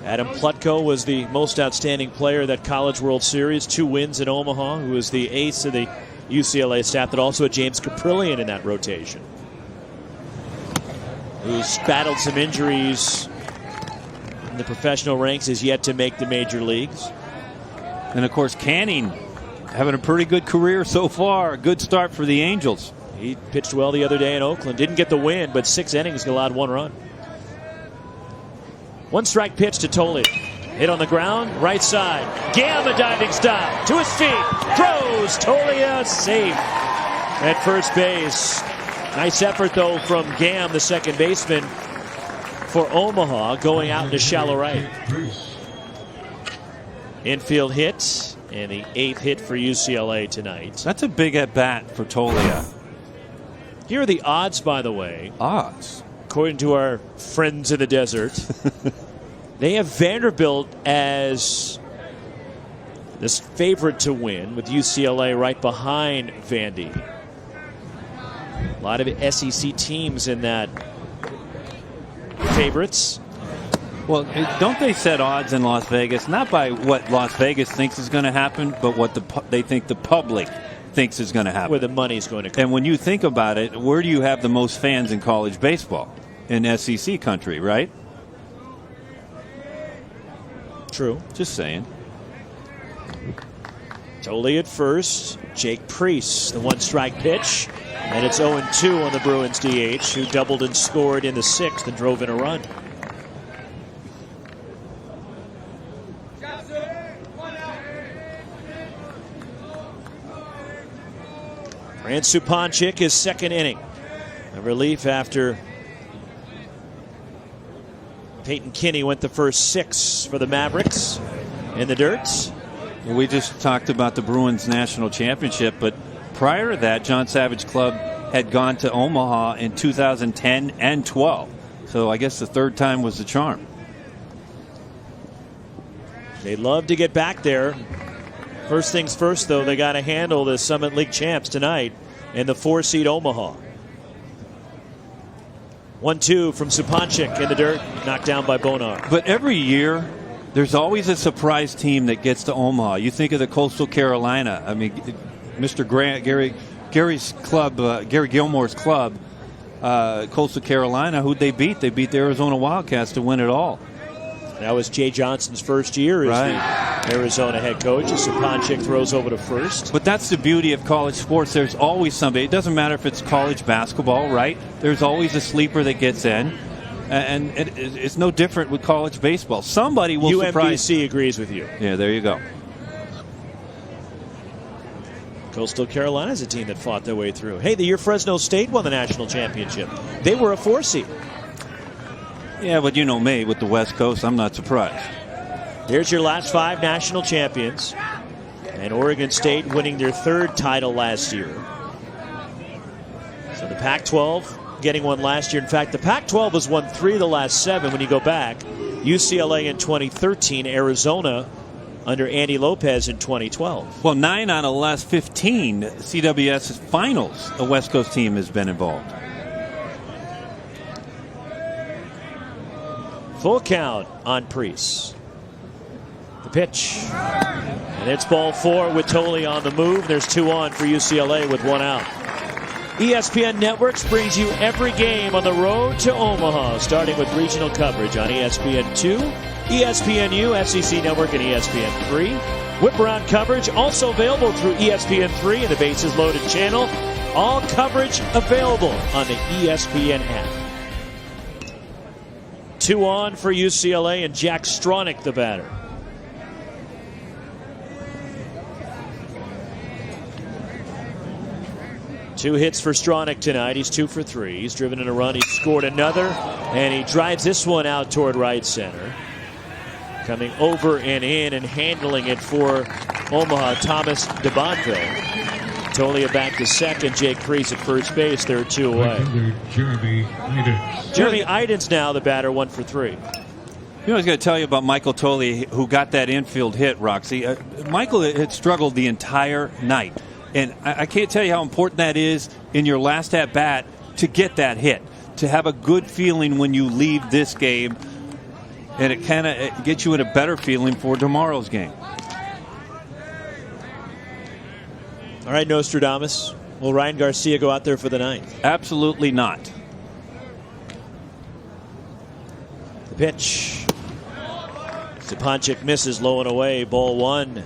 Adam Plutko was the most outstanding player of that College World Series. 2 wins in Omaha, who was the ace of the UCLA staff, but also a James Caprillion in that rotation, who's battled some injuries in the professional ranks, is yet to make the major leagues. And of course, Canning having a pretty good career so far. A good start for the Angels. He pitched well the other day in Oakland. Didn't get the win, but 6 innings, allowed 1 run. 1 strike pitch to Tolia. Hit on the ground, right side. Gamm, a diving stop. To his feet. Throws. Tolia safe at first base. Nice effort, though, from Gamm, the second baseman for Omaha, going out into shallow right. Infield hit, and the 8th hit for UCLA tonight. That's a big at-bat for Tolia. Here are the odds, by the way. Odds? According to our friends in the desert. They have Vanderbilt as this favorite to win, with UCLA right behind Vandy. A lot of SEC teams in that favorites. Well, don't they set odds in Las Vegas, not by what Las Vegas thinks is going to happen, but what they think the public thinks is going to happen? Where the money's going to come. And when you think about it, where do you have the most fans in college baseball? In SEC country, right? True. Just saying. Tolley at first. Jake Priest, the one-strike pitch. And it's 0-2 on the Bruins DH, who doubled and scored in the 6th and drove in a run. And Supancic, his second inning. A relief after Peyton Kinney went the first 6 for the Mavericks in the dirt. We just talked about the Bruins national championship, but prior to that, John Savage Club had gone to Omaha in 2010 and 12. So I guess the third time was the charm. They'd love to get back there. First things first, though, they got to handle the Summit League champs tonight in the 4-seed Omaha. 1-2 from Supancic in the dirt, knocked down by Bonar. But every year, there's always a surprise team that gets to Omaha. You think of the Coastal Carolina. I mean, Mr. Grant, Gary's club, Gary Gilmore's club, Coastal Carolina. Who'd they beat? They beat the Arizona Wildcats to win it all. That was Jay Johnson's first year as the Arizona head coach. Supancic throws over to first. But that's the beauty of college sports. There's always somebody. It doesn't matter if it's college basketball, right? There's always a sleeper that gets in. And it's no different with college baseball. Somebody will surprise. UMBC agrees with you. Yeah, there you go. Coastal Carolina is a team that fought their way through. Hey, the year Fresno State won the national championship, they were a 4-seed. Yeah, but you know me, with the West Coast, I'm not surprised. Here's your last 5 national champions. And Oregon State winning their 3rd title last year. So the Pac-12 getting one last year. In fact, the Pac-12 has won 3 of the last 7 when you go back. UCLA in 2013, Arizona under Andy Lopez in 2012. Well, 9 out of the last 15 CWS finals, a West Coast team has been involved. Full count on Priest. The pitch. And it's ball 4 with Tolley on the move. There's 2 on for UCLA with 1 out. ESPN Networks brings you every game on the road to Omaha, starting with regional coverage on ESPN2, ESPNU, SEC Network, and ESPN3. Whip-around coverage also available through ESPN3 and the Bases Loaded channel. All coverage available on the ESPN app. 2 on for UCLA, and Jack Stronach the batter. Two hits for Stronach tonight. He's 2 for 3. He's driven in a run. He scored another, and he drives this one out toward right center. Coming over and in and handling it for Omaha, Thomas DeBonville. Tolia back to second. Jake Priest at first base. There are 2 away. Jeremy Idens. Jeremy Idens now the batter, 1 for 3. You know, I was going to tell you about Michael Tolley, who got that infield hit, Roxy. Michael had struggled the entire night. And I can't tell you how important that is in your last at-bat to get that hit, to have a good feeling when you leave this game, and it kind of gets you in a better feeling for tomorrow's game. All right, Nostradamus. Will Ryan Garcia go out there for the 9th? Absolutely not. The pitch. Supancic misses low and away. Ball 1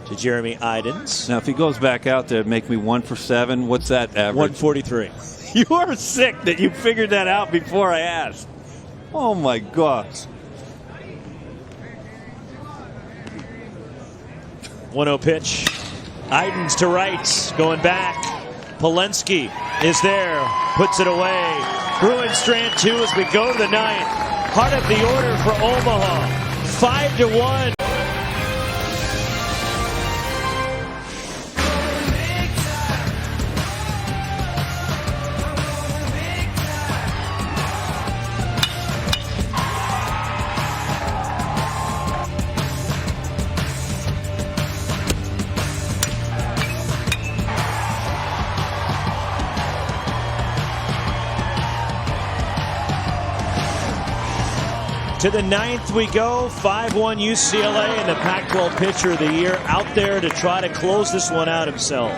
to Jeremy Idens. Now, if he goes back out there, make me 1 for 7. What's that average? 143. You are sick that you figured that out before I asked. Oh, my gosh. 1-0 pitch. Idens to right, going back. Polensky is there, puts it away. Bruins strand 2 as we go to the 9th. Heart of the order for Omaha. 5-1. To the 9th we go. 5-1 UCLA, and the Pac-12 pitcher of the year out there to try to close this one out himself.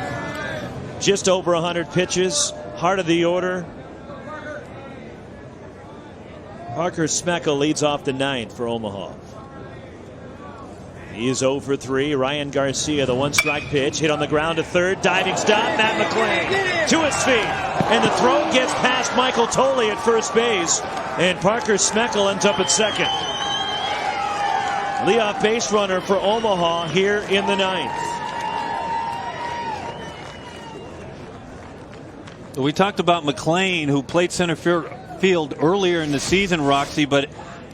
Just over 100 pitches. Heart of the order. Parker Smeckle leads off the 9th for Omaha. He is 0 for 3. Ryan Garcia, the one-strike pitch, hit on the ground to third. Diving stop. Matt McClain to his feet. And the throw gets past Michael Tolley at first base. And Parker Smeckle ends up at second. Leadoff base runner for Omaha here in the 9th. We talked about McClain, who played center field earlier in the season, Roxy, but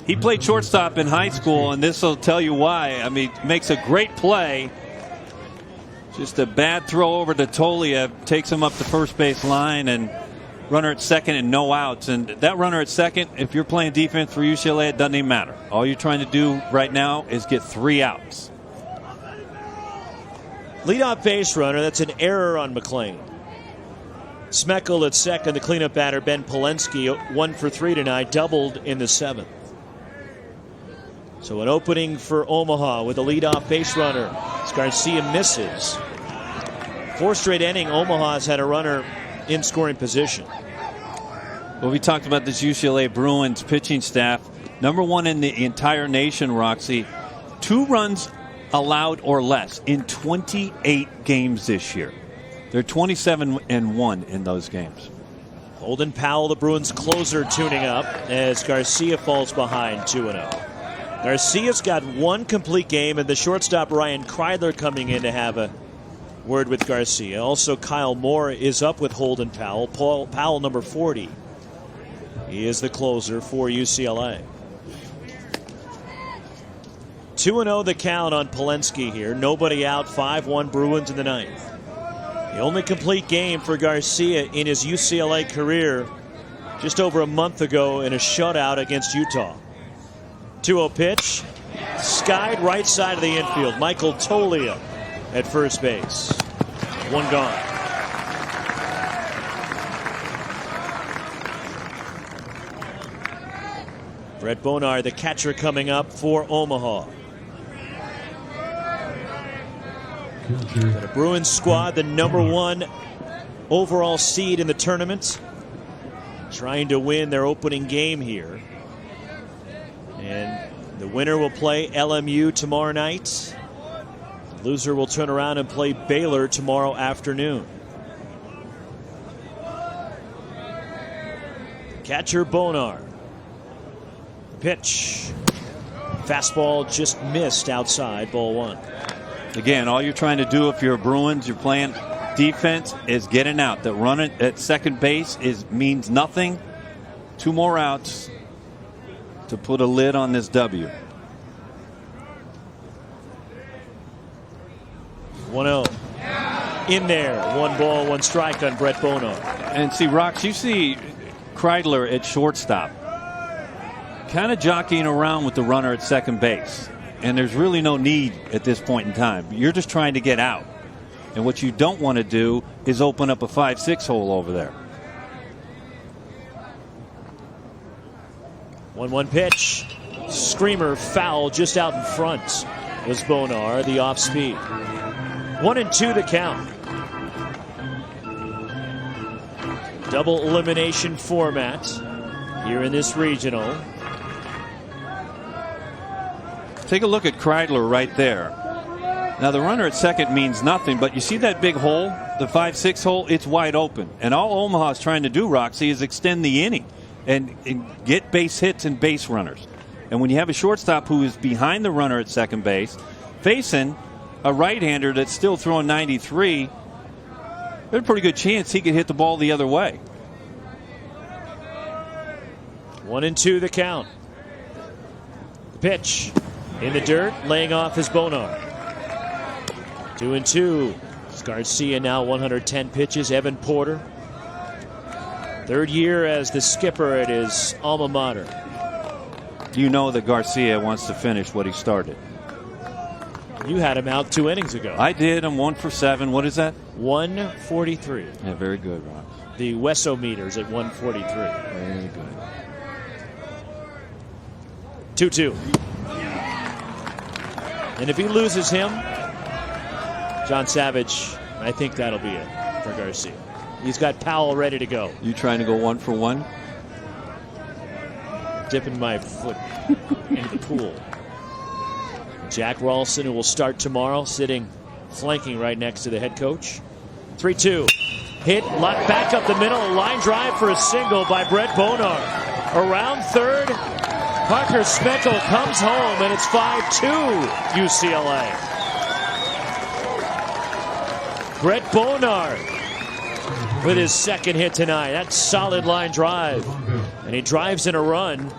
he played shortstop in high school, and this will tell you why. I mean, makes a great play. Just a bad throw over to Toliev, takes him up the first base line, and runner at second and no outs. And that runner at second, if you're playing defense for UCLA, it doesn't even matter. All you're trying to do right now is get 3 outs. Leadoff base runner, that's an error on McClain. Smeckle at second, the cleanup batter Ben Polensky, 1 for 3 tonight, doubled in the 7th. So an opening for Omaha with a leadoff base runner. As Garcia misses. 4 straight inning, Omaha's had a runner in scoring position. Well, we talked about this UCLA Bruins pitching staff. #1 in the entire nation, Roxy. 2 runs allowed or less in 28 games this year. They're 27-1 in those games. Holden Powell, the Bruins closer, tuning up as Garcia falls behind 2-0. Garcia's got 1 complete game, and the shortstop Ryan Kreidler coming in to have a word with Garcia. Also, Kyle Moore is up with Holden Powell. Powell, number 40. He is the closer for UCLA. 2-0 the count on Polensky here. Nobody out. 5-1 Bruins in the 9th. The only complete game for Garcia in his UCLA career just over a month ago in a shutout against Utah. 2-0 pitch. Skied right side of the infield. Michael Tolia at first base. 1 gone. Brett Bonar, the catcher, coming up for Omaha. The Bruins squad, the #1 overall seed in the tournament, trying to win their opening game here. And the winner will play LMU tomorrow night. The loser will turn around and play Baylor tomorrow afternoon. Catcher Bonar. Pitch. Fastball just missed outside, ball 1. Again, all you're trying to do if you're a Bruins, you're playing defense, is get an out. That run at second base means nothing. 2 more outs to put a lid on this W. 1-0. In there. 1 ball, 1 strike on Brett Bonar. And see, Rox, you see Kreidler at shortstop kind of jockeying around with the runner at second base. And there's really no need at this point in time. You're just trying to get out. And what you don't want to do is open up a 5-6 hole over there. 1-1 pitch. Screamer foul just out in front was Bonar, the off speed. 1-2 the count. Double elimination format here in this regional. Take a look at Kreidler right there. Now the runner at second means nothing, but you see that big hole, the 5-6 hole, it's wide open. And all Omaha's trying to do, Roxy, is extend the inning and get base hits and base runners. And when you have a shortstop who is behind the runner at second base, facing a right-hander that's still throwing 93, there's a pretty good chance he could hit the ball the other way. 1-2 the count. The pitch. In the dirt, laying off his Bonar. 2-2. Garcia now 110 pitches. Evan Porter. 3rd year as the skipper at his alma mater. You know that Garcia wants to finish what he started. You had him out 2 innings ago. I did. I'm 1 for 7. What is that? 143. Yeah, very good, Rob. The Wesso meters at 143. Very good. 2-2. And if he loses him, John Savage, I think that'll be it for Garcia. He's got Powell ready to go. You trying to go 1 for 1? Dipping my foot into the pool. Jack Ralston, who will start tomorrow, flanking right next to the head coach. 3-2. Hit, back up the middle, a line drive for a single by Brett Bonar. Around third, Parker Schmeckel comes home, and it's 5-2 UCLA. Brett Bonar with his second hit tonight. That's solid line drive. And he drives in a run.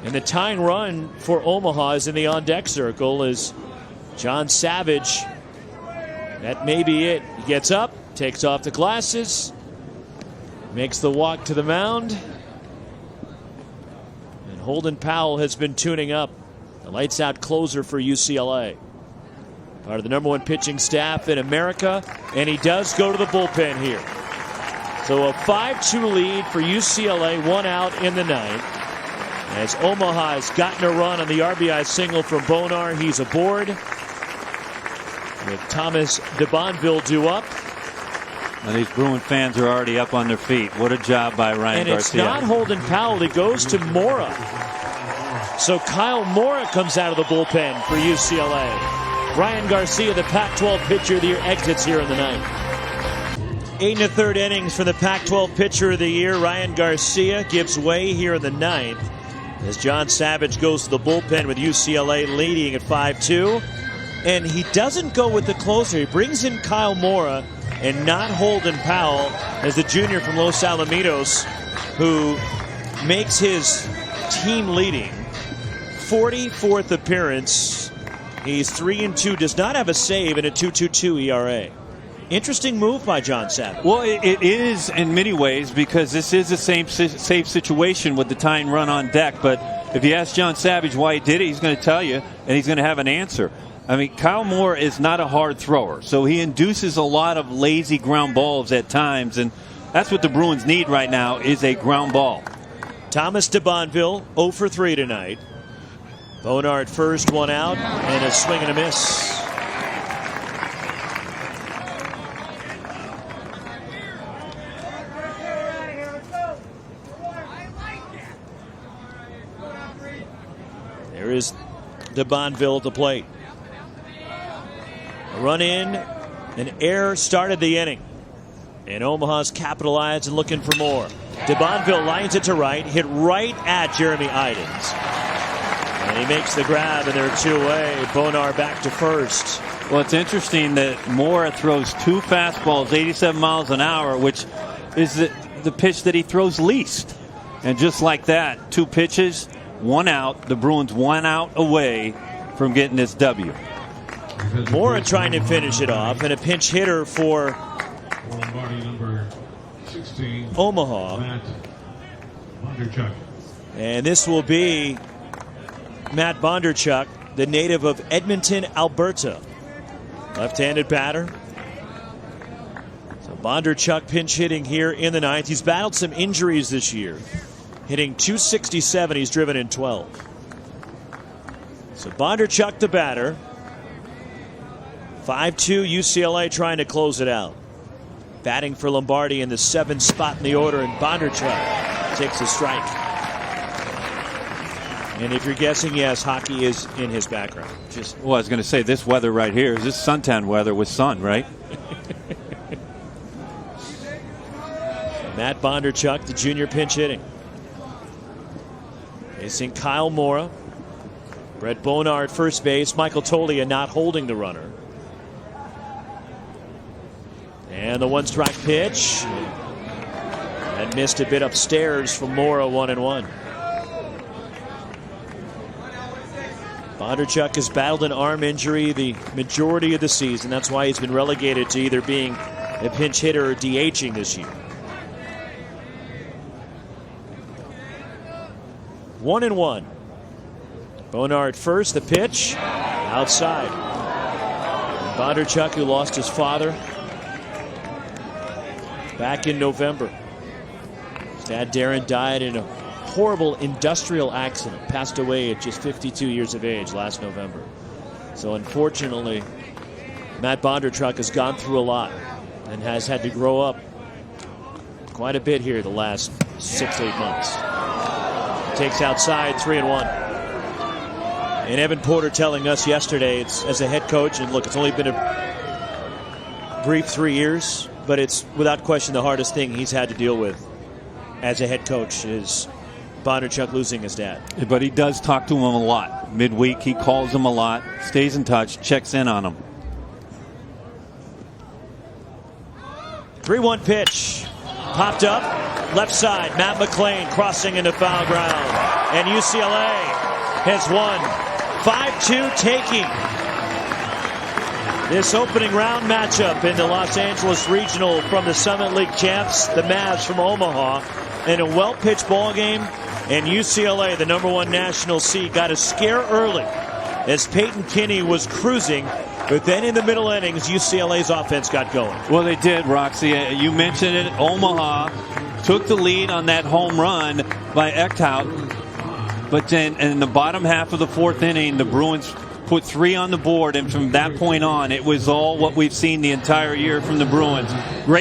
And the tying run for Omaha is in the on-deck circle as John Savage. That may be it. He gets up, takes off the glasses, makes the walk to the mound. And Holden Powell has been tuning up. The lights-out closer for UCLA. Part of the #1 pitching staff in America. And he does go to the bullpen here. So a 5-2 lead for UCLA, 1 out in the ninth. As Omaha has gotten a run on the RBI single from Bonar, he's aboard. With Thomas DeBonville due up. Now these Bruin fans are already up on their feet. What a job by Ryan Garcia. And it's not Holden Powell. He goes to Mora. So Kyle Mora comes out of the bullpen for UCLA. Ryan Garcia, the Pac-12 pitcher of the year, exits here in the ninth. 8 1/3 innings for the Pac-12 pitcher of the year. Ryan Garcia gives way here in the ninth as John Savage goes to the bullpen with UCLA leading at 5-2. And he doesn't go with the closer. He brings in Kyle Mora and not Holden Powell as the junior from Los Alamitos, who makes his team leading 44th appearance. He's 3-2, does not have a save, and a 2.22 ERA. Interesting move by John Savage. Well, it is in many ways because this is the same safe situation with the tying run on deck. But if you ask John Savage why he did it, he's going to tell you, and he's going to have an answer. I mean, Kyle Moore is not a hard thrower, so he induces a lot of lazy ground balls at times, and that's what the Bruins need right now is a ground ball. Thomas DeBonville 0 for 3 tonight. Bonar at first, 1 out, and a swing and a miss. There is DeBonville at the plate. A run in, an error started the inning. And Omaha's capitalized and looking for more. DeBonville lines it to right, hit right at Jeremy Idens. And he makes the grab, and they're 2 away. Bonar back to first. Well, it's interesting that Moore throws 2 fastballs, 87 miles an hour, which is the pitch that he throws least. And just like that, 2 pitches, 1 out. The Bruins 1 out away from getting this W. Moore trying to finish it off, and a pinch hitter for number 16, Omaha. Matt Bondarchuk. And this will be Matt Bondarchuk, the native of Edmonton, Alberta. Left-handed batter. So Bondarchuk pinch hitting here in the ninth. He's battled some injuries this year. Hitting .267, he's driven in 12. So Bondarchuk the batter. 5-2 UCLA trying to close it out. Batting for Lombardi in the 7th spot in the order, and Bondarchuk takes a strike. And if you're guessing, yes, hockey is in his background. Well, I was going to say this weather right here is this suntan weather with sun, right? Matt Bondarchuk, the junior pinch hitting. Facing Kyle Mora. Brett Bonar at first base. Michael Tolia not holding the runner. And the 1-strike pitch. And missed a bit upstairs from Mora, 1-1. Bondarchuk has battled an arm injury the majority of the season. That's why he's been relegated to either being a pinch hitter or DHing this year. 1-1. Bonar at first, the pitch outside. And Bondarchuk, who lost his father back in November. His dad Darren died in a horrible industrial accident. Passed away at just 52 years of age last November. So unfortunately, Matt Bondarchuk has gone through a lot and has had to grow up quite a bit here the last 6-8 months. Takes outside, 3-1. And Evan Porter telling us yesterday, it's as a head coach, and look, it's only been a brief 3 years, but it's without question the hardest thing he's had to deal with as a head coach is Bondarchuk losing his dad. But he does talk to him a lot. Midweek, he calls him a lot, stays in touch, checks in on him. 3-1 pitch. Popped up, left side. Matt McClain crossing into foul ground. And UCLA has won 5-2, taking this opening round matchup in the Los Angeles Regional from the Summit League champs, the Mavs from Omaha, in a well-pitched ball game. And UCLA, the #1 national seed, got a scare early as Peyton Kinney was cruising. But then in the middle innings, UCLA's offense got going. Well, they did, Roxy. You mentioned it. Omaha took the lead on that home run by Echthout. But then in the bottom half of the 4th inning, the Bruins put 3 on the board. And from that point on, it was all what we've seen the entire year from the Bruins. Great